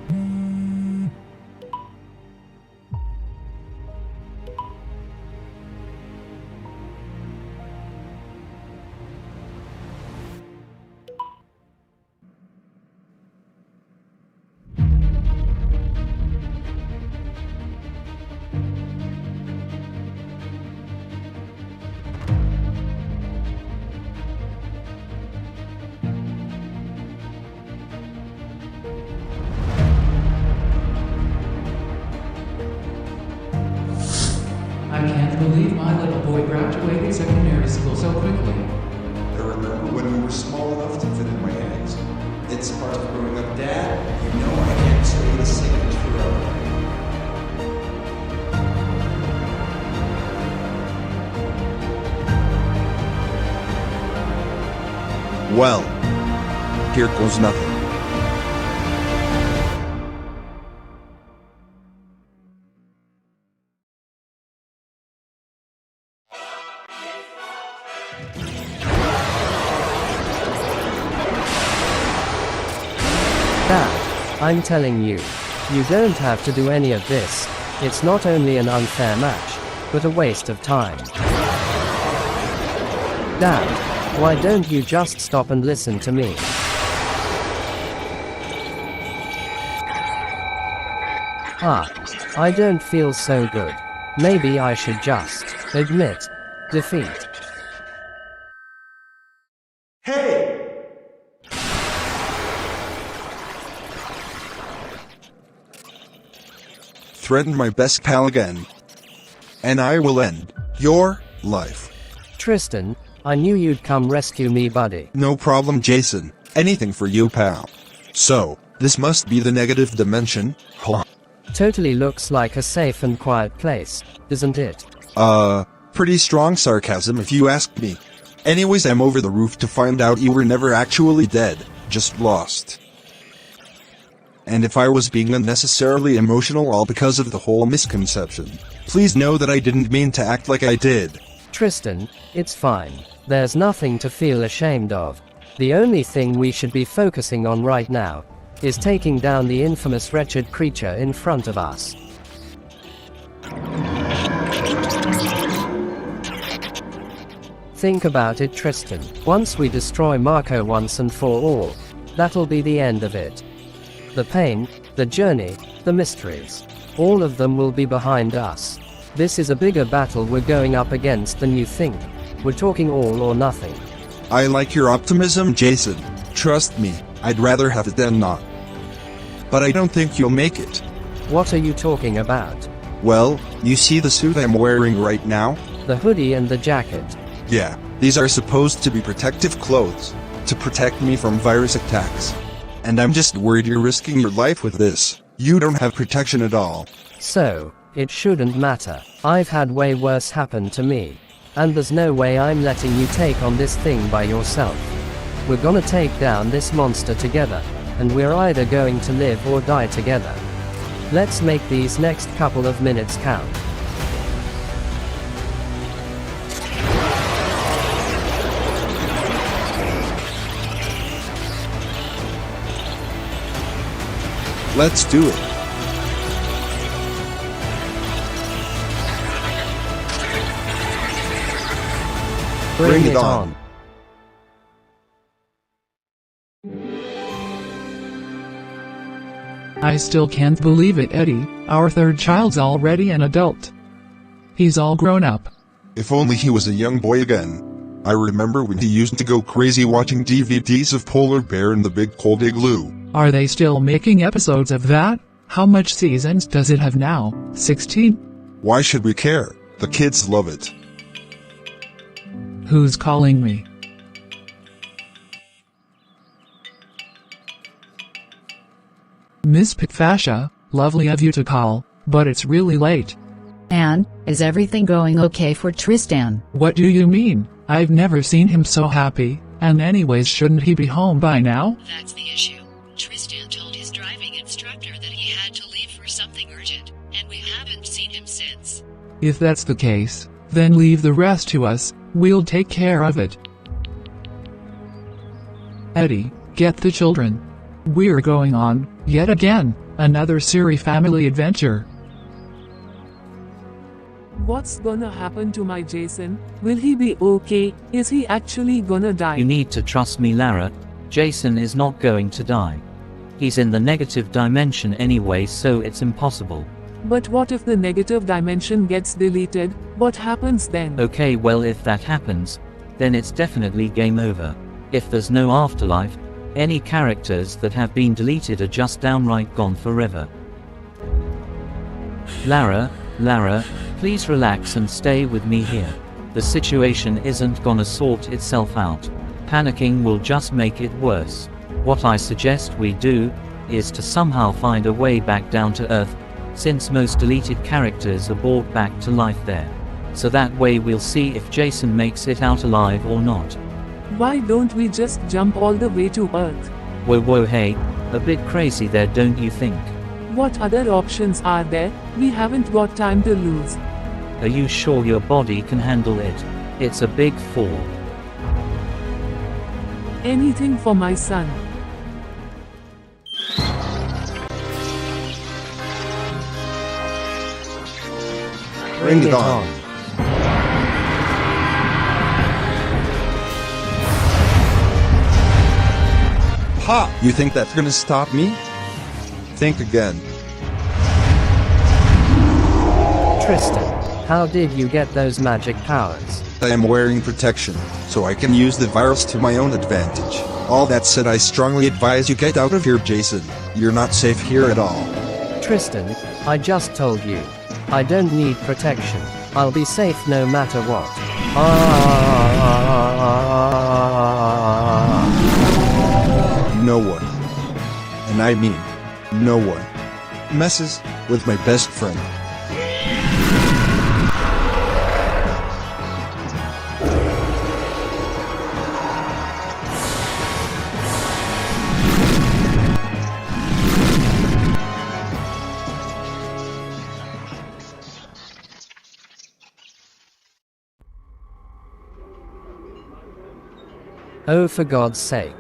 F: I can't believe my little boy graduated secondary school so quickly.
B: I remember when we were small enough to fit in my hands. It's part of growing up, Dad. You know I can't stay the same age forever. Well, here goes nothing.
D: Dad, I'm telling you, you don't have to do any of this. It's not only an unfair match, but a waste of time. Dad, why don't you just stop and listen to me? I don't feel so good. Maybe I should just admit defeat.
B: Hey! Threaten my best pal again, and I will end your life.
D: Tristan, I knew you'd come rescue me, buddy.
B: No problem, Jason. Anything for you, pal. So, this must be the negative dimension, huh?
D: Totally looks like a safe and quiet place, doesn't it?
B: Pretty strong sarcasm if you ask me. Anyways, I'm over the roof to find out you were never actually dead, just lost. And if I was being unnecessarily emotional all because of the whole misconception, please know that I didn't mean to act like I did.
D: Tristan, it's fine. There's nothing to feel ashamed of. The only thing we should be focusing on right now is taking down the infamous wretched creature in front of us. Think about it, Tristan. Once we destroy Marco once and for all, that'll be the end of it. The pain, the journey, the mysteries, all of them will be behind us. This is a bigger battle we're going up against than you think. We're talking all or nothing.
B: I like your optimism, Jason. Trust me, I'd rather have it than not. But I don't think you'll make it.
D: What are you talking about?
B: Well, you see the suit I'm wearing right now?
D: The hoodie and the jacket.
B: Yeah, these are supposed to be protective clothes, to protect me from virus attacks. And I'm just worried you're risking your life with this. You don't have protection at all.
D: So, it shouldn't matter. I've had way worse happen to me. And there's no way I'm letting you take on this thing by yourself. We're gonna take down this monster together, and we're either going to live or die together. Let's make these next couple of minutes count.
B: Let's do it.
D: Bring it on.
F: I still can't believe it, Eddie. Our third child's already an adult. He's all grown up.
C: If only he was a young boy again. I remember when he used to go crazy watching DVDs of Polar Bear in the Big Cold Igloo.
F: Are they still making episodes of that? How much seasons does it have now? 16?
C: Why should we care? The kids love it.
F: Who's calling me? Miss Pitfascia, lovely of you to call, but it's really late.
P: And, is everything going okay for Tristan?
F: What do you mean? I've never seen him so happy, and anyways shouldn't he be home by now?
N: That's the issue. Tristan told his driving instructor that he had to leave for something urgent, and we haven't seen him since.
F: If that's the case, then leave the rest to us, we'll take care of it. Eddie, get the children. We're going on, yet again, another Seery family adventure.
E: What's gonna happen to my Jason? Will he be okay? Is he actually gonna die?
L: You need to trust me, Lara. Jason is not going to die. He's in the negative dimension anyway, so it's impossible.
E: But what if the negative dimension gets deleted? What happens then?
L: Okay, well, if that happens, then it's definitely game over. If there's no afterlife, any characters that have been deleted are just downright gone forever. Lara, please relax and stay with me here. The situation isn't gonna sort itself out. Panicking will just make it worse. What I suggest we do is to somehow find a way back down to Earth, since most deleted characters are brought back to life there. So that way we'll see if Jason makes it out alive or not.
E: Why don't we just jump all the way to Earth?
L: Whoa, hey, a bit crazy there, don't you think?
E: What other options are there? We haven't got time to lose.
L: Are you sure your body can handle it? It's a big fall.
E: Anything for my son.
B: Bring it on. Ha! You think that's gonna stop me? Think again.
D: Tristan, how did you get those magic powers?
B: I am wearing protection, so I can use the virus to my own advantage. All that said, I strongly advise you get out of here, Jason. You're not safe here at all.
D: Tristan, I just told you. I don't need protection. I'll be safe no matter what.
B: No one, and I mean no one, messes with my best friend.
D: Oh, for God's sake.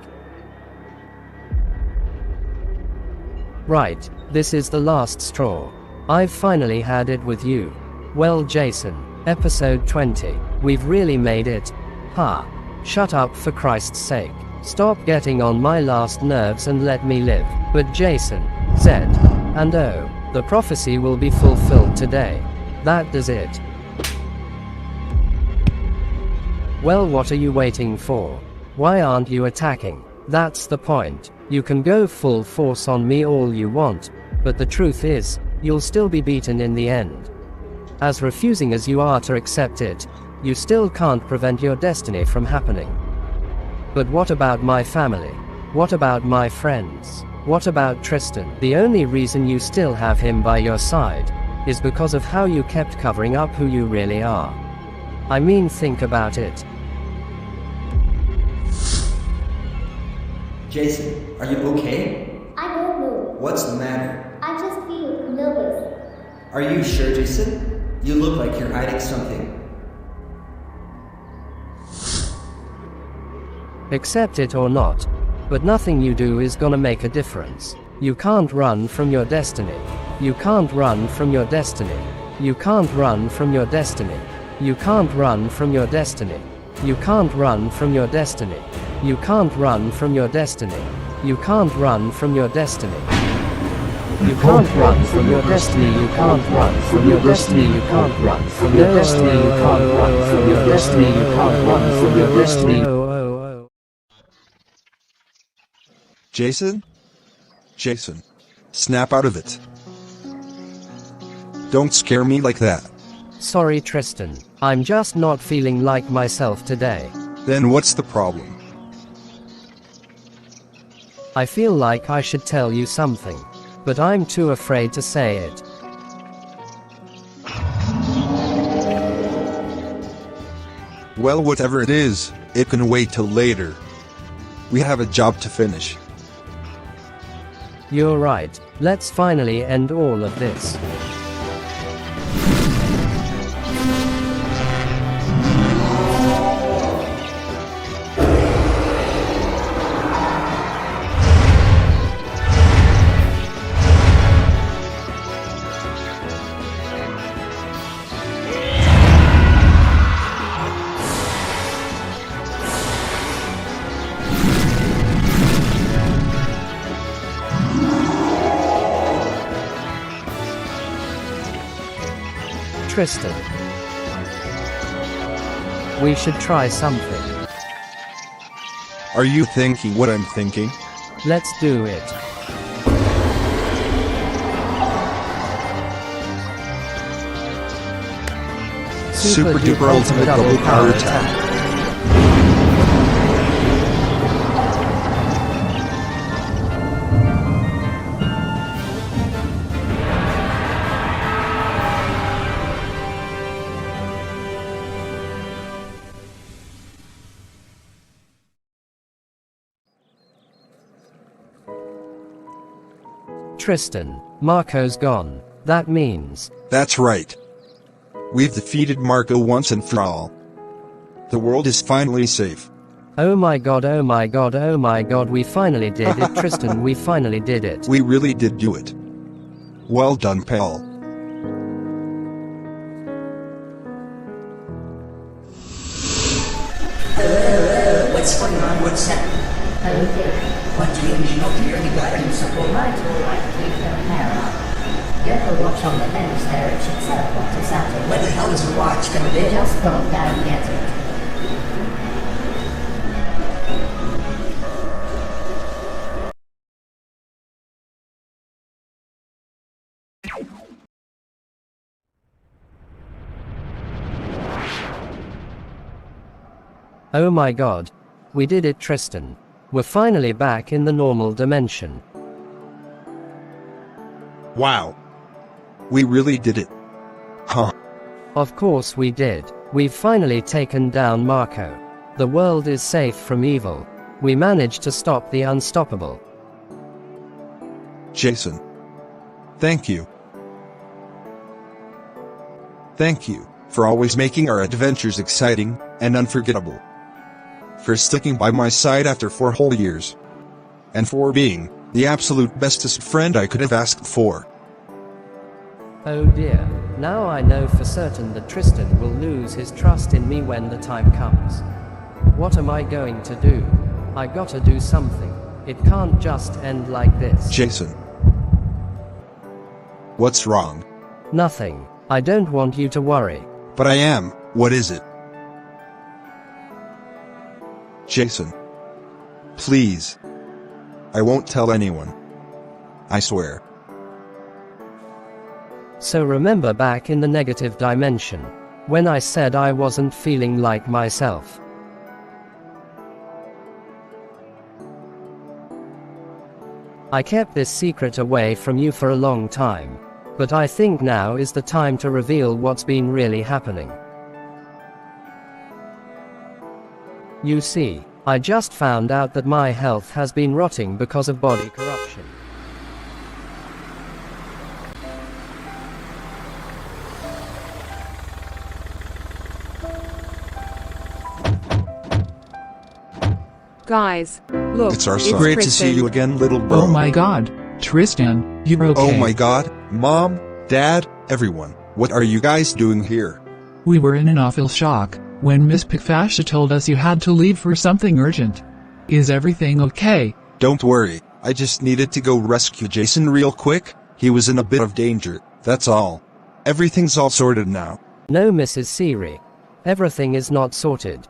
D: Right, this is the last straw. I've finally had it with you. Well, Jason, episode 20, we've really made it. Ha. Shut up, for Christ's sake. Stop getting on my last nerves and let me live. But Jason, said, and oh, the prophecy will be fulfilled today. That does it. Well, what are you waiting for? Why aren't you attacking? That's the point. You can go full force on me all you want, but the truth is, you'll still be beaten in the end. As refusing as you are to accept it, you still can't prevent your destiny from happening. But what about my family? What about my friends? What about Tristan? The only reason you still have him by your side is because of how you kept covering up who you really are. I mean, think about it.
S: Jason, are you okay?
I: I don't know.
S: What's the matter?
I: I just feel nervous.
S: Are you sure, Jason? You look like you're hiding something.
D: Accept it or not, but nothing you do is gonna make a difference. You can't run from your destiny. You can't run from your destiny. You can't run from your destiny. You can't run from your destiny. You can't run from your destiny. You can't run from your destiny. You can't run from your destiny. You can't run from your destiny. You can't run from your destiny. You can't run from your destiny. You can't run from your destiny. You can't run from your destiny.
B: Jason? Jason. Snap out of it. Don't scare me like that.
D: Sorry, Tristan. I'm just not feeling like myself today.
B: Then what's the problem?
D: I feel like I should tell you something, but I'm too afraid to say it.
B: Well, whatever it is, it can wait till later. We have a job to finish.
D: You're right. Let's finally end all of this. Tristan. We should try something.
B: Are you thinking what I'm thinking?
D: Let's do it.
B: Super duper ultimate double power attack.
D: Tristan, Marco's gone. That means...
B: That's right. We've defeated Marco once and for all. The world is finally safe.
D: Oh my god, oh my god, oh my god, we finally did it, Tristan, we finally did it.
B: We really did do it. Well done, pal.
J: What's going on? What's that? What do you mean not nearly working support?
I: Right, all right, keep the power up. You have to watch on the lens there, it should tell what is happening.
J: Where the hell is the watch going to be?
I: Just don't go and get it.
D: Oh my god. We did it, Tristan. We're finally back in the normal dimension.
B: Wow. We really did it. Huh.
D: Of course we did. We've finally taken down Marco. The world is safe from evil. We managed to stop the unstoppable.
B: Jason. Thank you. Thank you for always making our adventures exciting and unforgettable. For sticking by my side after 4 whole years. And for being the absolute bestest friend I could have asked for.
D: Oh dear. Now I know for certain that Tristan will lose his trust in me when the time comes. What am I going to do? I gotta do something. It can't just end like this.
B: Jason. What's wrong?
D: Nothing. I don't want you to worry.
B: But I am. What is it? Jason. Please. I won't tell anyone. I swear.
D: So remember back in the negative dimension, when I said I wasn't feeling like myself. I kept this secret away from you for a long time, but I think now is the time to reveal what's been really happening. You see, I just found out that my health has been rotting because of body corruption.
E: Guys, look,
B: It's our son. Great to see you again, little bro.
F: Oh my god, Tristan, you're okay.
B: Oh my god, Mom, Dad, everyone, what are you guys doing here?
F: We were in an awful shock when Miss Pikfasha told us you had to leave for something urgent. Is everything okay?
B: Don't worry, I just needed to go rescue Jason real quick. He was in a bit of danger, that's all. Everything's all sorted now.
D: No, Mrs. Seery. Everything is not sorted.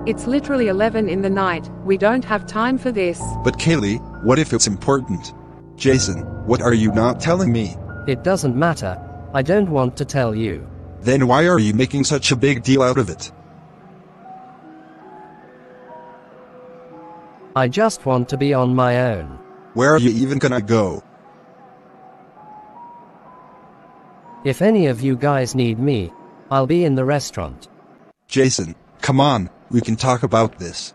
E: It's literally 11 in the night. We don't have time for this.
B: But Kaylee, what if it's important? Jason, what are you not telling me?
D: It doesn't matter. I don't want to tell you.
B: Then why are you making such a big deal out of it?
D: I just want to be on my own.
B: Where are you even gonna go?
D: If any of you guys need me, I'll be in the restaurant.
B: Jason, come on, we can talk about this.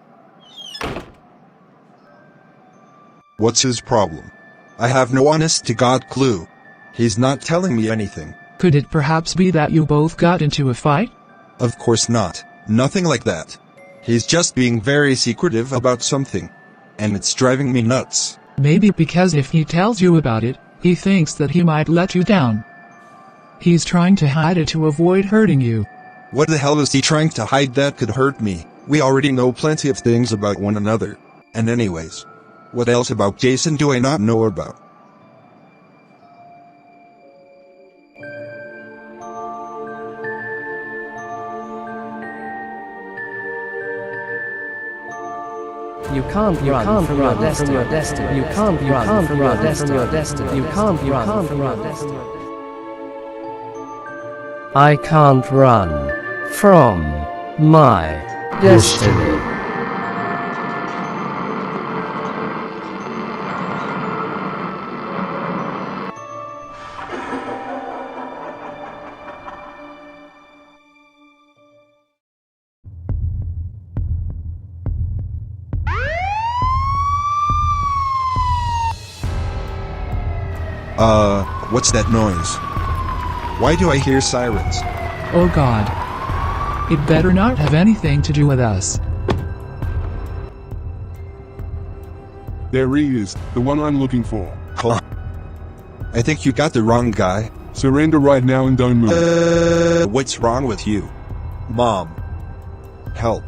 C: What's his problem?
B: I have no honest-to-God clue. He's not telling me anything.
F: Could it perhaps be that you both got into a fight?
B: Of course not. Nothing like that. He's just being very secretive about something. And it's driving me nuts.
F: Maybe because if he tells you about it, he thinks that he might let you down. He's trying to hide it to avoid hurting you.
B: What the hell is he trying to hide that could hurt me? We already know plenty of things about one another. And anyways, what else about Jason do I not know about?
D: You can't run from your destiny. You can't run from your destiny. You can't run from your destiny. I can't run from my destiny.
B: What's that noise? Why do I hear sirens?
F: Oh God. It better not have anything to do with us.
C: There he is, the one I'm looking for.
B: Huh. I think you got the wrong guy.
C: Surrender right now and don't move.
B: What's wrong with you? Mom. Help.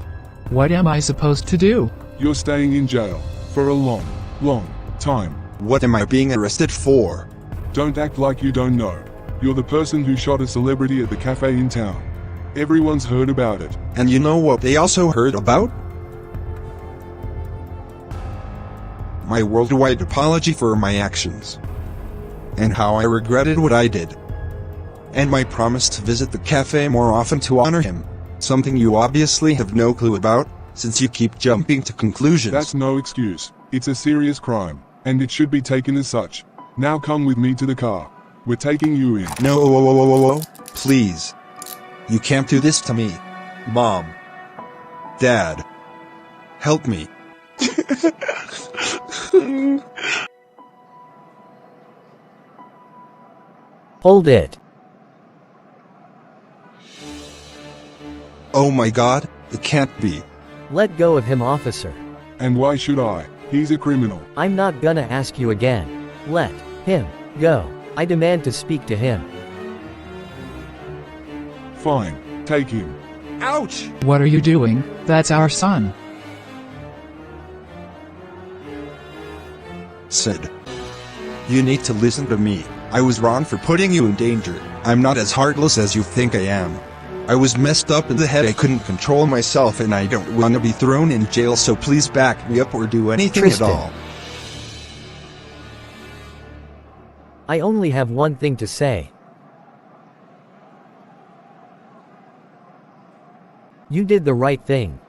F: What am I supposed to do?
C: You're staying in jail. For a long, long time.
B: What am I being arrested for?
C: Don't act like you don't know. You're the person who shot a celebrity at the cafe in town. Everyone's heard about it.
B: And you know what they also heard about? My worldwide apology for my actions. And how I regretted what I did. And my promise to visit the cafe more often to honor him. Something you obviously have no clue about, since you keep jumping to conclusions.
C: That's no excuse. It's a serious crime, and it should be taken as such. Now come with me to the car. We're taking you in.
B: No, please. You can't do this to me. Mom. Dad. Help me.
D: Hold it.
B: Oh my God, it can't be.
D: Let go of him, officer.
C: And why should I? He's a criminal.
D: I'm not gonna ask you again. Let him go. I demand to speak to him.
C: Fine, take him.
B: Ouch!
F: What are you doing? That's our son.
B: Sid. You need to listen to me. I was wrong for putting you in danger. I'm not as heartless as you think I am. I was messed up in the head. I couldn't control myself and I don't want to be thrown in jail, so please back me up or do anything
D: Tristan.
B: at all.
D: I only have one thing to say. You did the right thing.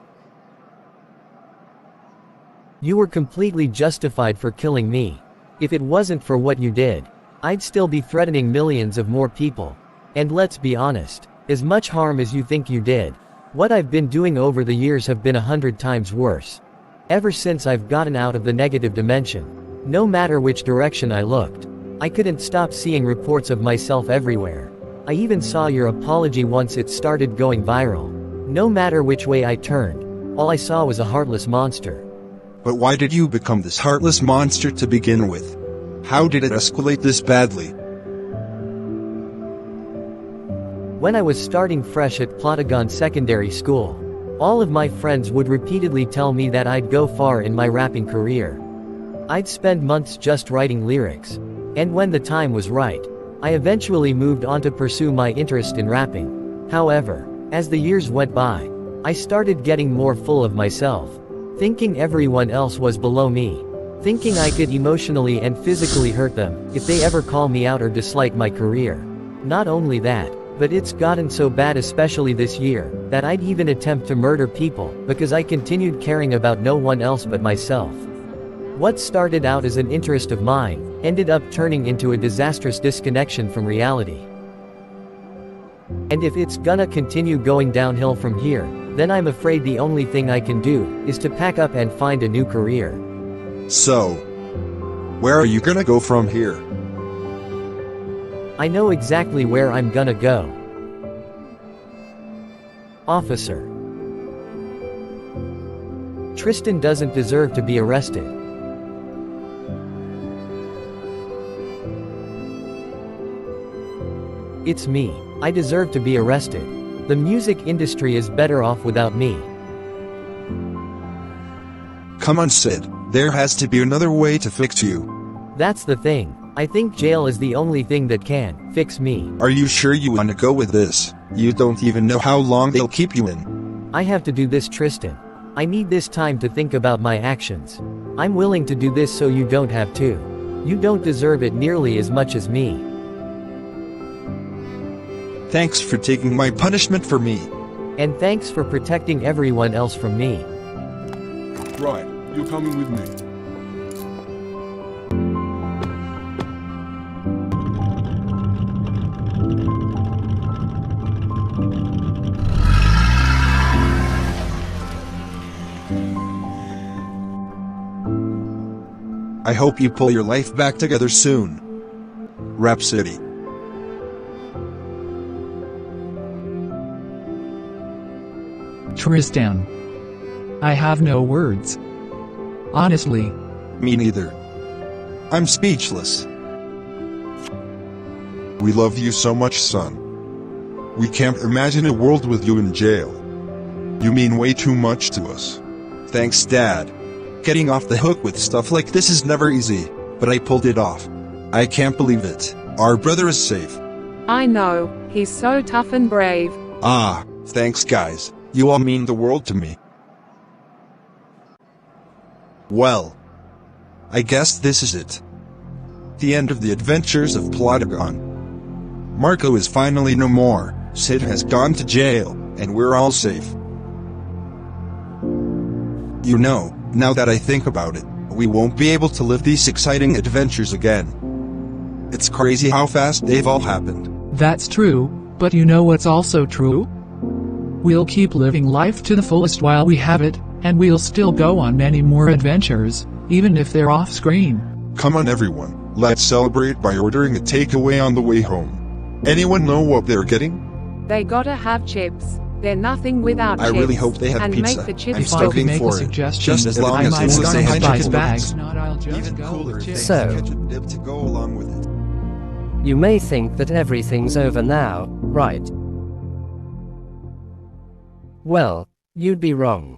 D: You were completely justified for killing me. If it wasn't for what you did, I'd still be threatening millions of more people. And let's be honest, as much harm as you think you did, what I've been doing over the years have been 100 times worse. Ever since I've gotten out of the negative dimension, no matter which direction I looked, I couldn't stop seeing reports of myself everywhere. I even saw your apology once it started going viral. No matter which way I turned, all I saw was a heartless monster.
B: But why did you become this heartless monster to begin with? How did it escalate this badly?
D: When I was starting fresh at Plotagon Secondary School, all of my friends would repeatedly tell me that I'd go far in my rapping career. I'd spend months just writing lyrics. And when the time was right, I eventually moved on to pursue my interest in rapping. However, as the years went by, I started getting more full of myself, thinking everyone else was below me, thinking I could emotionally and physically hurt them if they ever call me out or dislike my career. Not only that, but it's gotten so bad, especially this year, that I'd even attempt to murder people because I continued caring about no one else but myself. What started out as an interest of mine ended up turning into a disastrous disconnection from reality.
K: And if it's gonna continue going downhill from here, then I'm afraid the only thing I can do is to pack up and find a new career.
C: So, where are you gonna go from here?
K: I know exactly where I'm gonna go. Officer. Tristan doesn't deserve to be arrested. It's me. I deserve to be arrested. The music industry is better off without me.
B: Come on, Sid. There has to be another way to fix you.
K: That's the thing. I think jail is the only thing that can fix me.
B: Are you sure you want to go with this? You don't even know how long they'll keep you in.
K: I have to do this, Tristan. I need this time to think about my actions. I'm willing to do this so you don't have to. You don't deserve it nearly as much as me.
B: Thanks for taking my punishment for me.
K: And thanks for protecting everyone else from me.
C: Right, you're coming with me.
B: I hope you pull your life back together soon. Rap-Siddy.
F: Tristan. I have no words. Honestly.
B: Me neither. I'm speechless.
C: We love you so much, son. We can't imagine a world with you in jail. You mean way too much to us.
B: Thanks, Dad. Getting off the hook with stuff like this is never easy, but I pulled it off. I can't believe it. Our brother is safe.
E: I know, he's so tough and brave.
B: Ah, thanks guys. You all mean the world to me. Well, I guess this is it. The end of the adventures of Plotagon. Marco is finally no more, Sid has gone to jail, and we're all safe. You know, now that I think about it, we won't be able to live these exciting adventures again. It's crazy how fast they've all happened.
F: That's true, but you know what's also true? We'll keep living life to the fullest while we have it, and we'll still go on many more adventures, even if they're off-screen.
C: Come on everyone, let's celebrate by ordering a takeaway on the way home. Anyone know what they're getting?
E: They gotta have chips. They're nothing without chips.
B: I really hope they have
E: and
B: pizza.
E: Make the chips
B: I'm starving for it. Just as long as it's
F: a
B: high
F: bag.
B: Even cooler if they
K: So,
B: have ketchup dip to go along with it.
K: You may think that everything's over now, right? Well, you'd be wrong.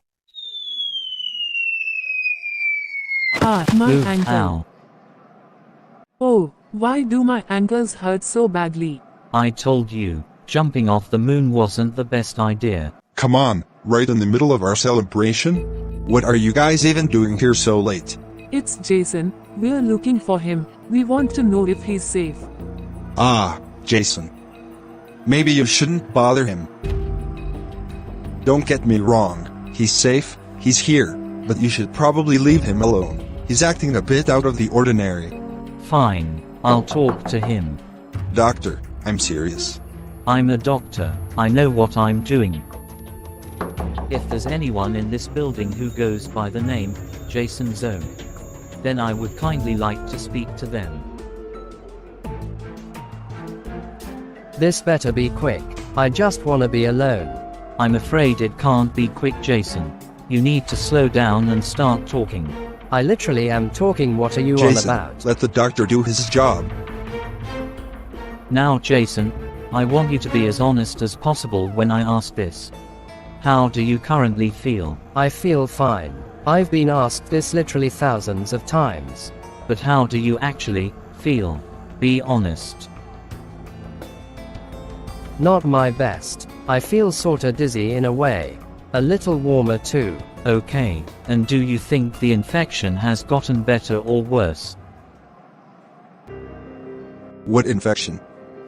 Q: Ah, my
L: Oof,
Q: ankle.
L: ow.
Q: Oh, why do my ankles hurt so badly?
L: I told you, jumping off the moon wasn't the best idea.
C: Come on, right in the middle of our celebration?
B: What are you guys even doing here so late?
Q: It's Jason. We're looking for him. We want to know if he's safe.
B: Ah, Jason. Maybe you shouldn't bother him. Don't get me wrong, he's safe, he's here, but you should probably leave him alone. He's acting a bit out of the ordinary.
L: Fine, I'll talk to him.
B: Doctor, I'm serious.
L: I'm a doctor, I know what I'm doing. If there's anyone in this building who goes by the name Jason Zone, then I would kindly like to speak to them.
K: This better be quick. I just wanna be alone.
L: I'm afraid it can't be quick, Jason. You need to slow down and start talking.
K: I literally am talking. What are you
B: Jason,
K: on about?
B: let the doctor do his job.
L: Now, Jason, I want you to be as honest as possible when I ask this. How do you currently feel?
K: I feel fine. I've been asked this literally thousands of times.
L: But how do you actually feel? Be honest.
K: Not my best. I feel sorta dizzy in a way. A little warmer too.
L: Okay, and do you think the infection has gotten better or worse?
B: What infection?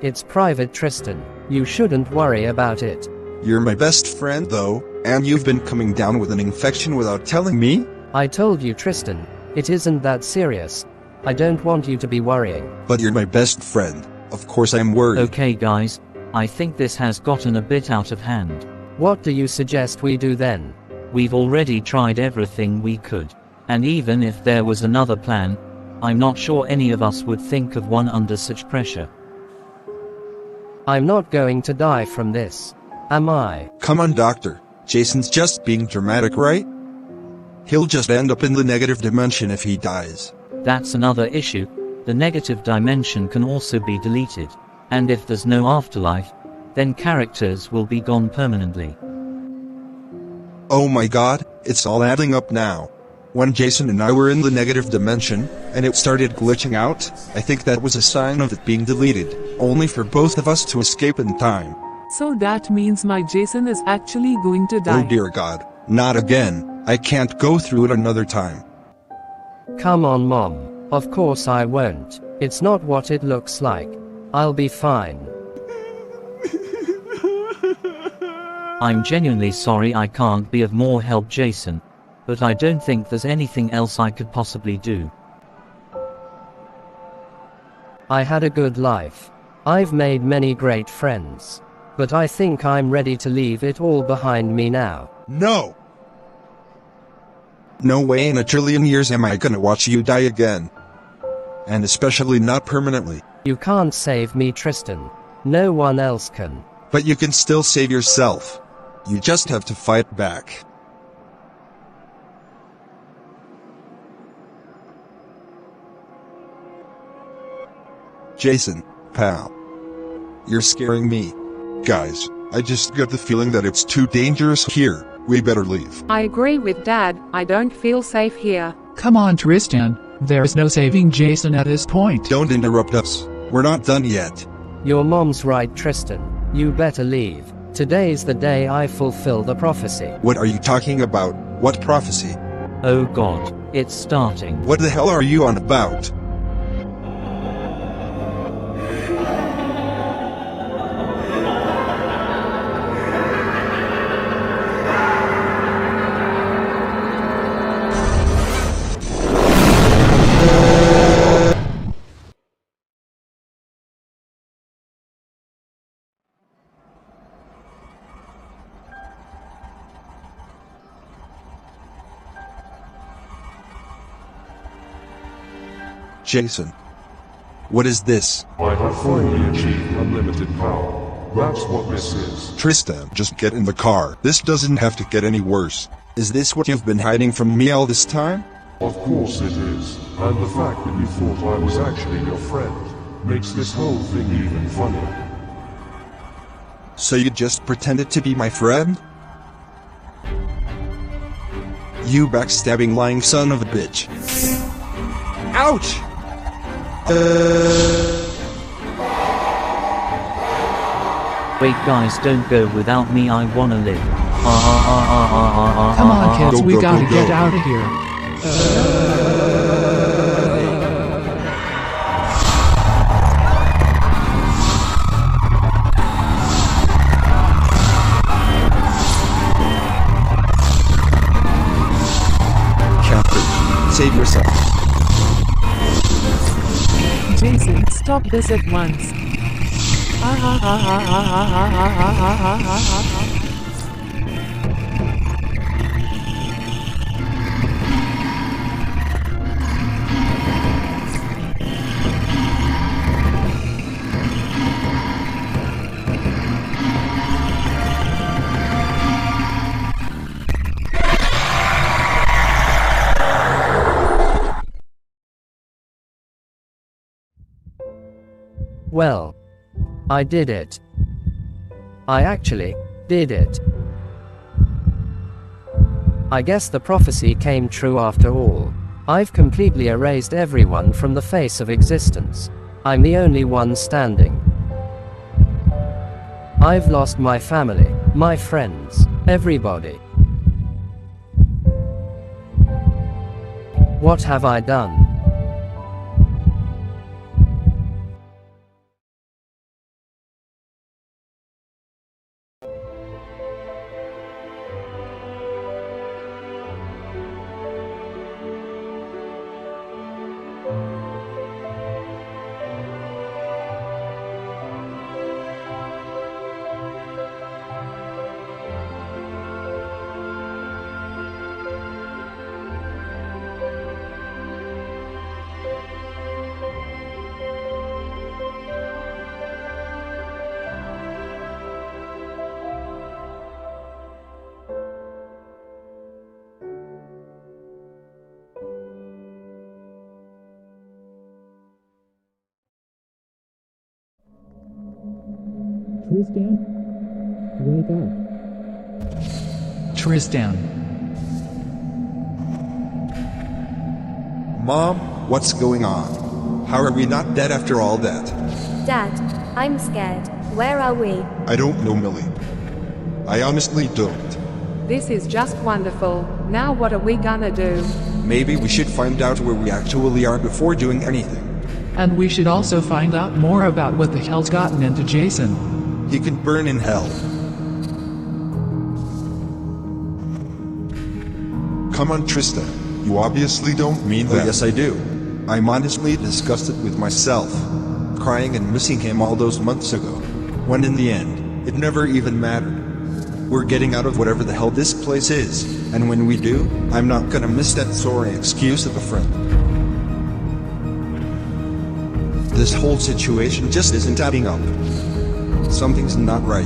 K: It's private, Tristan. You shouldn't worry about it.
B: You're my best friend though, and you've been coming down with an infection without telling me?
K: I told you, Tristan. It isn't that serious. I don't want you to be worrying.
B: But you're my best friend. Of course I'm worried.
L: Okay guys, I think this has gotten a bit out of hand.
D: What do you suggest we do then?
L: We've already tried everything we could. And even if there was another plan, I'm not sure any of us would think of one under such pressure.
D: I'm not going to die from this. Am I?
B: Come on, Doctor. Jason's just being dramatic, right? He'll just end up in the negative dimension if he dies.
L: That's another issue. The negative dimension can also be deleted. And if there's no afterlife, then characters will be gone permanently.
B: Oh my god, it's all adding up now. When Jason and I were in the negative dimension, and it started glitching out, I think that was a sign of it being deleted, only for both of us to escape in time.
Q: So that means my Jason is actually going to die.
B: Oh dear god, not again. I can't go through it another time.
D: Come on, Mom. Of course I won't. It's not what it looks like. I'll be fine.
L: I'm genuinely sorry I can't be of more help, Jason. But I don't think there's anything else I could possibly do.
D: I had a good life. I've made many great friends. But I think I'm ready to leave it all behind me now.
B: No! No way in a trillion years am I gonna watch you die again. And especially not permanently.
D: You can't save me, Tristan. No one else can.
B: But you can still save yourself. You just have to fight back. Jason, pal. You're scaring me.
C: Guys, I just get the feeling that it's too dangerous here. We better leave.
E: I agree with Dad. I don't feel safe here.
F: Come on, Tristan. There's no saving Jason at this point.
B: Don't interrupt us. We're not done yet.
D: Your mom's right, Tristan. You better leave. Today's the day I fulfill the prophecy.
B: What are you talking about? What prophecy?
L: Oh god, it's starting.
B: What the hell are you on about? Jason. What is this?
C: I have finally achieved unlimited power. That's what this is.
B: Tristan, just get in the car. This doesn't have to get any worse. Is this what you've been hiding from me all this time?
C: Of course it is. And the fact that you thought I was actually your friend makes this whole thing even funnier.
B: So you just pretended to be my friend? You backstabbing lying son of a bitch. Ouch!
L: Wait guys, don't go without me, I wanna live.
F: Come on kids, we gotta get out of here.
B: Save yourself.
Q: Jason, stop this at once.
D: Well, I did it. I actually did it. I guess the prophecy came true after all. I've completely erased everyone from the face of existence. I'm the only one standing. I've lost my family, my friends, everybody. What have I done?
F: Tristan? Wake up. Tristan.
B: Mom, what's going on? How are we not dead after all that?
H: Dad, I'm scared. Where are we?
C: I don't know, Millie. I honestly don't.
E: This is just wonderful. Now what are we gonna do?
B: Maybe we should find out where we actually are before doing anything.
F: And we should also find out more about what the hell's gotten into Jason.
B: He can burn in hell.
C: Come on, Tristan. You obviously don't mean that.
B: Oh, yes, I do. I'm honestly disgusted with myself, crying and missing him all those months ago, when in the end, it never even mattered. We're getting out of whatever the hell this place is, and when we do, I'm not gonna miss that sorry excuse of a friend. This whole situation just isn't adding up. Something's not right.